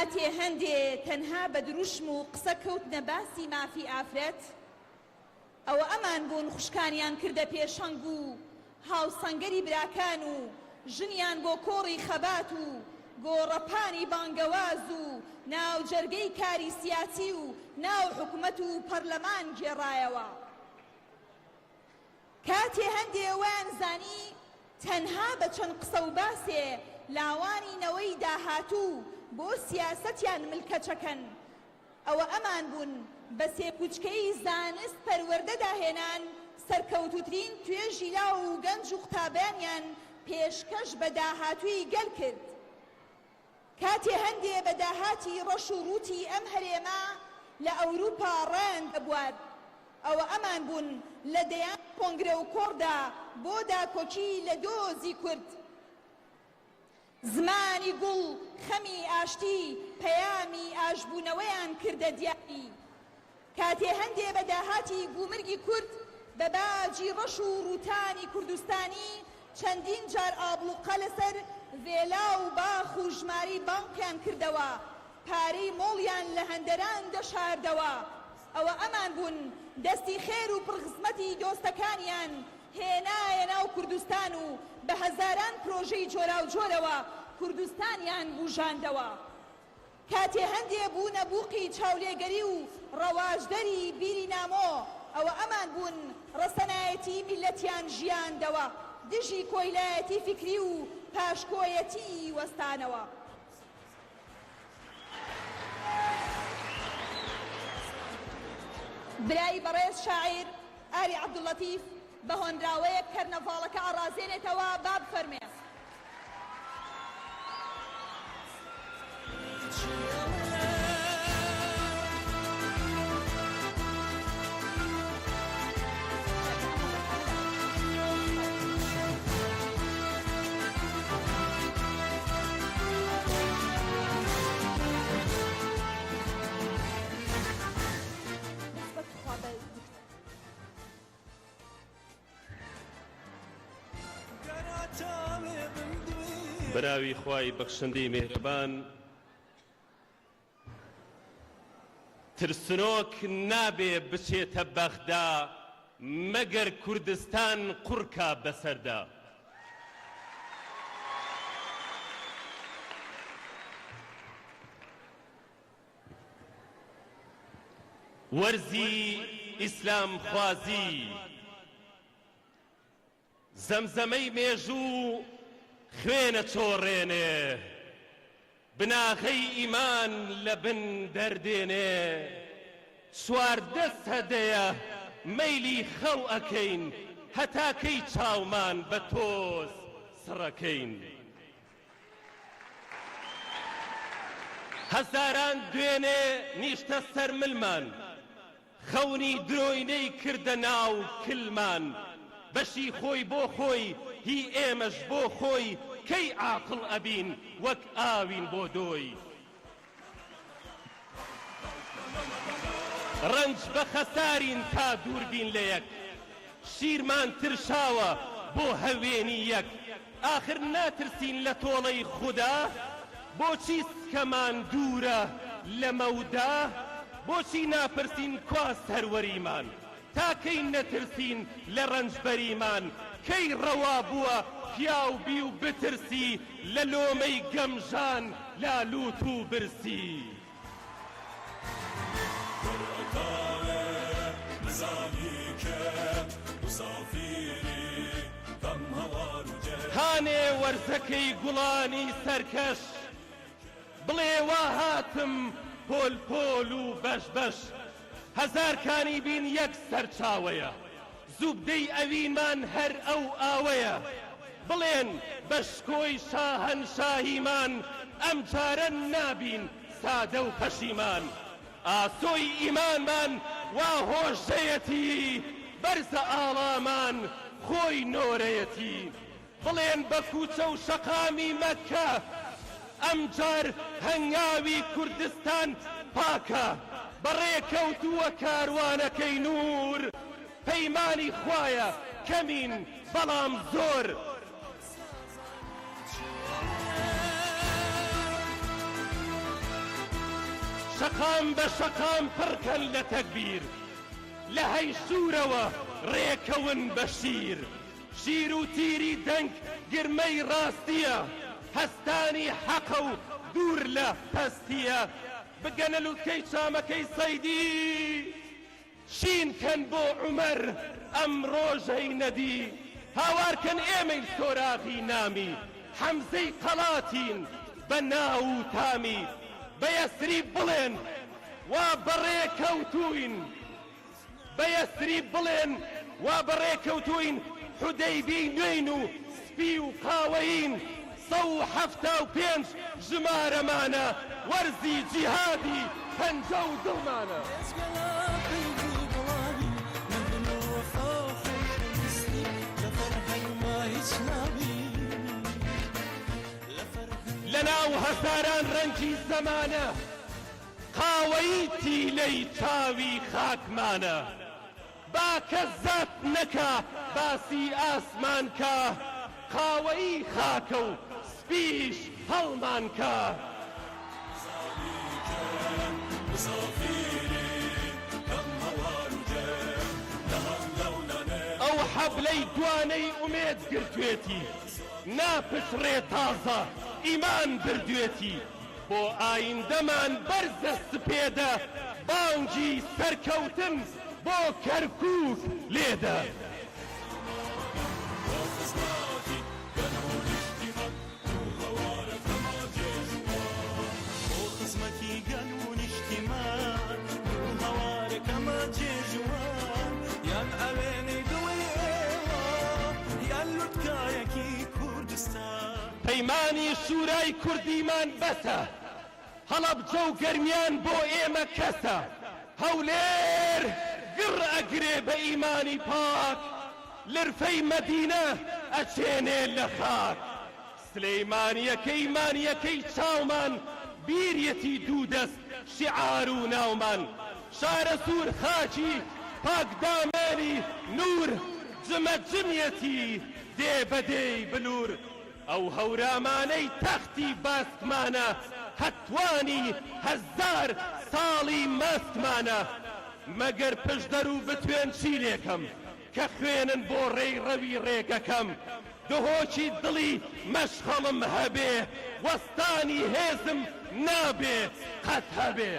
کاتێ هەندێ تەنها بە دروشم و قسە کەوتنە باسی مافی ئافرەت ئەوە ئەمان بوون خوشکانیان کردە پێشەنگ و هاوسەنگەری براکان و ژنیان بۆ کۆڕی خەبات و گۆڕەپانی بانگەواز و ناوجەرگەی کاری سیاسی و ناو حکومەت و پەرلەمان گێڕایەوە کاتێ هەندێ ویان زانی تەنها بە چەند قسە و باسێ لاوانینەوەی داهاتوو بۆ سیاسەتیان ملکەچەکەن ئەوە ئەمان بوون بە سێکوچکەی زانست پەروەردەداهێنان سەرکەوتوترین توێژی لاو و گەنج و قوتابیانیان پێشکەش بە داهاتووی گەل کرد کاتێ هەندێ بە داهاتی ڕەش و ڕووتی ئەم هەرێمە لە ئەوروپا ڕێن دەبوات ئەوە ئەمان بوون لە دەیان کۆنگرە و کۆڕدا بۆ داکۆکی لە دۆزی کورد زمانی گوڵ خەمی ئاشتی پەیامی ئاشبوونەوەیان کردە دیاری کاتێ هەندێ بە داهاتی گومرگی کورد بە باجی ڕەش و ڕووتانی کوردستانی چەندین جار ئابڵوقە لەسەر ڤێلا و باخ و ژماری بانکیان کردەوە پارەی مۆڵیان لە هەندەران دەشاردەوە ئەوە ئەمان بوون دەستی خێر و پڕخزمەتی دۆستەکانیان هێنایە ناو کوردستان و بە هەزاران پرۆژەی جۆرا و جۆرەوە کوردستانیان بوژاندەوە کاتێ هەندێ بوونە بووقی چاولێگەری و ڕەواژدەری بیری نامۆ ئەوە ئەمان بوون ڕەسەنایەتی میلەتیان ژیاندەوە دژی کۆیلایەتی فکری و پاشکۆیەتی وەستانەوە برای بەڕێز شاعیر ئاری عەبدوڵەتیف بە هۆنراوەیەک کەرنەڤاڵەکە ئاڕازێنێتەوە با بفەرمێ براوی خوای بەخشندەی مێهرەبان ترسنۆک نابێ بچێتە بەغدا مەگەر کوردستان قورکە بەسەردا وەرزی ئیسلام خوازی زەمزەمەی مێژوو خوێنە چۆڕێنێ بناغەی ئیمان لە بن دەردێنێ چواردەست هەدەیە مەیلی خەو ئەکەین هەتاکەی چاومان بە تۆز سڕەکەین هەزاران دوێنێ نیشتە سەر ملمان خەونی درۆینەی کردە ناو کلمان بەشی خۆی بۆ خۆی هی ئێمەش بۆ خۆی کەی عاقڵ ئەبین وەک ئاوین بۆ دۆی ڕەنج بە خەسارین تا دووربین لە یەک شیرمان ترشاوە بۆ هەوێنی یەک ئاخر ناترسین لە تۆڵەی خودا بۆچی سکەمان دوورە لە مەودا بۆچی ناپرسین کوا سەروەریمان تاکەی نەترسین لە ڕەنجبەریمان کەی ڕەوا بووە پیاو بی و بترسی لە لۆمەی گەمژان لالوت و برسی هانێ وەرزەکەی گوڵانی سەرکەش بڵێ وا هاتم پۆل پۆل و بەش بەش هەزارکانی بین یەک سەرچاوەیە زوبدەی ئەوینمان هەر ئەو ئاوەیە بڵێن بەشکۆی شاهەنشاهیمان ئەم جارە نابین سادە و پەشیمان ئاسۆی ئیمانمان وا هۆژەیەتی بەرزە ئاڵامان خۆی نۆرەیەتی بڵێن بە کوچە و شەقامی مەککە ئەم جار هەنگاوی کوردستان پاکە بەڕێکەوتووە کاروانەکەی نور پەیمانی خوایە کەمین بەڵام زۆر شەقام بە شەقام پڕکەن لە تەکبیر لە هەی سوورەوە ڕێکەون بە شیر شیر و تیری دەنگ گرمەی ڕاستیە هەستانی حەقە و دوور لە پەستیە بگەنە لوتکەی چامەکەی سەیدی شینکەن بۆ عومەر ئەم ڕۆژەی نەدی هاوارکەن ئێمەی سۆراغی نامی حەمزەی قەڵاتین بە ناو و تامی بە یەسری بڵێن وا بەڕێکەوتوین بە یەسری بڵێن وا بەڕێکەوتوین حودەیبی نوێین و سپی و قاوەین 175 ژمارەمانە وەرزی جیهادی پەنجە و دڵمانە لەناو هەزاران ڕەنگی زەمانە قاوەی تیلەی چاوی خاکمانە با کەس زات نەکا باسی ئاسمانکە قاوەی خاکە و سپیش هەڵمانکە ئەو حەبلەی دوانەی ئومێد گرتوێتی ناپشڕێ تازە ئیمان بردوێتی بۆ ئایندەمان بەرزە سپێدە بانگی سەرکەوتن بۆ کەرکووک لێدە پەیمانی شورای کوردیمان بەسە هەڵەبجە و گەرمیان بۆ ئێمە کەسە هەولێر گڕ ئەگرێ بە ئیمانی پاک لرفەی مەدینە ئەچێنێ لە خاک سلەیمانیەکەی مانیەکەی چاومان بیریەتی دوو دەست شیعار و ناومان شارە سوور خاچی پاکدامێنی نور جمەجمیەتی دێ بەدەی بلور ئەو هەورامانەی تەختی باستمانە هەتوانی هەزار ساڵی مەستمانە مەگەر پشدەر و بتوێن چی لێکەم کە خوێنن بۆ ڕێی ڕەوی ڕێگەکەم دهۆکی دڵی مەشخەڵم هەبێ وەستانی هێزم نابێ قەت هەبێ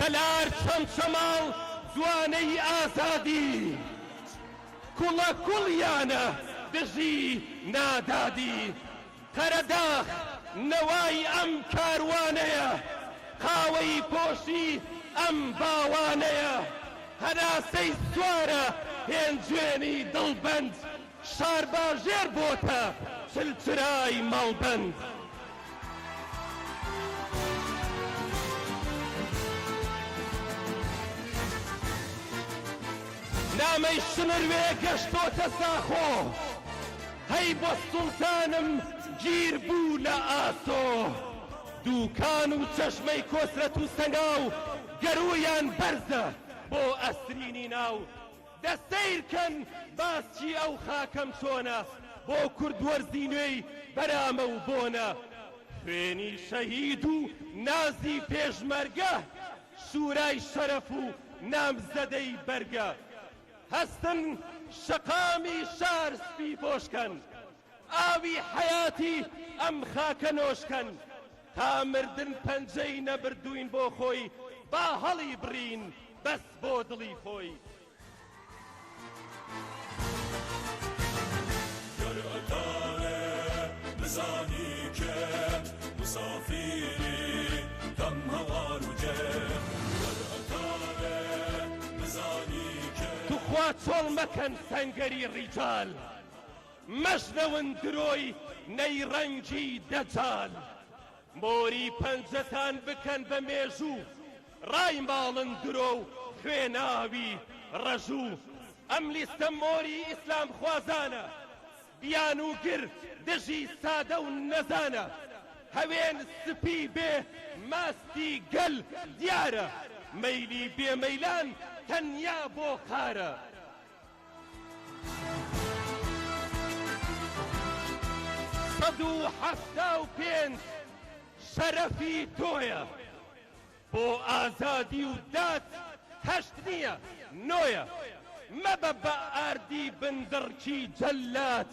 کەلار چەمچەماڵ جوانەی ئازادی کوڵە کوڵیانە دژی نادادی قەرەداخ نەوای ئەم کاروانەیە قاوەی پۆشی ئەم باوانەیە هەناسەی سوارە هێنجوێنی دڵبەند شار باژێر بۆتە چلچرای ماڵبەند نامەی شنروێ گەشتۆتە ساخۆ هەی بۆ سوڵتانم گیر بوو لە ئاسۆ دووکان و چەشمەی کۆسرەت و سەنگاو گەرویان بەرزە بۆ ئەسرینی ناو دەسەیرکەن باسی ئەو خاکەم چۆنە بۆ کورد وەرزی نوێی بەرامە و بۆنە خوێنی شەهید و نازی پێشمەرگە شورای شەرەف و نامزەدەی بەرگە هەستن شەقامی شار سپی پۆشکەن ئاوی حەیاتی ئەم خاکە نۆشکەن تا مردن پەنجەی نەبردوین بۆ خۆی با هەڵی برین بەس بۆ دڵی خۆی بزانی که مسافری کم هوار و جم توخوا چۆڵ مەکەن سەنگەری ڕیجال مەشنەون درۆی نەیڕەنگی دەجال مۆری پەنجەتان بکەن بە مێژوو ڕای ماڵن درۆ و خوێناوی ڕەژوو ئەم لیستە مۆری ئیسلام خوازانە بیان و گر دژی سادە و نەزانە هەوێن سپی بێ ماستی گەل دیارە مەیلی بێمەیلان تەنیا بۆ خارە سەد و حەفتا و پێنج شەرەفی تۆیە بۆ ئازادی و داد هەشت نییە نۆیە مەبە بە ئاردی بندڕکی جەلات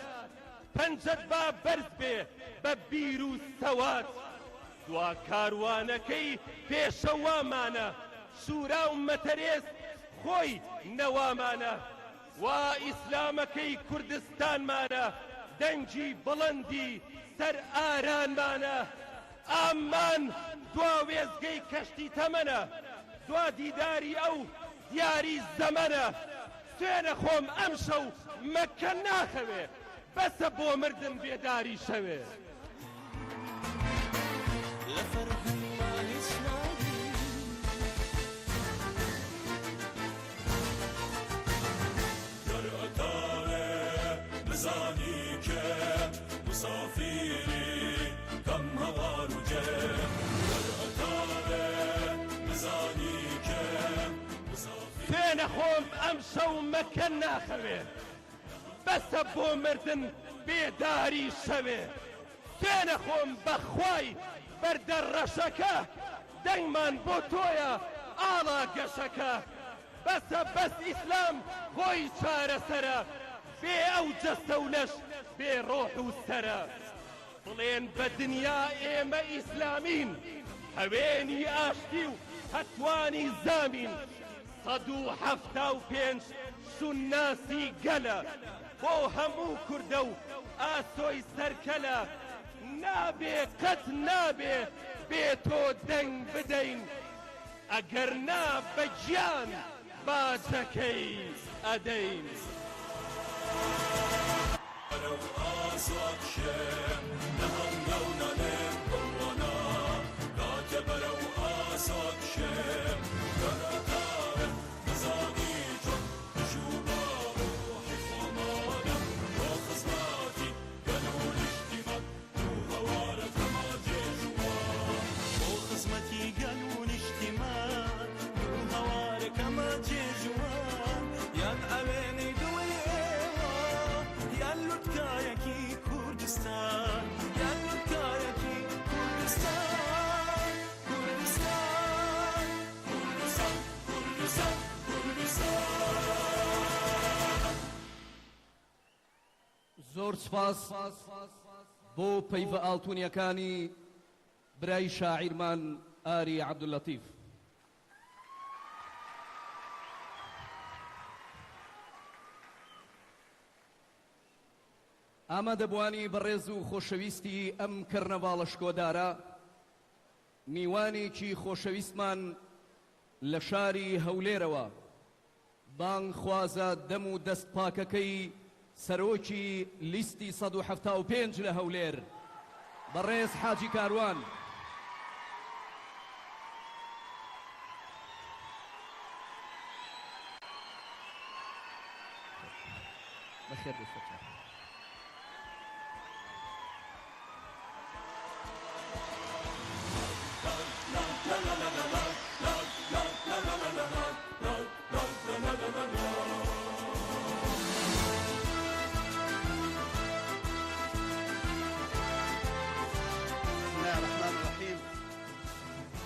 پەنجەت با بەرز بێ بە بیر و سەوات دوا کاروانەکەی پێشەوامانە سوورا و مەتەرێز خۆی نەوامانە وا ئیسلامەکەی کوردستانمانە دەنگی بڵندی سەر ئارانمانە ئامان دوا وێزگەی کەشتی تەمەنە دوا دیداری ئەو دیاری زەمەنە سوێنە خۆم ئەم شەو مەکە ناخەوێ بەسە بۆ مردن بێداری شەوێ بزانی که مسافری کم هوار و جم بزانی که سوێنە خۆم ئەم شەو مەکە ناخەوێ بەسە بۆ مردن بێداری شەوێ سوێنە خۆم بەخوای بەردە ڕەشەکە دەنگمان بۆ تۆیە ئاڵا گەشەکە بەسە بەس ئیسلام خۆی چارەسەرە بێ ئەو جەستە و لەش بێ ڕۆح و سەرە بڵێن بە دنیا ئێمە ئیسلامین هەوێنی ئاشتی و هەتوانی زامین سەد و حەفتا و پێنج سوناسی گەلە بۆ هەموو کوردە و ئاسۆی سەرکەلە نابێ قەت نابێ بێ تۆ دەنگ بدەین ئەگەر نا بە گیان باجەکەی ئەدەین لو آساد شم نهنگو ننم قوانا راجب لو آساد شم درتار بزانی جن جوبا روحی خمانم با خزماتی گلول اجتماع رو هوارت کما جیجوان با خزمتی گلول اجتماع رو هوارت کما جیجوان یاد عوینی زۆر سپاس بۆ پەیڤە ئاڵتوونیەکانی برای شاعیرمان ئاری عەبدولەتیف. ئامادەبوانی بەڕێز و خۆشەویستی ئەم کەرنەڤاڵە شکۆدارە میوانێکی خۆشەویستمان لە شاری هەولێرەوە بانگ خوازە دەم و دەست پاکەکەی سەرۆکی لیستی 175 لە هەولێر بەڕێز حاجی کاروان بەخێر بێت.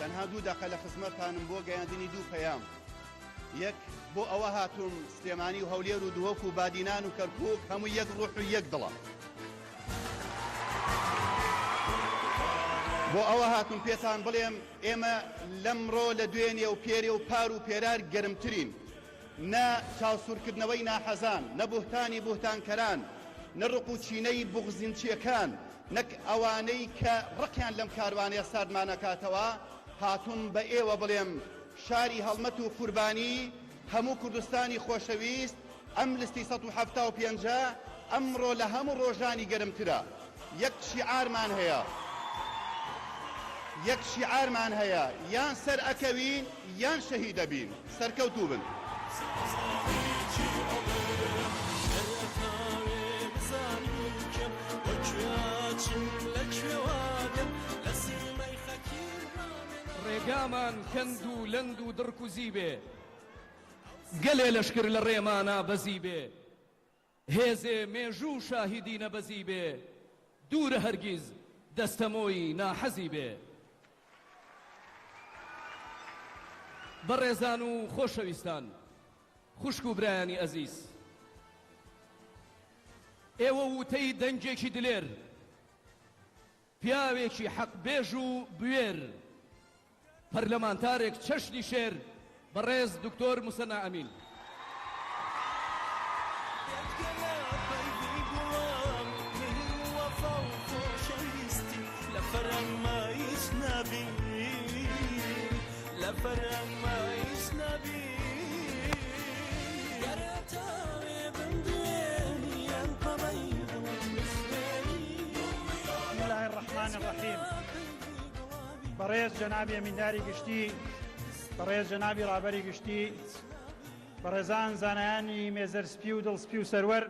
تەنها دوو دەقە لە خزمەتتانم بۆ گەیاندنی دوو پەیام یەک بۆ ئەوە هاتووم سلێمانی و هەولێر و دووەک و بادینان و کەرکووک هەموو یەک ڕوح و یەک دڵە بۆ ئەوە هاتووم پێتان بڵێم ئێمە لەمڕۆ لە دوێنێ و پێرێ و پار و پێرار گەرمترین نە چاوسوورکردنەوەی ناحەزان نە بوهتانی بوهتانکەران نە ڕق و چینەی بوغزینچیەکان نەک ئەوانەی کە ڕقیان لەم کاروانەیە ساردمانەکاتەوە هاتووم بە ئێوە بڵێم شاری هەڵمەت و قوربانی هەموو کوردستانی خۆشەویست ئەم لستی 175 ئەمڕۆ لە هەموو ڕۆژانی گەرمترە یەک شیعارمان هەیە یان سەر ئەکەوین یان شەهید دەبین سەرکەوتوو بن لە ڕێگامان کەند و لەند و دڕک و زیبێ گەلێ لەشکر لە ڕێمانە بەزی بێ هێزێ مێژوو شاهیدی نەبەزی بێ دوورە هەرگیز دەستەمۆی ناحەزی بێ بەڕێزان و خۆشەویستان خوشک و برایانی ئەزیز ئێوە وتەی دەنجێکی دلێر پیاوێکی حەقبێژ و بوێر پەرلەمانتارێک چەشنی شێر بەڕێز دکتۆر موسەنا ئەمین بەڕێز جەنابی ئەمینداری گشتی بەڕێز جەنابی ڕابەری گشتی بەڕێزان زانایانی مێزەرسپی و دڵسپی و سەروەر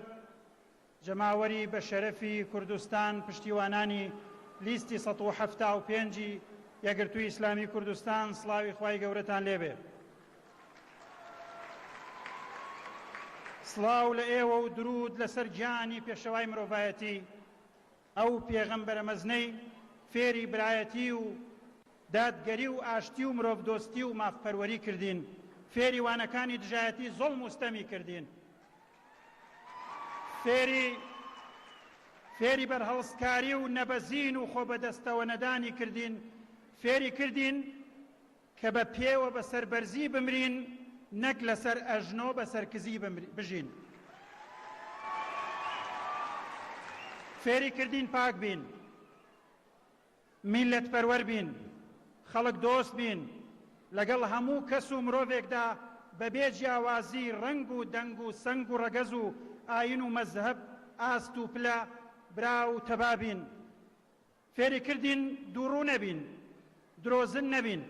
جەماوەری بە شەرەفی کوردستان پشتیوانانی لیستی 175 یەکگرتووی ئیسلامی کوردستان سڵاوی خوای گەورەتان لێبێ سڵاو لە ئێوە و درود لەسەر گیانی پێشەوای مرۆڤایەتی ئەو پێغەمبەرە مەزنەی فێری برایەتی و دادگەری و ئاشتی و مرۆڤ دۆستی و مافپەروەری کردین فێری وانەکانی دژایەتی زۆڵم و ستەمی کردین فێری بەرهەڵسکاری و نەبەزین و خۆبەدەستەوە نەدانی کردین فێری کردین کە بە پێوە بەسەر بەرزی بمرین نەک لەسەر ئەژنۆ بەسەر کزی بژین فێری کردین پاک بین میلەت پەروەر بین خەڵک دۆست بین لەگەڵ هەموو کەس و مرۆڤێکدا بەبێ جیاوازی ڕەنگ و دەنگ و سەنگ و ڕەگەز و ئاین و مەزهەب ئاست و پلە برا و تەبابین فێری کردین دووڕوو نەبین درۆزن نەبین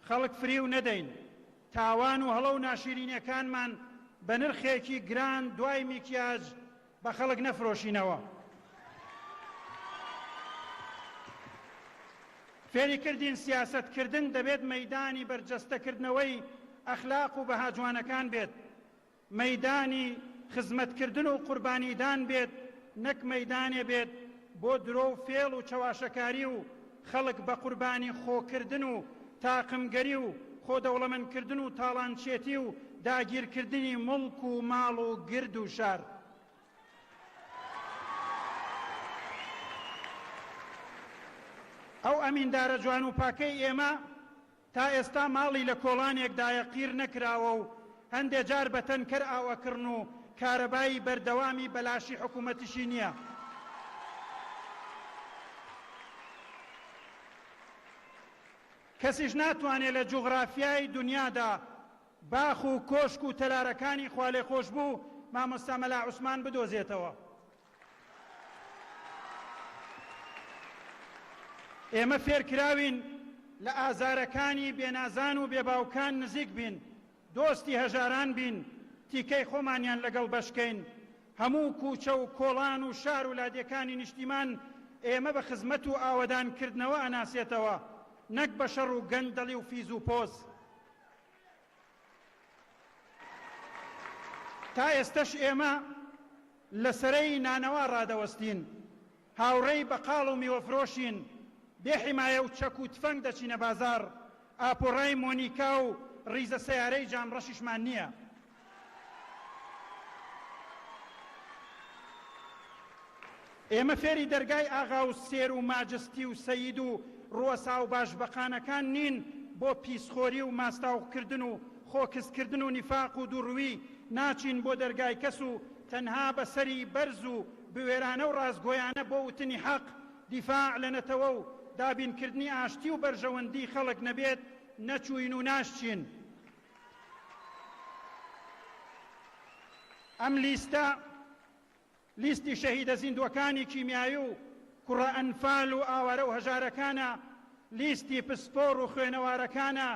خەڵک فری و نەدەین تاوان و هەڵە و ناشرینیەکانمان بە نرخێکی گران دوای میکیاج بە خەڵک نەفرۆشینەوە فێری کردین سیاسەتکردن دەبێت مەیدانی بەرجەستەکردنەوەی ئەخلاق و بەهاجوانەکان بێت مەیدانی خزمەتکردن و قوربانیدان بێت نەک مەیدانێ بێت بۆ درۆ و فێڵ و چەواشەکاری و خەڵک بە قوربانی خۆکردن و تاقمگەری و خۆدەوڵەمەندکردن و تاڵانچێتی و داگیرکردنی مڵک و ماڵ و گرد و شار ئەو ئەمیندارە جوان و پاکەی ئێمە تا ئێستا ماڵی لە کۆڵانێکدایە قیر نەکراوە و هەندێک جار بەتەنکەر ئاوەکردن و کارەبایی بەردەوامی بەلاشی حکوومەتیشی نییە کەسیش ناتوانێت لە جوغرافیای دنیادا باخ و کۆشک و تەلارەکانی خوالێ خۆش بوو مامۆستا مەلا عوسمان بدۆزێتەوە ئێمە فێرکراوین لە ئازارەکانی بێنازان و بێباوکان نزیک بین دۆستی هەژاران بین تیکەی خۆمانیان لەگەڵ بەشکەین هەموو کوچە و کۆڵان و شار و لادیەکانی نیشتیمان ئێمە بە خزمەت و ئاوەدانکردنەوە ئەناسێتەوە نەک بە شەڕ و گەندەڵی و فیز و پۆز تا ئێستەش ئێمە لەسەرەی نانەوا ڕادەوەستین هاوڕێی بەقاڵ و میوەفرۆشین بێحیمایە و چەک و تفەنگ دەچینە بازار ئاپۆڕای مۆنیکا و ڕیزە سەیارەی جامڕەشیشمان نییە ئێمە فێری دەرگای ئاغا و سێر و ماجستی و سەید و ڕوەسا و باشبەقانەکان نین بۆ پیسخۆری و ماستاوکردن و خۆکسکردن و نیفاق و دووڕووی ناچین بۆ دەرگای کەس و تەنها بەسەری بەرز و بوێرانە و ڕازگۆیانە بۆ وتنی حەق دیفاع لە نەتەوە و دابینکردنی ئاشتی و بەرژەوەندی خەڵک نەبێت نەچوین و ناشچین ئەم لیستی شەهیدە زیندوەکانی کیمیایی و کوڕە ئەنفال و ئاوارە و هەژارەکانە لیستی پسپۆڕ و خوێنەوارەکانە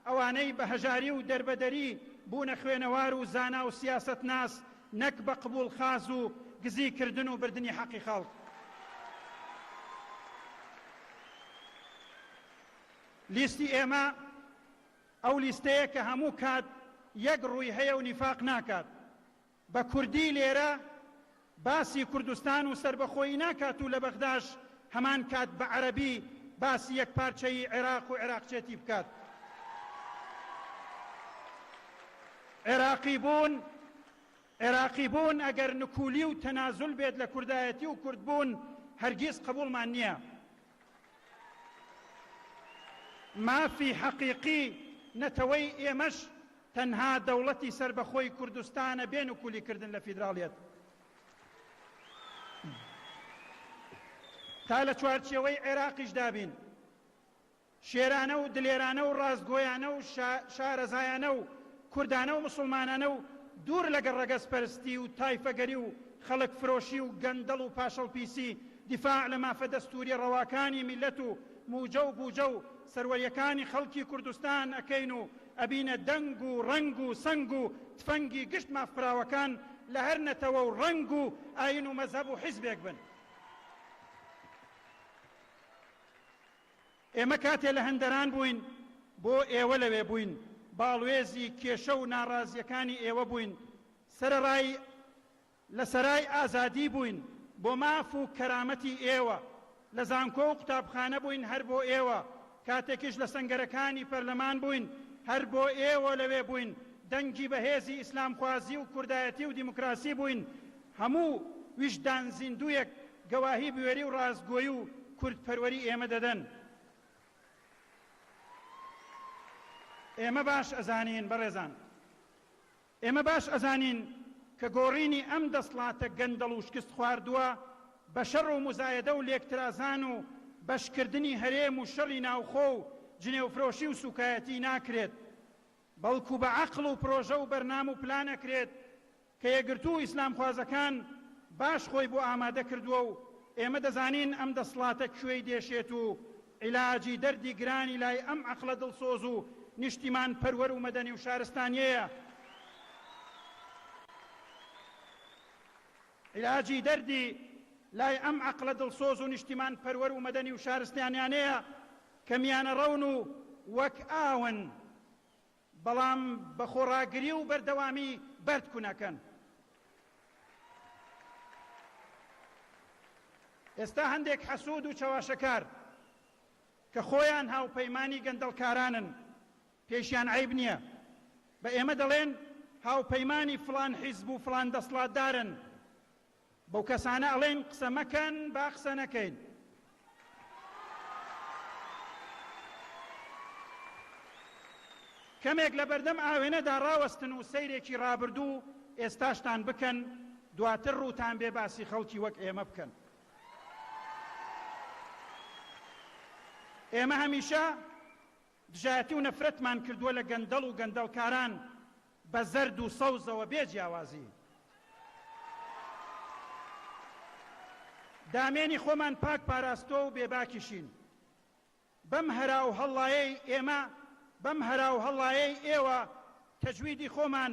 ئەوانەی بە هەژاری و دەربەدەری بوونە خوێنەوار و زانا و سیاست ناس نەک بە قبول خاز و گزیکردن و بردننی حەقی خەڵک لیستی ئێمە ئەو لیستەیە کە هەموو کات یەک ڕووی هەیە و نیفاق ناکات. بە کوردی لێرە باسی کوردستان و سربەخۆیی ناکات و لە بەغداش هەمان کات بە عەرەبی باسی یەک پارچەی عێراق و عێراقچێتی بکات. عێراقی بوون ئەگەر نکولی و تەنازل بێت لە کوردایەتی و کوردبوون هەرگیز قبوڵمان نییە. مافی حەقیقی نەتەوەی ئێمەش تەنها دەوڵەتی سربەخۆی کوردستانە بێ نکولیکردن لە فیدراڵیەت. تا لە چوارچێوەی عێراقیش دابین، شێرانە و دلێرانە و ڕاستگۆیانە و شارەزایانە و کوردانە و مسلمانانە و دوور لەگە ڕەگەزپەرستی و تایفەگەری و خەڵک فرۆشی و گەندەڵ و پاشەڵپیسی دیفاع لە مافە دەستوری ڕەواکانی میلەت و موجە و بوجە و سەروەریەکانی خەڵکی کوردستان ئەکەین و ئەبینە دەنگ و ڕەنگ و سەنگ و تفەنگی گشت مافراوەکان لە هەر نەتەوە و ڕەنگ و ئاین و مەزهەب و حیزبێک بن. ئێمە کاتێ لە هەندەران بووین بۆ ئێوە لەوێ بووین، باڵوێزی کێشە و ناڕازیەکانی ئێوە بووین، لە سەرای ئازادی بووین بۆ ماف و کەرامەتی ئێوە، لە زانکۆ و قوتابخانە بووین هەر بۆ ئێوە، کاتێکیش لە سەنگەرەکانی پەرلەمان بووین هەر بۆ ئێوە لەوێ بووین، دەنگی بەهێزی ئیسلامخوازی و کوردایەتی و دیموکراسی بووین، هەموو ویژدان زیندوویەک گەواهی بوێری و ڕاستگۆیی و کوردپەروەری ئێمە دەدەن. ئێمە باش ئەزانین بەڕێزان، ئێمە باش ئەزانین کە گۆڕینی ئەم دەسڵاتە گەندەڵ و شکست خواردووە بە شەڕ و مزایەدە و لێکترازان و بەشکردنی هەرێم و شەڕی ناوخۆ و جنێوفرۆشی و سوکایەتی ناکرێت، بەڵکو بە عەقڵ و پرۆژە و بەرنام و پلان ئەکرێت کە یەکگرتوو ئیسلامخوازەکان باش خۆی بۆ ئامادە کردووە و ئێمە دەزانین ئەم دەسڵاتە کوێی دێشێت و عیلاجی دەردی گرانی لای ئەم عەقڵە دڵسۆز و نیشتیمان پەروەر و مەدەنی و شارستانیەیە. عیلاجی دەردی لای ئەم عەقڵە دڵسۆز و نیشتیمان پەروەر و مەدەنی و شارستانیانەیە کە میانە ڕەون و وەک ئاون بەڵام بە خۆڕاگری و بەردەوامی بەرد کوونەکەن. ئێستا هەندێک حەسوود و چاواشەکار کە خۆیان هاوپەیمانی گەندەڵکارانن پێشیان عیب نییە، بە ئێمە دەڵێن هاوپەیمانی فڵان حیزب و فڵان دەسڵاتدارن، بەو کەسانە ئەڵێن قسە مەکەن با قسە نەکەین. کەمێک لە بەردەم ئاوێنەدا ڕاوەستن و سەیرێکی ڕابردوو ئێستاشتان بکەن، دواتر ڕووتان بێ باسی خەڵکی وەک ئێمە بکەن. ئێمە هەمیشە دژایەتی و نەفرەتمان کردووە لە گەندەڵ و گەندەڵکاران بە زەرد و سەوزەوە بێ جیاوازی. دامێنی خۆمان پاک پاراستۆ و بێباکیشین. بەم هەرا و هەڵایەی ئێمە بەم هەرا و هەڵایەی ئێوە تەجویدی خۆمان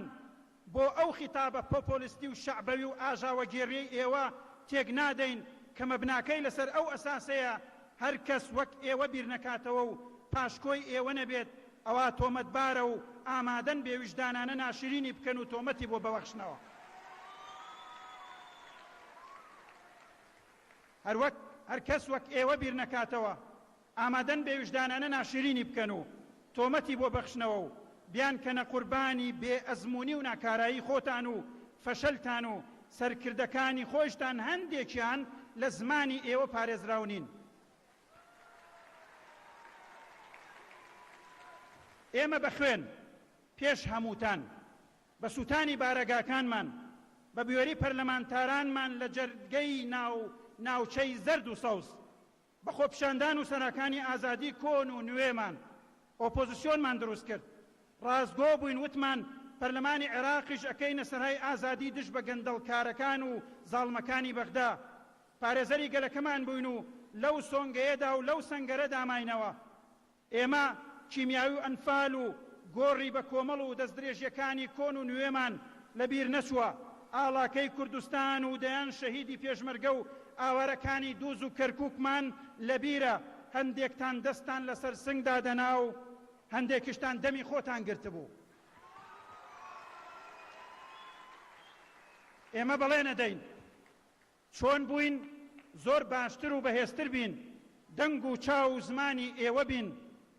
بۆ ئەو خیتابە پۆپۆلیستی و شەعبەوی و ئاژاوە گێڕیەی ئێوە تێک نادەین کە مەبناکەی لەسەر ئەو ئەساسەیە هەر کەس وەک ئێوە بیر نەکاتەوە و پاشکۆی ئێوە نەبێت ئەوە تۆمەتبارە و ئامادەن بێویژدانانە ناشرینی بکەن و تۆمەتی بۆ بەوەخشنەوە. هەر کەس وەک ئێوە بیر نەکاتەوە ئامادەن بێویژدانانە ناشرینی بکەن و تۆمەتی بۆ بەخشنەوە و بیان کەنە قوربانی بێ ئەزموونی و ناکارایی خۆتان و فەشەلتان و سەرکردەکانی خۆشتان هەندێکیان لە زمانی ئێوە پارێزراونین. ئێمە بەخوێن پێش هەمووتان بە سووتانی بارەگاکانمان بە بوێری پەرلەمانتارانمان لە جەرگەی ناوچەی زەرد و سەوز بە خۆپیشاندان و سەراکانی ئازادی کۆن و نوێمان ئۆپۆزیسیۆنمان دروست کرد. ڕاستگۆ بووین وتمان پەرلەمانی عێراقیش ئەکەینە سەرای ئازادی دش بە گەندەڵکارەکان و زاڵمەکانی بەغدا. پارێزەری گەلەکەمان بووین و لەو سۆنگەیەدا و لەو سەنگەرە داماینەوە. ئێمە کیمیاوی و ئەنفال و گۆڕی بە کۆمەڵ و دەستدرێژیەکانی کۆن و نوێمان لەبیر نەچووە. ئاڵاکەی کوردستان و دەیان شەهیدی پێشمەرگە و ئاوارەکانی دووز و کەرکووکمان لەبیرە. هەندێکتان دەستان لەسەر سنگدا دەنا و هەندێکیشتان دەمی خۆتان گرتبوو. ئێمە بەڵێ نەدەین چۆن بووین زۆر باشتر و بەهێزتر بین، دەنگ و چاو و زمانی ئێوە بین،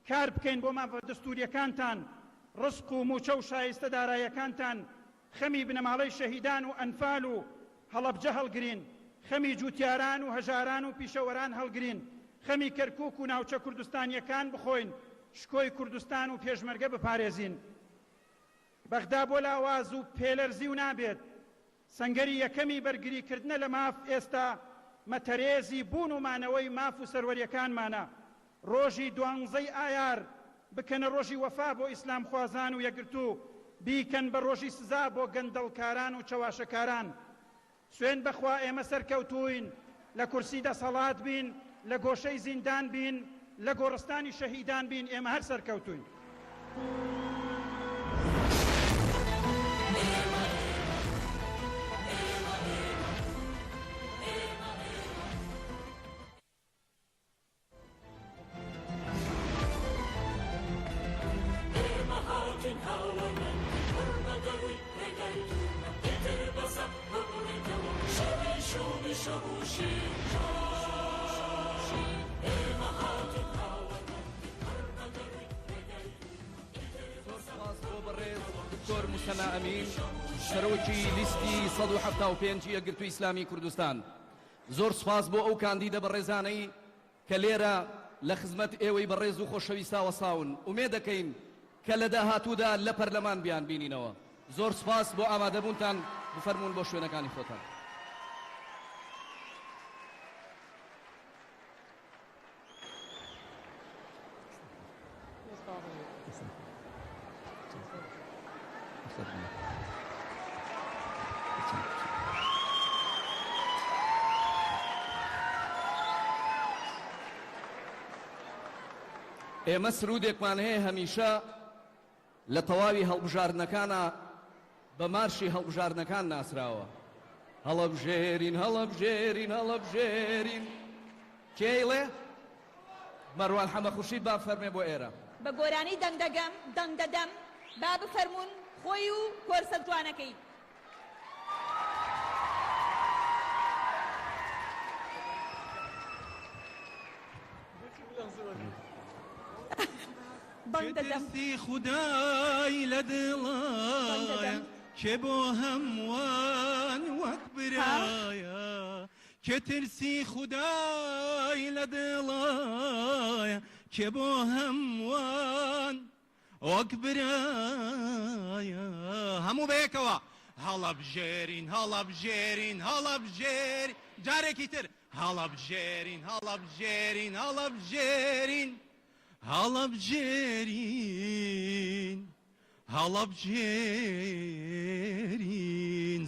کار بکەین بۆ مافە دەستوریەکانتان، ڕزق و موچە و شایستە دارایەکانتان، خەمی بنەماڵەی شەهیدان و ئەنفال و هەڵەبجە هەڵگرین، خەمی جوتیاران و هەژاران و پیشەوەران هەڵگرین، خەمی کەرکووک و ناوچە کوردستانیەکان بخۆین، شکۆی کوردستان و پێشمەرگە بپارێزین. بەغدا بۆ لاواز و پێلەرزی و نابێت. سەنگەری یەکەمی بەرگریکردنە لە ماف ئێستا مەتەرێزی بوون و مانەوەی ماف و سەروەریەکانمانە. ڕۆژی 12 ئایار بکەنە ڕۆژی وەفا بۆ ئیسلام خوازان و یەکگرتوو، بیکەن بە ڕۆژی سزا بۆ گەندەڵکاران و چەواشەکاران. سوێن بەخوا ئێمە سەرکەوتووین، لە کورسی دەسەڵات بین، لە گۆشەی زیندان بین، لە گۆڕستانی شەهیدان بین، ئێمە هەر سەرکەوتووین. دکتۆر موسەنا ئەمین، سەرۆکی لیستی 175 یەکگرتووی ئیسلامی کوردستان. زۆر سوپاس بۆ ئەو کاندیدە بەڕێزانەی کە لێرە لە خزمەت ئێوەی بەڕێز و خۆشەویستا وەساون. ئومێد دەکەین کە لە داهاتوودا لە پەرلەمان بیان بینینەوە. زۆر سوپاس بۆ ئامادەبوونتان، بفەرمونون بۆ شوێنەکانی خۆتان. ئێمە سرودێکمان هەیە هەمیشە لە تەواوی هەڵبژاردنەکانە بە مارشی هەڵبژاردنەکان ناسراوە. هەڵەبژێرین هەڵەبژێرین هەڵەبژێرین کێڵێ مەروان حەمە خوشید با فەرمێ بۆ ئێرە. بە گۆرانی دەنگ دەدەم با بفەرمونون خۆی و کۆرسە جوانەکەی. کەترسی خودای لە دڵایە کێ بۆ هەمووان وەک برایە، کەترسی خودای لە دڵایە کێ بۆ هەمووان وەک برایە. هەموو بەیەکەوە هەڵەبژێرین هەڵەبژێرین هەڵەبژێرین، جارێکی تر هەڵەبژێرین هەڵەبژێرین هەڵەبژێرین هەڵەبژێرین هەڵەبژێرین.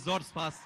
زۆر سپاس.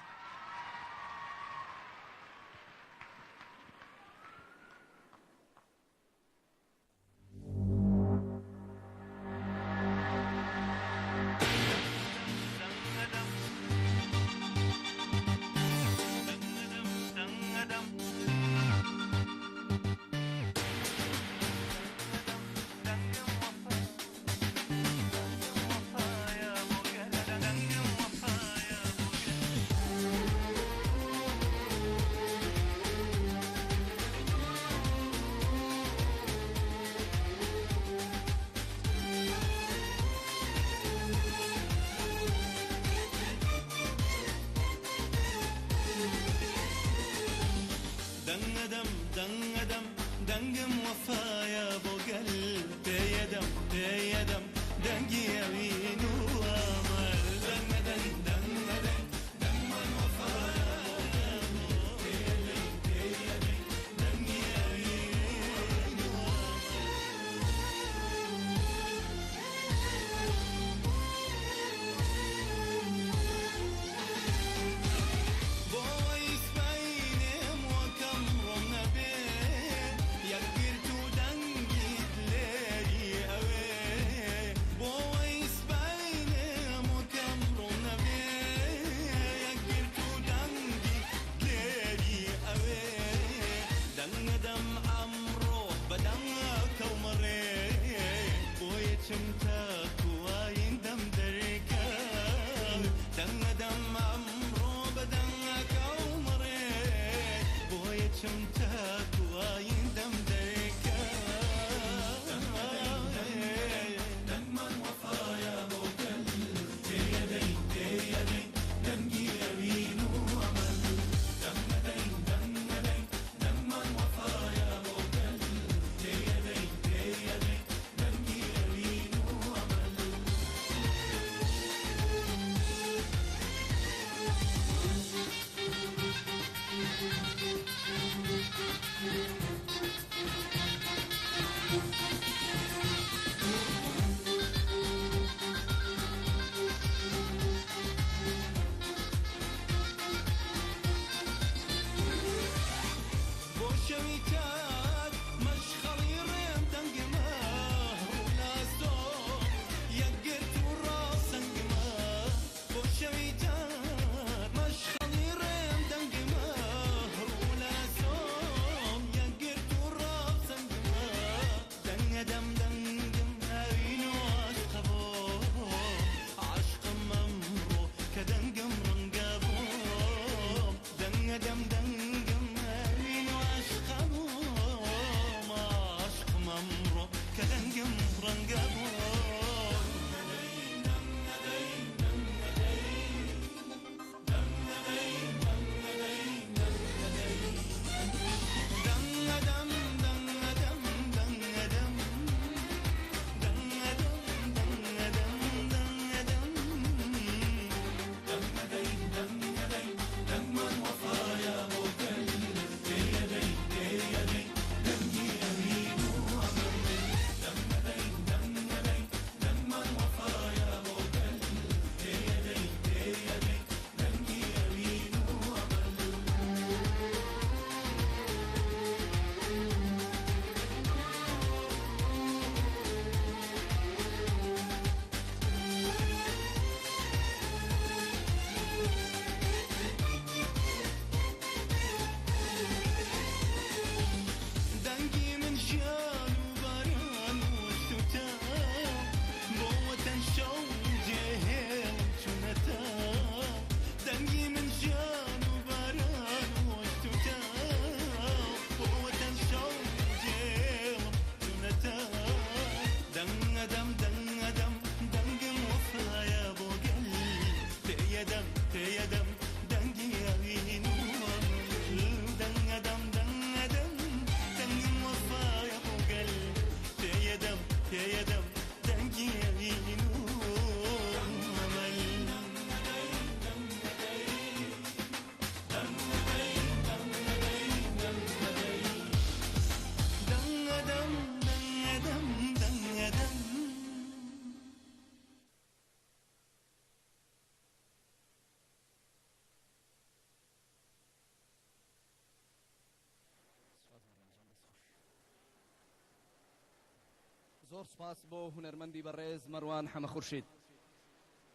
زۆر سپاس بۆ هونەرمەندی بەڕێز مەروان حەمە خورشید.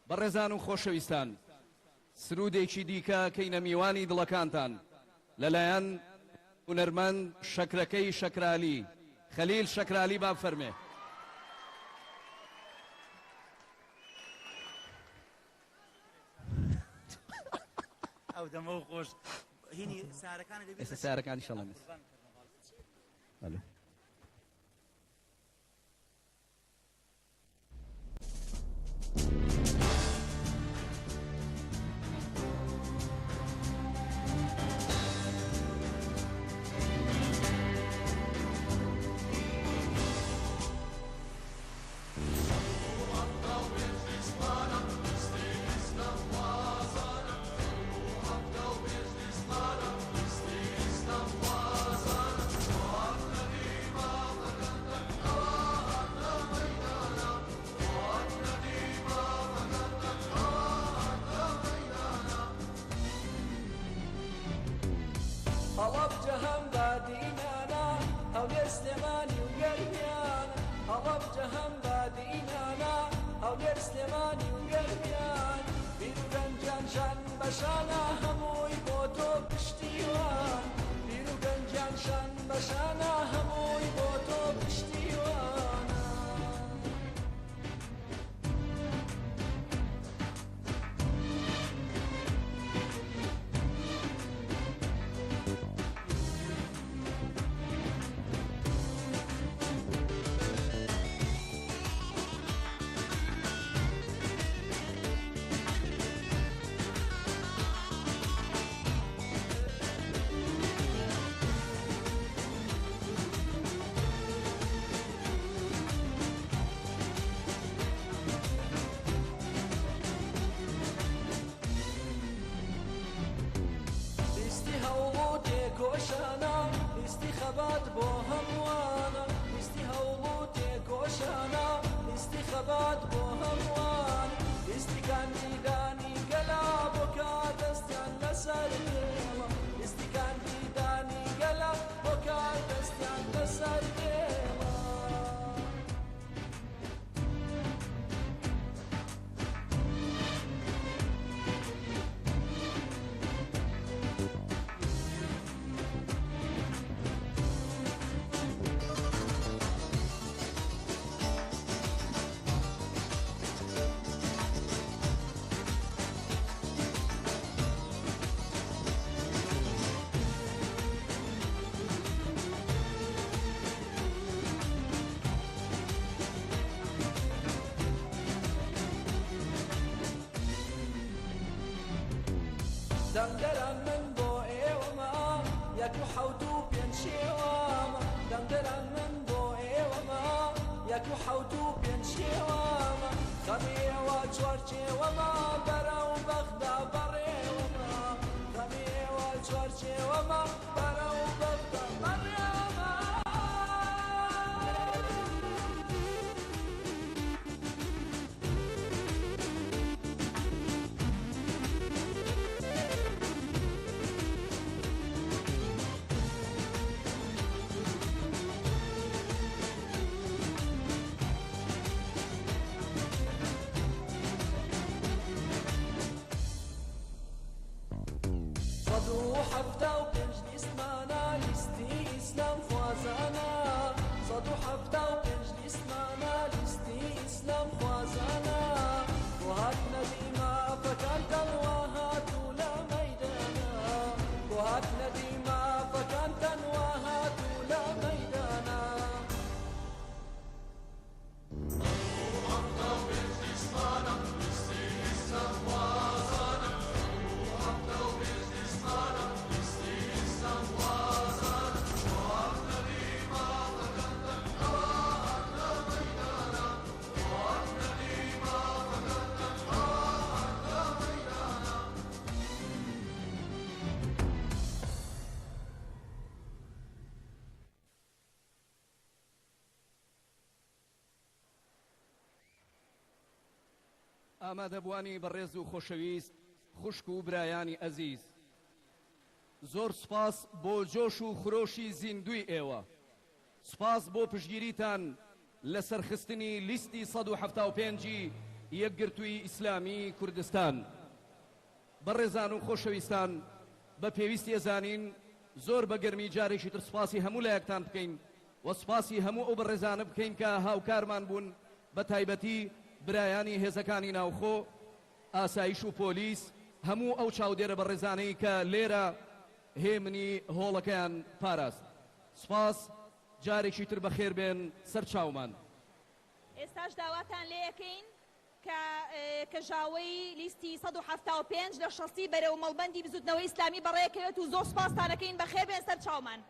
بەڕێزان و خۆشەویستان، سرودێکی دیکە کەینە میوانی دڵەکانتان لەلایەن هونەرمەند شەکرەکەی شەکرالی، خەلیل شەکرالی با فەرمێ. ئەو دەمە و خۆش هینی سارەکانی دەبێت ئێستا سارەکانی شەڵەم. هەڵەب جەهەم بادینانە هەولێر سلێمانی و گەرمیان هەڵەب جەهەم بادینانە هەولێر سلێمانی و گەرمیان بیر و گەنجان شان بەشانە هەمووی بۆ تۆ پشتیوان بیر و گەنجان شان بەشانە هەمووی بۆ تۆ پشتیوانە کۆشانە لیستی خەبات بۆ هەمووانە لیستی هەوڵ و تێکۆشانە لیستی خەبات بۆ هەمووان لیستی کاندیدانی گەلا بۆ کار دەستیان لەسەر دێمە لیستی کاندیدانی گەلا بۆ کار دەستیان لەسەر دێمە دەنگەران من بۆ ئێوەمە یەک و حەوت و پێنج شێوەمە دەنگەران من بۆ ئێوەمە یەک و حەوت و پێنج شێوەمە خەمێوە چوارچێوەمە بەرەو بەغدا بەڕێوەمە خەمێوە چوارچێوەمە بەرەو بەغدا بەڕێوەمە حەفتا و پێنج لیستمانە لیستی ئیسلام خوازانە سەد و حەفتا و پێنج لیستمانە لیستی ئیسلام خوازانە بۆ هاتنە دیمافەکانتان وا هاتوو لە مەیدانە بۆ هاتنە دیمافەکانتان وا هاتوو لە مەیدانە حەفتا و پێنج لیستمانە لیستی ئیسلام خوازانە حەفتا و پێنج لیستمانە ئامادەبوانی بەڕێز و خۆشەویست خوشک و برایانی ئەزیز، زۆر سپاس بۆ جۆش و خرۆشی زیندوی ئێوە، سپاس بۆ پشتگیریتان لە سەرخستنی لیستی 175 یەکگرتووی ئیسلامی کوردستان. بەڕێزان و خۆشەویستان، بە پێویستی ئەزانین زۆر بە گەرمی جارێکی تر سوپاسی هەموو لایەکتان بکەین و سوپاسی هەموو ئەو بەڕێزانە بکەین کە هاوکارمان بوون، بە تایبەتی برایانی هێزەکانی ناوخۆ، ئاسایش و پۆلیس، هەموو ئەو چاودێرە بەڕێزانەی کە لێرە هێمنی هۆڵەکەیان پاراست. سوپاس، جارێکی تر بەخێر بێن سەر چاومان. ئێستاش داواتان لێ یەکەین کە ژاوەی لیستی 175 لە 60 بەرەو مەڵبەندی بزوتنەوەی ئیسلامی بەڕێکەوێت و زۆر سوپاستانەکەین بەخێر بێن سەر چاومان.